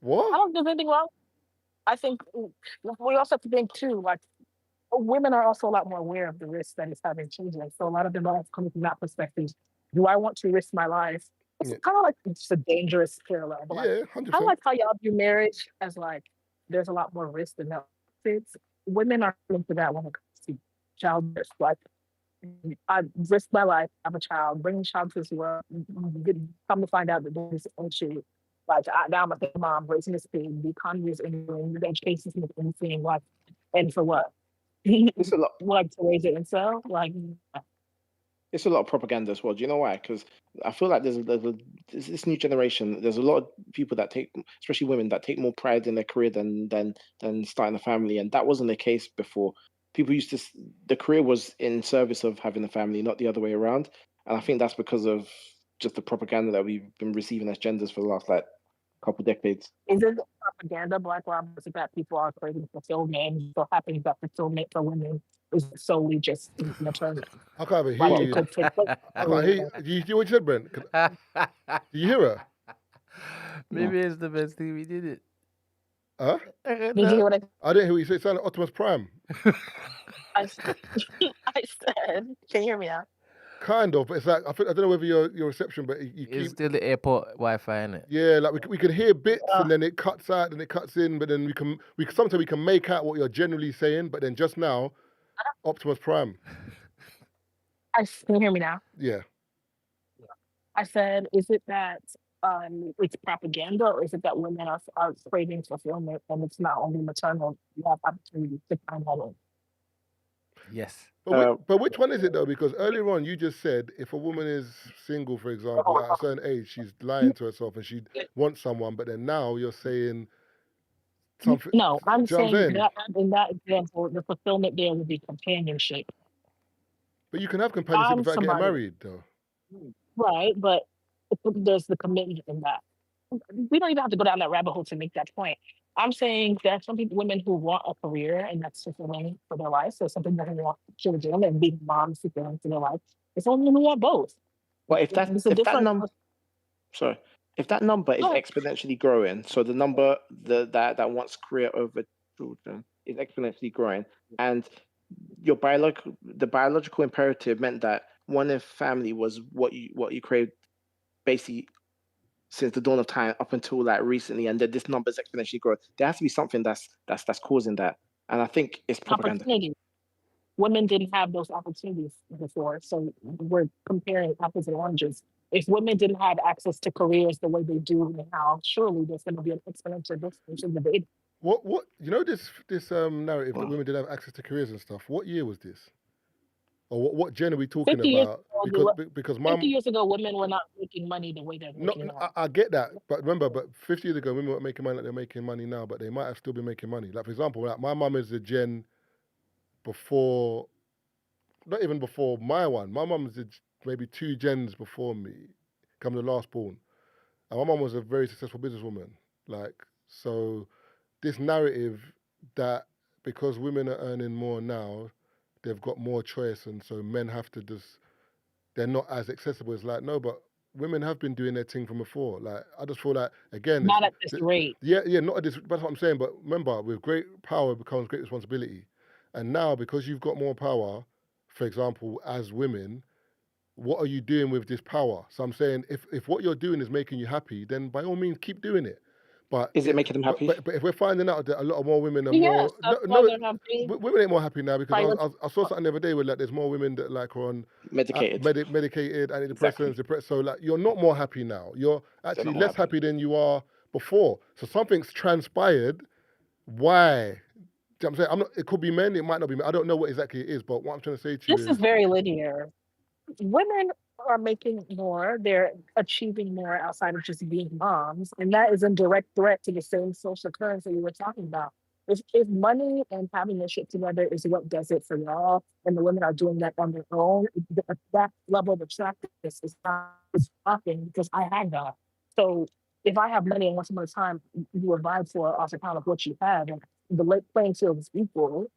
What? I don't think there's anything wrong. I think we also have to think too, like women are also a lot more aware of the risks that it's having children. So a lot of them are coming from that perspective. Do I want to risk my life? It's kind of like it's a dangerous parallel. But like, 100%. I like how y'all view marriage as like there's a lot more risk than that. Women are into that when it comes to childbirth. Like I risk my life, have a child, bring the child to this world, come to find out that there's an issue. Like now I'm a single mom raising this kid, the economy is ending, the education is anything, like, and for what? It's a lot. Like to raise it himself, like. It's a lot of propaganda as well. Do you know why? Because I feel like there's this new generation. There's a lot of people that take, especially women, that take more pride in their career than starting a family, and that wasn't the case before. People used to, the career was in service of having a family, not the other way around. And I think that's because of just the propaganda that we've been receiving as genders for the last like couple decades. Is it propaganda, Black Roberts, that people are creating fulfillment? So happens that fulfillment for women is solely just maternal. I can't even hear you. I can't hear you. Do you hear what you said, Brent? Do you hear her? Maybe it's the best thing we did it. Huh? Did you hear what I didn't hear what you said. It sounded like Optimus Prime. I said, can you hear me now? Kind of, but it's like I don't know whether your reception, but you It's still the airport Wi-Fi, isn't it? Yeah, like we can hear bits and then it cuts out and it cuts in, but then sometimes we can make out what you're generally saying, but then just now, Optimus Prime. Can you hear me now? Yeah. I said, is it that it's propaganda, or is it that women are craving fulfillment and it's not only maternal? You have opportunity to find that in. Yes. But which one is it though? Because earlier on you just said if a woman is single, for example, at a certain age, she's lying to herself and she wants someone. But then now you're saying something. No, I'm saying that in that example, the fulfillment there would be companionship. But you can have companionship without getting married, though. Right, but there's the commitment in that. We don't even have to go down that rabbit hole to make that point. I'm saying that some people, women who want a career and that's fulfilling for their life, so something that they want children and being moms fulfilling for their life. It's only women who want both. Well, if that number is exponentially growing, so the number that wants career over children is exponentially growing, and the biological imperative meant that one in family was what you craved, basically since the dawn of time up until like recently, and that this number is exponentially growing. There has to be something that's causing that, and I think it's propaganda. Women didn't have those opportunities before, so we're comparing apples and oranges. If women didn't have access to careers the way they do now, surely there's going to be an exponential difference in the data. What you know this narrative that women didn't have access to careers and stuff. What year was this? Or what gen are we talking about? Because 50 years ago, women were not making money the way they're making now. I get that, but remember, 50 years ago, women weren't making money like they're making money now, but they might have still been making money. Like for example, like my mum is a gen before, not even before my one. My mum is maybe 2 gens before me, come the last born, and my mum was a very successful businesswoman. Like so, this narrative that because women are earning more now, they've got more choice, and so men have to they're not as accessible. It's like, no, but women have been doing their thing from before. Like, I just feel like, again... Not at this rate. Yeah, not at this... That's what I'm saying, but remember, with great power becomes great responsibility. And now, because you've got more power, for example, as women, what are you doing with this power? So I'm saying, if what you're doing is making you happy, then by all means, keep doing it. But Is it making them happy? But if we're finding out that a lot of more women are Yes, more that's why they're happy. women ain't more happy now because Private- I saw something the other day where like there's more women that like are on Medicated. medicated antidepressants, depressed. So like you're not more happy now. You're actually not more less happy than you are before. So something's transpired. Why? Do you know what I'm saying? I'm not. It could be men. It might not be men. I don't know what exactly it is. But what I'm trying to say to you This is is very linear. Women are making more, they're achieving more outside of just being moms. And that is in direct threat to the same social currency we were talking about. If money and having their shit together is what does it for y'all, and the women are doing that on their own, that level of attractiveness is shocking because I have that. So if I have money and once upon a time you will vibe for off account of what you have, and the playing field is equal,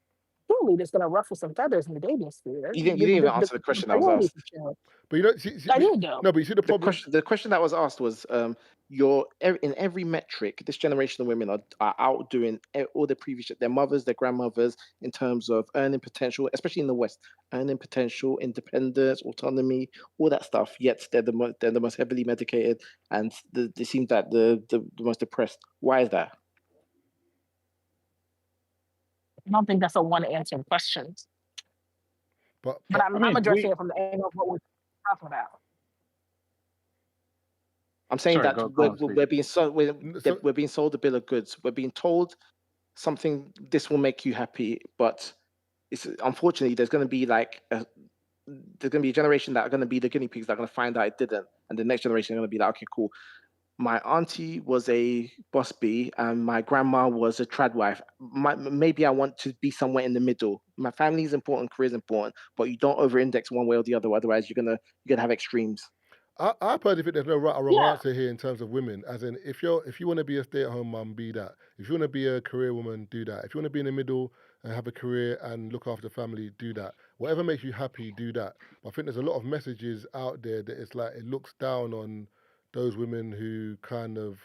surely that's going to ruffle some feathers in the dating sphere. You didn't even answer the question that was priorities asked. have changed. But you know, I did though. No, but you see the problem. The question that was asked was, in every metric, this generation of women are outdoing all the previous their mothers, their grandmothers in terms of earning potential, especially in the West, earning potential, independence, autonomy, all that stuff. Yet they're the most heavily medicated, and they seem that the most depressed. Why is that? I don't think that's a one answer question. But I'm addressing it from the angle of what we're talking about. I'm saying Sorry, that we're being sold a bill of goods. We're being told something, this will make you happy, but it's unfortunately there's going to be a generation that are going to be the guinea pigs that are going to find out it didn't, and the next generation are going to be like, okay, cool. My auntie was a boss bee and my grandma was a trad wife. Maybe I want to be somewhere in the middle. My family is important, career is important, but you don't over-index one way or the other. Otherwise, you're gonna have extremes. I personally think there's no right or wrong answer here in terms of women. As in, if you want to be a stay-at-home mum, be that. If you want to be a career woman, do that. If you want to be in the middle and have a career and look after the family, do that. Whatever makes you happy, do that. But I think there's a lot of messages out there that it's like it looks down on those women who kind of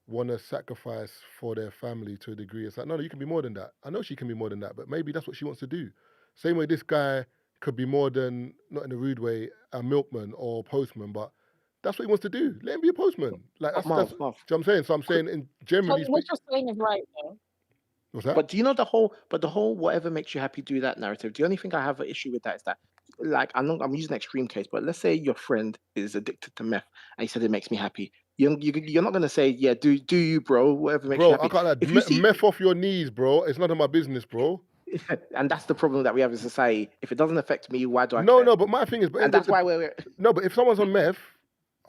want to sacrifice for their family to a degree. It's like, no, you can be more than that. I know she can be more than that, but maybe that's what she wants to do. Same way this guy could be more than, not in a rude way, a milkman or postman, but that's what he wants to do. Let him be a postman. Like that's what I'm saying. So I'm saying in generally what you're saying is right, though. What's that? But do you know the whole whatever makes you happy, do that narrative? The only thing I have an issue with that is that, like, I'm using an extreme case, but let's say your friend is addicted to meth and he said it makes me happy. You're not gonna say, yeah, do you, bro, whatever makes you happy. I can't like meth off your knees, bro. It's none of my business, bro. And that's the problem that we have in society. If it doesn't affect me, why do I? No, but my thing is, and that's why we're no. But if someone's on meth,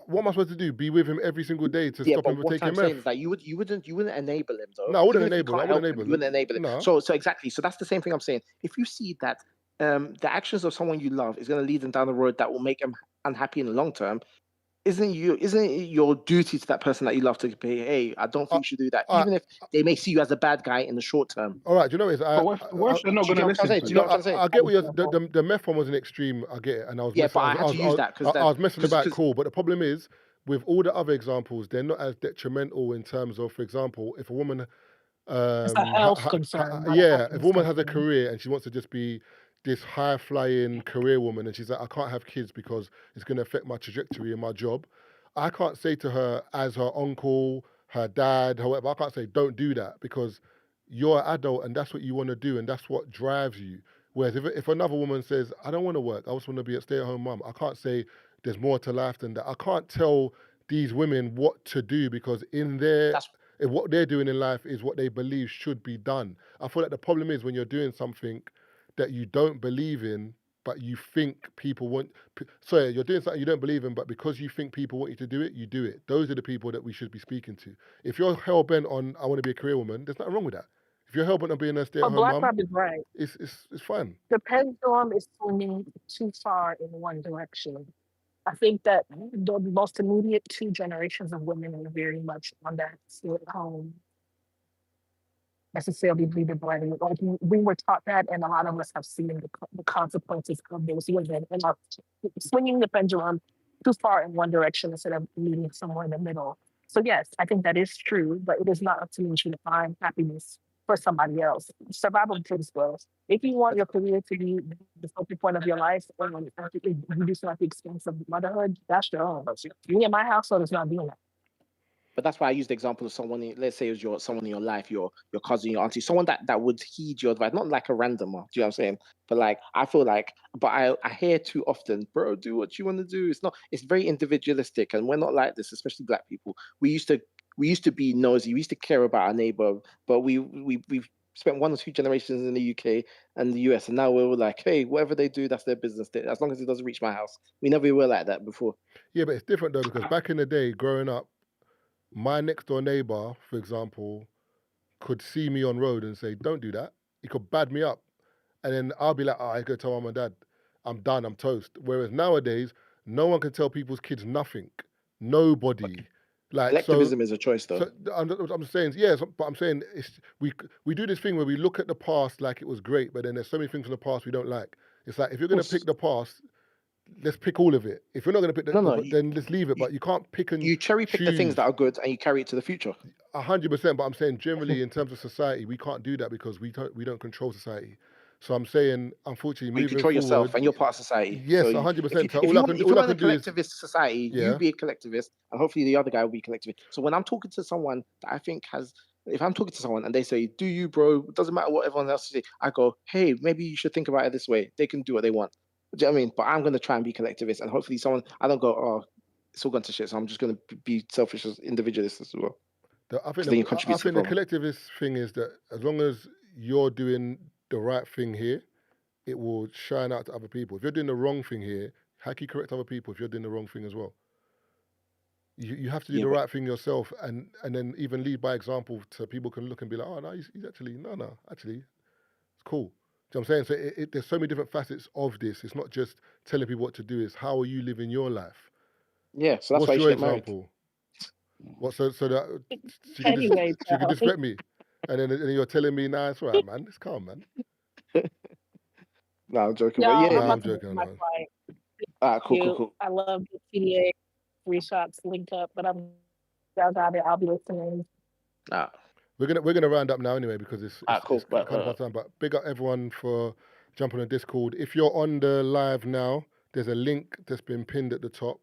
what am I supposed to do? Be with him every single day to stop him from taking meth? Saying is that you wouldn't enable him though. No, I wouldn't enable him. You wouldn't enable him. No. So exactly. So that's the same thing I'm saying. If you see that the actions of someone you love is going to lead them down the road that will make them unhappy in the long term, isn't it your duty to that person that you love to be, hey, I don't think you should do that, even if they may see you as a bad guy in the short term. All right, do you know what if they're not going to listen to you? I get what the meth one was an extreme. I get it, and I was but I had to use that because I was messing about cool. But the problem is with all the other examples, they're not as detrimental in terms of, for example, if a woman, it's a health concern. If a woman has a career and she wants to just be this high-flying career woman, and she's like, I can't have kids because it's going to affect my trajectory in my job. I can't say to her as her uncle, her dad, however, I can't say don't do that because you're an adult and that's what you want to do and that's what drives you. Whereas if another woman says, I don't want to work, I just want to be a stay-at-home mum, I can't say there's more to life than that. I can't tell these women what to do because what they're doing in life is what they believe should be done. I feel like the problem is when you're doing something that you don't believe in, but you think people want. Sorry, you're doing something you don't believe in, but because you think people want you to do it, you do it. Those are the people that we should be speaking to. If you're hell bent on I want to be a career woman, there's nothing wrong with that. If you're hell bent on being a stay-at-home Black mum, Rob is right. It's fun. The pendulum is swinging too far in one direction. I think that the most immediate two generations of women are very much on that stay-at-home necessarily be the blame. Like we were taught that, and a lot of us have seen the consequences of those women and are swinging the pendulum too far in one direction instead of meeting somewhere in the middle. So yes, I think that is true, but it is not up to me to define happiness for somebody else. Survival principles. If you want your career to be the focal point of your life, or you do so at the expense of motherhood, that's your own. Me and my household is not doing that. But that's why I used the example of someone. Let's say it was someone in your life, your cousin, your auntie, someone that would heed your advice, not like a randomer. Do you know what I'm saying? But like I feel like, but I hear too often, bro, do what you want to do. It's very individualistic, and we're not like this, especially Black people. We used to be nosy. We used to care about our neighbor, but we've spent 1 or 2 generations in the UK and the US, and now we're all like, hey, whatever they do, that's their business. As long as it doesn't reach my house. We never were like that before. Yeah, but it's different though, because back in the day, growing up, my next door neighbor, for example, could see me on road and say, don't do that. He could bad me up. And then I'll be like, I go tell mum and dad, I'm done, I'm toast. Whereas nowadays, no one can tell people's kids nothing. Nobody. Like Collectivism is a choice, though. So I'm saying, yes, but I'm saying we do this thing where we look at the past like it was great, but then there's so many things from the past we don't like. It's like, if you're going to pick the past, let's pick all of it. If you're not going to pick then let's leave it. But you can't pick and you cherry pick the things that are good and you carry it to the future. 100%. But I'm saying generally in terms of society, we can't do that because we don't control society. So I'm saying, unfortunately, you control yourself and you're part of society. Yes, 100%. If you want a collectivist society, you be a collectivist, and hopefully the other guy will be collectivist. So when I'm talking to someone that I think if I'm talking to someone and they say, do you, bro, it doesn't matter what everyone else says, I go, hey, maybe you should think about it this way. They can do what they want. Do you know what I mean? But I'm going to try and be collectivist, and hopefully I don't go, oh, it's all gone to shit, so I'm just going to be selfish as individualist as well. I think the collectivist thing is that as long as you're doing the right thing here, it will shine out to other people. If you're doing the wrong thing here, how can you correct other people if you're doing the wrong thing as well? You have to do the right thing yourself, and then even lead by example so people can look and be like, oh, no, he's actually, actually, it's cool. Do you know what I'm saying? So there's so many different facets of this. It's not just telling people what to do. It's how are you living your life? Yeah, so that's what's why your you should get example? What so that she Anyway, could disrespect me, and then you're telling me, nah, it's all right, man. It's calm, man. No, I'm joking. No, But yeah, I'm joking. Cool. I love the CDA 3 shots link up, but y'all got it. I'll be listening. We're gonna round up now anyway because it's cool. kind of past time. But big up everyone for jumping on Discord. If you're on the live now, there's a link that's been pinned at the top.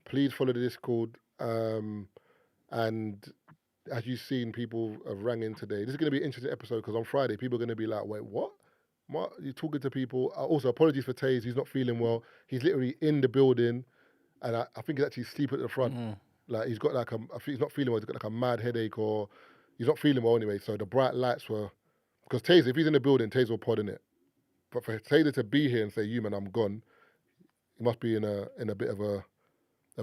Please follow the Discord. And as you've seen, people have rang in today. This is going to be an interesting episode because on Friday, people are going to be like, wait, what? What? You're talking to people. Also, apologies for Taze. He's not feeling well. He's literally in the building. And I think he's actually sleeping at the front. Like, he's got I think he's not feeling well. He's got like a mad headache or he's not feeling well anyway. So the bright lights were, because Taze, if he's in the building, Taze will pod in it. But for Taze to be here and say, you man, I'm gone, he must be in a bit of a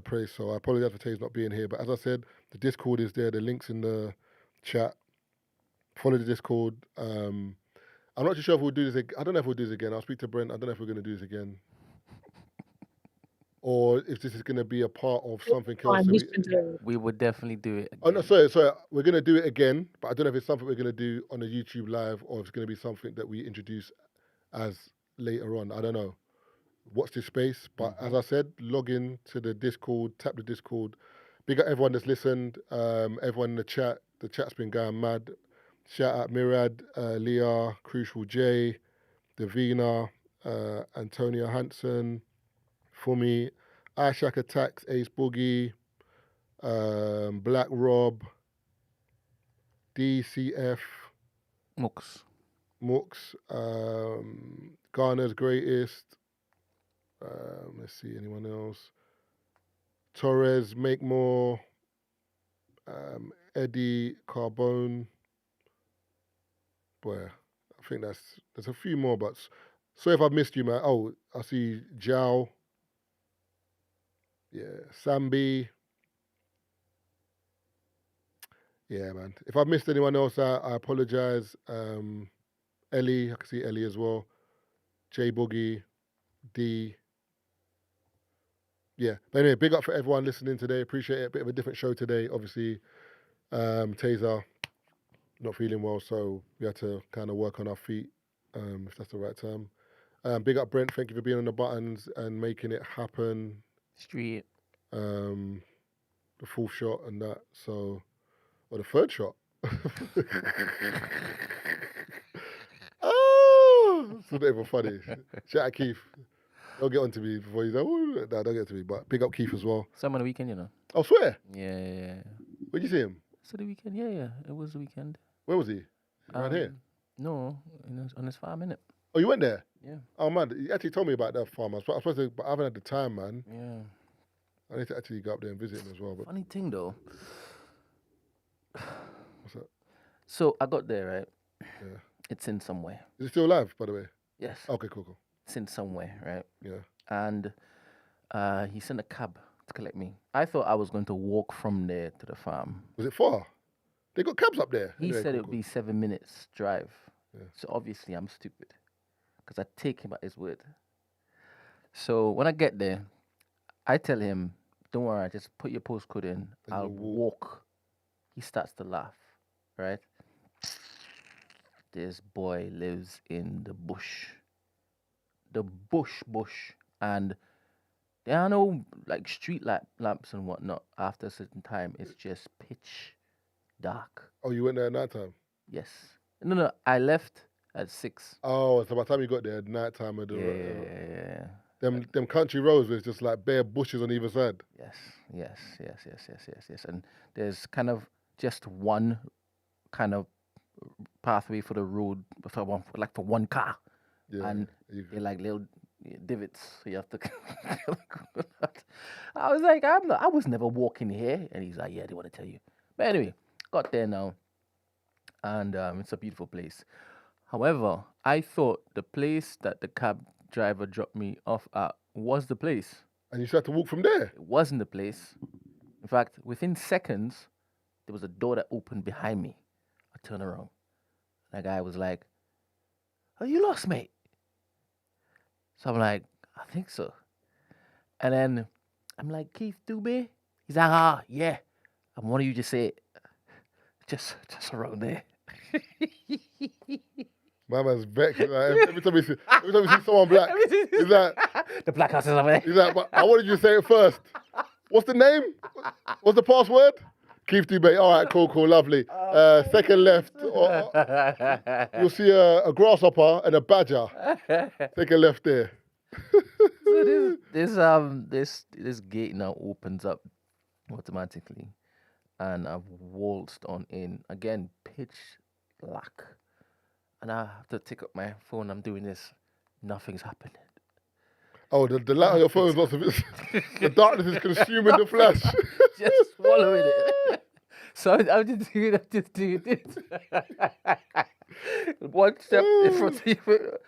praise. So I apologize for Taze not being here. But as I said, the Discord is there. The link's in the chat. Follow the Discord. I'm not too sure if we'll do this again. I don't know if we'll do this again. I'll speak to Brent. I don't know if we're going to do this again. Or if this is going to be a part of something else. We would definitely do it again. Oh, no, sorry. We're going to do it again. But I don't know if it's something we're going to do on a YouTube live or if it's going to be something that we introduce as later on. I don't know. Watch this space. But as I said, log in to the Discord, tap the Discord. Big up everyone that's listened, everyone in the chat. The chat's been going mad. Shout out Mirad, Leah, Crucial J, Davina, Antonia Hansen, Fumi, Ashak Attacks, Ace Boogie, Black Rob, DCF, Mux, Ghana's Greatest. Let's see, anyone else? Torres, Make More, Eddie Carbone. Boy, I think there's a few more, but sorry if I've missed you, man. Oh, I see Jao. Yeah, Sambi. Yeah, man. If I've missed anyone else, I apologize. Ellie, I can see Ellie as well. J Boogie, D. Yeah, but anyway, big up for everyone listening today. Appreciate it. A bit of a different show today. Obviously, Tazer not feeling well, so we had to kind of work on our feet, if that's the right term. Big up Brent. Thank you for being on the buttons and making it happen. Street. The full shot and that. So, or the third shot. Oh, it's not even funny. Shout out Keith. Don't get on to me before you say, oh, no, don't get to me. But big up Keith as well. Some on the weekend, you know. I swear. Yeah. Where'd you see him? So the weekend, yeah. It was the weekend. Where was he? Around here? No, on his farm, innit? Oh, you went there? Yeah. Oh, man, you actually told me about that farm. I was supposed to, but I haven't had the time, man. Yeah. I need to actually go up there and visit him as well. But Funny thing, though. what's that? So I got there, right? Yeah. It's in somewhere. Is it still alive, by the way? Yes. Okay, cool. It's in somewhere, right? Yeah. And he sent a cab to collect me. I thought I was going to walk from there to the farm. Was it far? They got cabs up there. He said it would be 7 minutes drive. Yeah. So obviously I'm stupid because I take him at his word. So when I get there, I tell him, don't worry, just put your postcode in. I'll walk. He starts to laugh, right? This boy lives in the bush. The bush. And there are no like street lamps and whatnot. After a certain time, it's just pitch dark. Oh, you went there at night time? Yes. No, I left at 6. Oh, so by the time you got there, night time. Yeah. Them country roads with just like bare bushes on either side. Yes. And there's kind of just one kind of pathway for the road for one car. Yeah. And they're like little divots, so you have to. I was like, I was never walking here, and he's like, yeah, they want to tell you. But anyway, got there now, and it's a beautiful place. However, I thought the place that the cab driver dropped me off at was the place. And you had to walk from there? It wasn't the place. In fact, within seconds, there was a door that opened behind me. I turned around. That guy was like, "Are you lost, mate?" So I'm like, "I think so." And then I'm like, "Keith Dubé?" He's like, yeah. And what do you just say? Just around there. My man's vexed. Like, every time we see someone black, he's like, the black house is over there. He's like, but I wanted you to say it first. What's the name? What's the password? Keith Dubé. All right, cool, lovely. Second left, you'll see a grasshopper and a badger. Second left there. So this gate now opens up automatically, and I've waltzed on in again, pitch black, and I have to take up my phone. I'm doing this. Nothing's happening. Oh, the light on your phone is lots of it. The darkness is consuming the flash. Just swallowing it. So I'm just doing this. One step in front of you.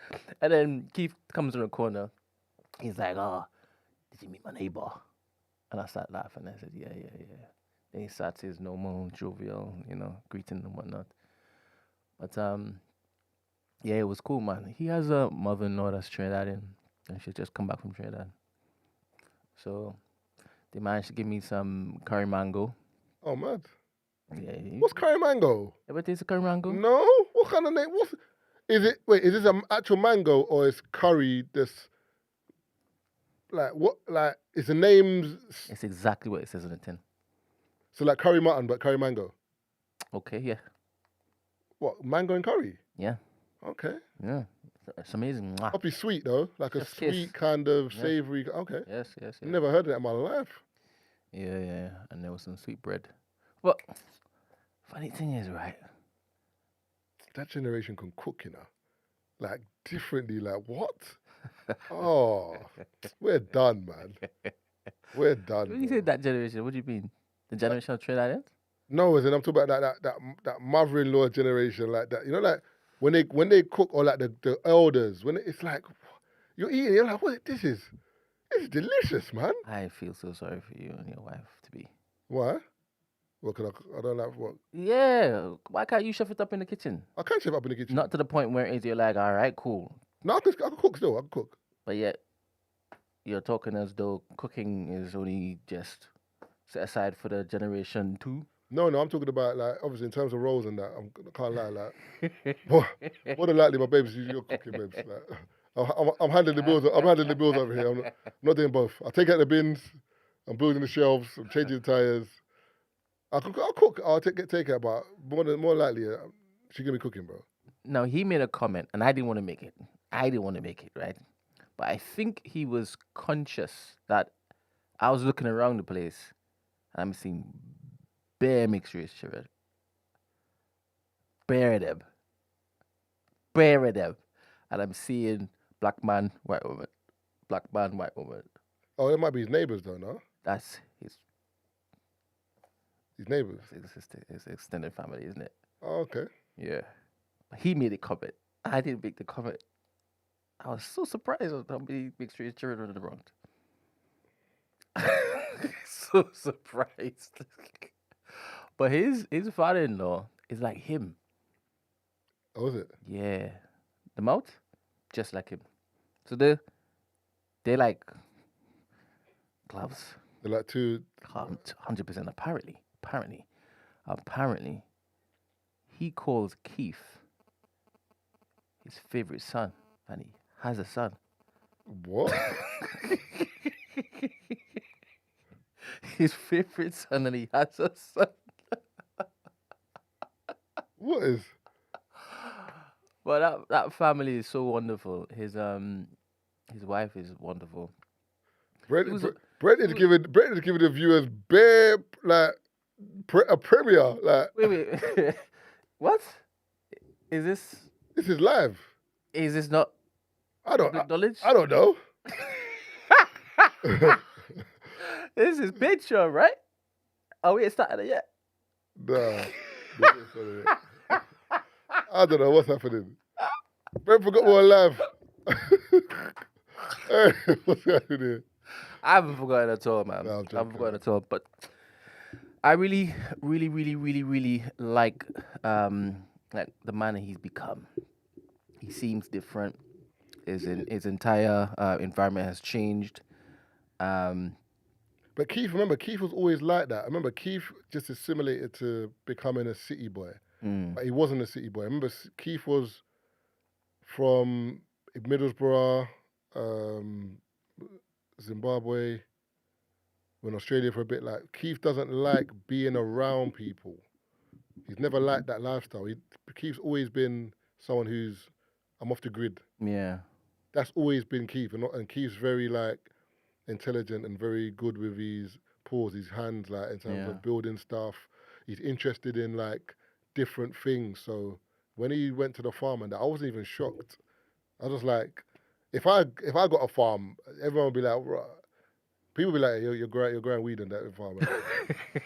And then Keith comes in the corner. He's like, did you meet my neighbor? And I started laughing. I said, yeah. Then he starts his normal, jovial, greeting and whatnot. But, yeah, it was cool, man. He has a mother-in-law that's Trinidadian. And she's just come back from Trinidad. So they managed to give me some curry mango. Oh, mad. Yeah. What's curry mango? Ever tasted curry mango? No. What kind of name? Is it? Wait, is this an actual mango or is curry this? Like what? Like is the names? It's exactly what it says on the tin. So like curry mutton, but curry mango. Okay, yeah. What, mango and curry? Yeah. Okay. Yeah. It's amazing. Must be sweet though, like a Chef's sweet kiss. kind of Yes. savory. Okay. Yes. Never heard of that in my life. Yeah. And there was some sweet bread. But funny thing is, right? That generation can cook, like differently. Like what? Oh, we're done, man. We're done. When you say that generation, what do you mean? The generation of Trinidadians? No, as in I'm talking about that mother-in-law generation, like that. Like when they cook, or like the elders, when it's like you're eating, you're like, what? This is delicious, man. I feel so sorry for you and your wife to be. Why? Well, cause I don't like what. Yeah. Why can't you chef it up in the kitchen? I can chef up in the kitchen. Not to the point where you're like, all right, cool. No, I can cook still. I can cook. But yet, you're talking as though cooking is only just set aside for the generation 2. No, I'm talking about like obviously in terms of roles and that. I can't lie, like more than likely my baby's usually cooking, babes. Like, I'm handling the bills. I'm handling the bills over here. I'm not doing both. I take out the bins. I'm building the shelves. I'm changing the tires. I'll cook. I'll take out, but more likely she's gonna be cooking, bro. Now he made a comment, and I didn't want to make it. Right? But I think he was conscious that I was looking around the place, and I'm seeing bare mixed race children. Bare of them. Bare of them. And I'm seeing black man, white woman. Black man, white woman. Oh, it might be his neighbours though, no? That's his neighbours. His extended family, isn't it? Oh, okay. Yeah. But he made a comment. I didn't make the comment. I was so surprised at how many mixed race children are around. So surprised. But his father-in-law is like him. Oh, is it? Yeah. The mouth, just like him. So they like gloves. They're like two. 100%. Apparently, he calls Keith his favorite son, and he has a son. What? His favorite son, and he has a son. What is? But that family is so wonderful. His wife is wonderful. Brendan's giving the viewers bare like a premiere. Like wait. What? Is this? This is live. Is this not? I don't knowledge. I don't know. This is Patreon, right? Oh, we ain't started it yet. Nah. I don't know what's happening. Brent forgot we're live. Hey, what's happening here? I haven't forgotten at all, man. No, I haven't forgotten at all. But I really like the man that he's become. He seems different. His entire environment has changed. But Keith was always like that. I remember Keith just assimilated to becoming a city boy. But he wasn't a city boy. I remember Keith was from Middlesbrough, Zimbabwe, went to Australia for a bit. Like, Keith doesn't like being around people. He's never liked that lifestyle. Keith's always been someone who's, I'm off the grid. Yeah. That's always been Keith. And Keith's very, like, intelligent and very good with his paws, his hands, like, in terms of building stuff. He's interested in, like, different things. So when he went to the farm and that, I wasn't even shocked. I was like, if I got a farm, everyone would be like, right. People would be like, you're growing weed on that farm.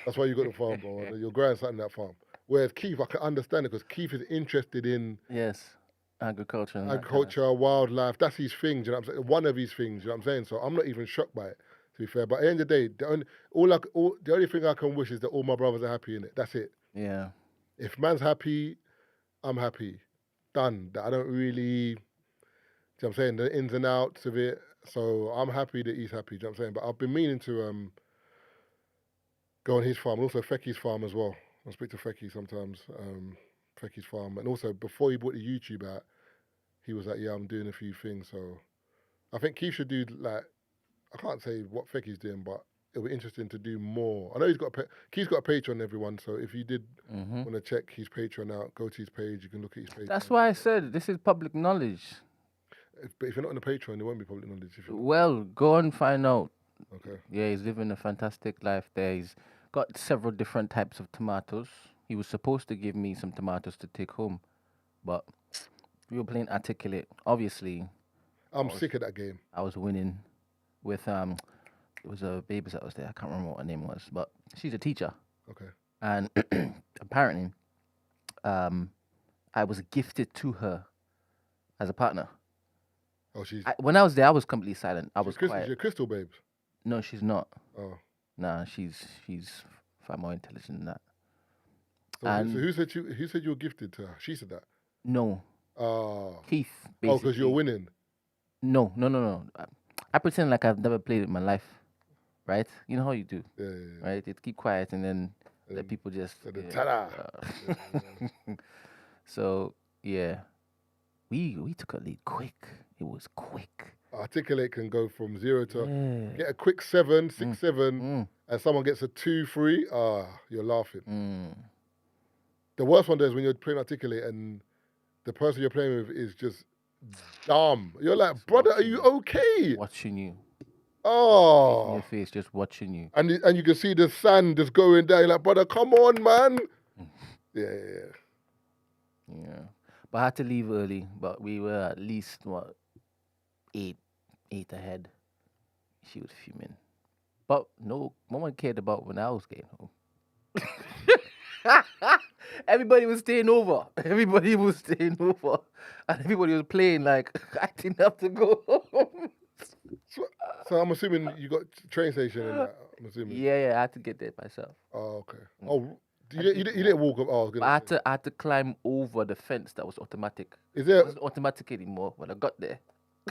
That's why you got the farm, bro. You're growing something on that farm. Whereas Keith, I can understand it because Keith is interested in agriculture, wildlife. That's his thing. Do you know what I'm saying? One of his things. You know what I'm saying? So I'm not even shocked by it, to be fair. But at the end of the day, the only thing I can wish is that all my brothers are happy in it. That's it. Yeah. If man's happy, I'm happy. Done. I don't really, do you know what I'm saying, the ins and outs of it. So I'm happy that he's happy, do you know what I'm saying? But I've been meaning to go on his farm, and also Fecky's farm as well. I speak to Fecky sometimes, Fecky's farm. And also, before he brought the YouTube out, he was like, yeah, I'm doing a few things. So I think Keith should do, like, I can't say what Fecky's doing, but it'll be interesting to do more. I know Keith's got a Patreon, everyone, so if you did want to check his Patreon out, go to his page, you can look at his Patreon. That's why I said this is public knowledge. But if you're not on the Patreon, it won't be public knowledge. Well, go and find out. Okay. Yeah, he's living a fantastic life there. He's got several different types of tomatoes. He was supposed to give me some tomatoes to take home, but we were playing Articulate. Obviously, I'm sick of that game. I was winning with it was a baby that was there. I can't remember what her name was, but she's a teacher. Okay. And apparently, I was gifted to her as a partner. Oh, when I was there, I was completely silent. I was quiet. She's a crystal babes. No, she's not. Oh. Nah, she's far more intelligent than that. So who said you were gifted to her? She said that. No. Keith. Basically. Oh, because you're winning. No. I pretend like I've never played it in my life, right? You know how you do, right? It keep quiet and then let people just. So yeah, we took a lead quick. It was quick. Articulate can go from 0 to get a quick 7, 6, 7, and someone gets a 2, 3. You're laughing. The worst one is when you're playing Articulate and the person you're playing with is just dumb. You're like, brother, are you okay? Watching you. Oh. In your face, just watching you. And you can see the sand just going down. You're like, brother, come on, man. Yeah. Yeah. But I had to leave early. But we were at least, eight ahead. She was fuming. But no one cared about when I was getting home. Everybody was staying over. Everybody was staying over. And everybody was playing like, I didn't have to go home. So I'm assuming you got train station and that. I'm assuming. Yeah, I had to get there myself. Oh, okay. Oh, you didn't walk up. Oh, But I had to climb over the fence that was automatic. Is there? It wasn't automatic anymore when I got there.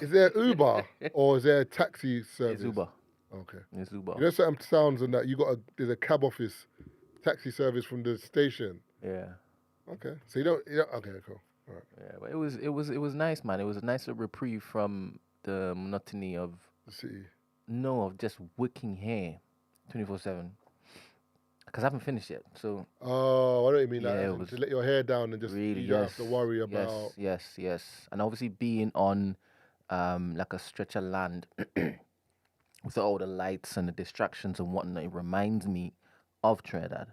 Is there Uber or is there a taxi service? It's Uber. Okay. It's Uber. You know certain towns and that there's a cab office, taxi service from the station. Yeah. Okay. So you don't okay, cool. All right. Yeah, but it was nice, man. It was a nice little reprieve from the monotony of the city. No, of just wicking hair 24/7. Because I haven't finished yet. So oh, I don't mean yeah, that. To let your hair down and just really, you don't have to worry about yes. And obviously being on like a stretch of land with all the lights and the distractions and whatnot, it reminds me of Trinidad.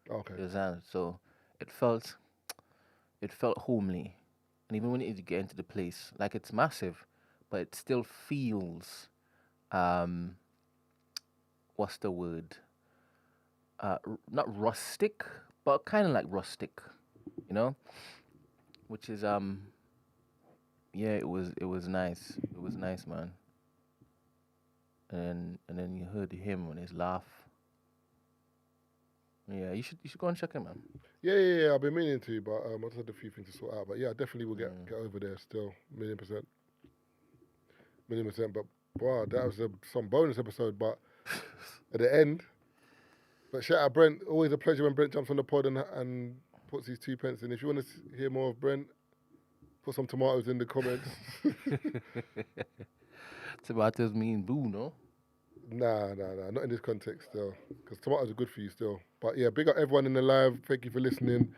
Okay. So it felt homely. And even when you get into the place, like it's massive, but it still feels what's the word? Not rustic, but kind of like rustic, you know? Which is yeah, it was nice. It was nice, man. And then you heard him on his laugh. Yeah, you should go and check him, man. Yeah. I've been meaning to, but I just had a few things to sort out. But yeah, I definitely will get over there still, 1,000,000%. But wow, that was some bonus episode. But at the end, but shout out Brent. Always a pleasure when Brent jumps on the pod and puts his 2 pence in. If you want to hear more of Brent, put some tomatoes in the comments. Tomatoes mean boo, no? Nah, not in this context still, because tomatoes are good for you still. But yeah, big up everyone in the live. Thank you for listening.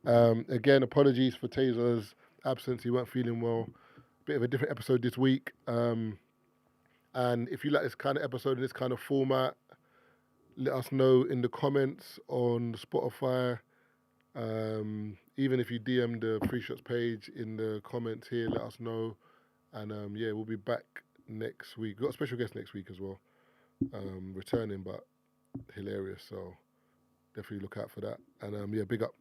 Again, apologies for Tazer's absence. He weren't feeling well. Bit of a different episode this week. And if you like this kind of episode in this kind of format, let us know in the comments on Spotify. Even if you DM the Free Shots page in the comments here, let us know. And yeah, we'll be back next week. We've got a special guest next week as well. Returning, but hilarious. So definitely look out for that. And yeah, big up.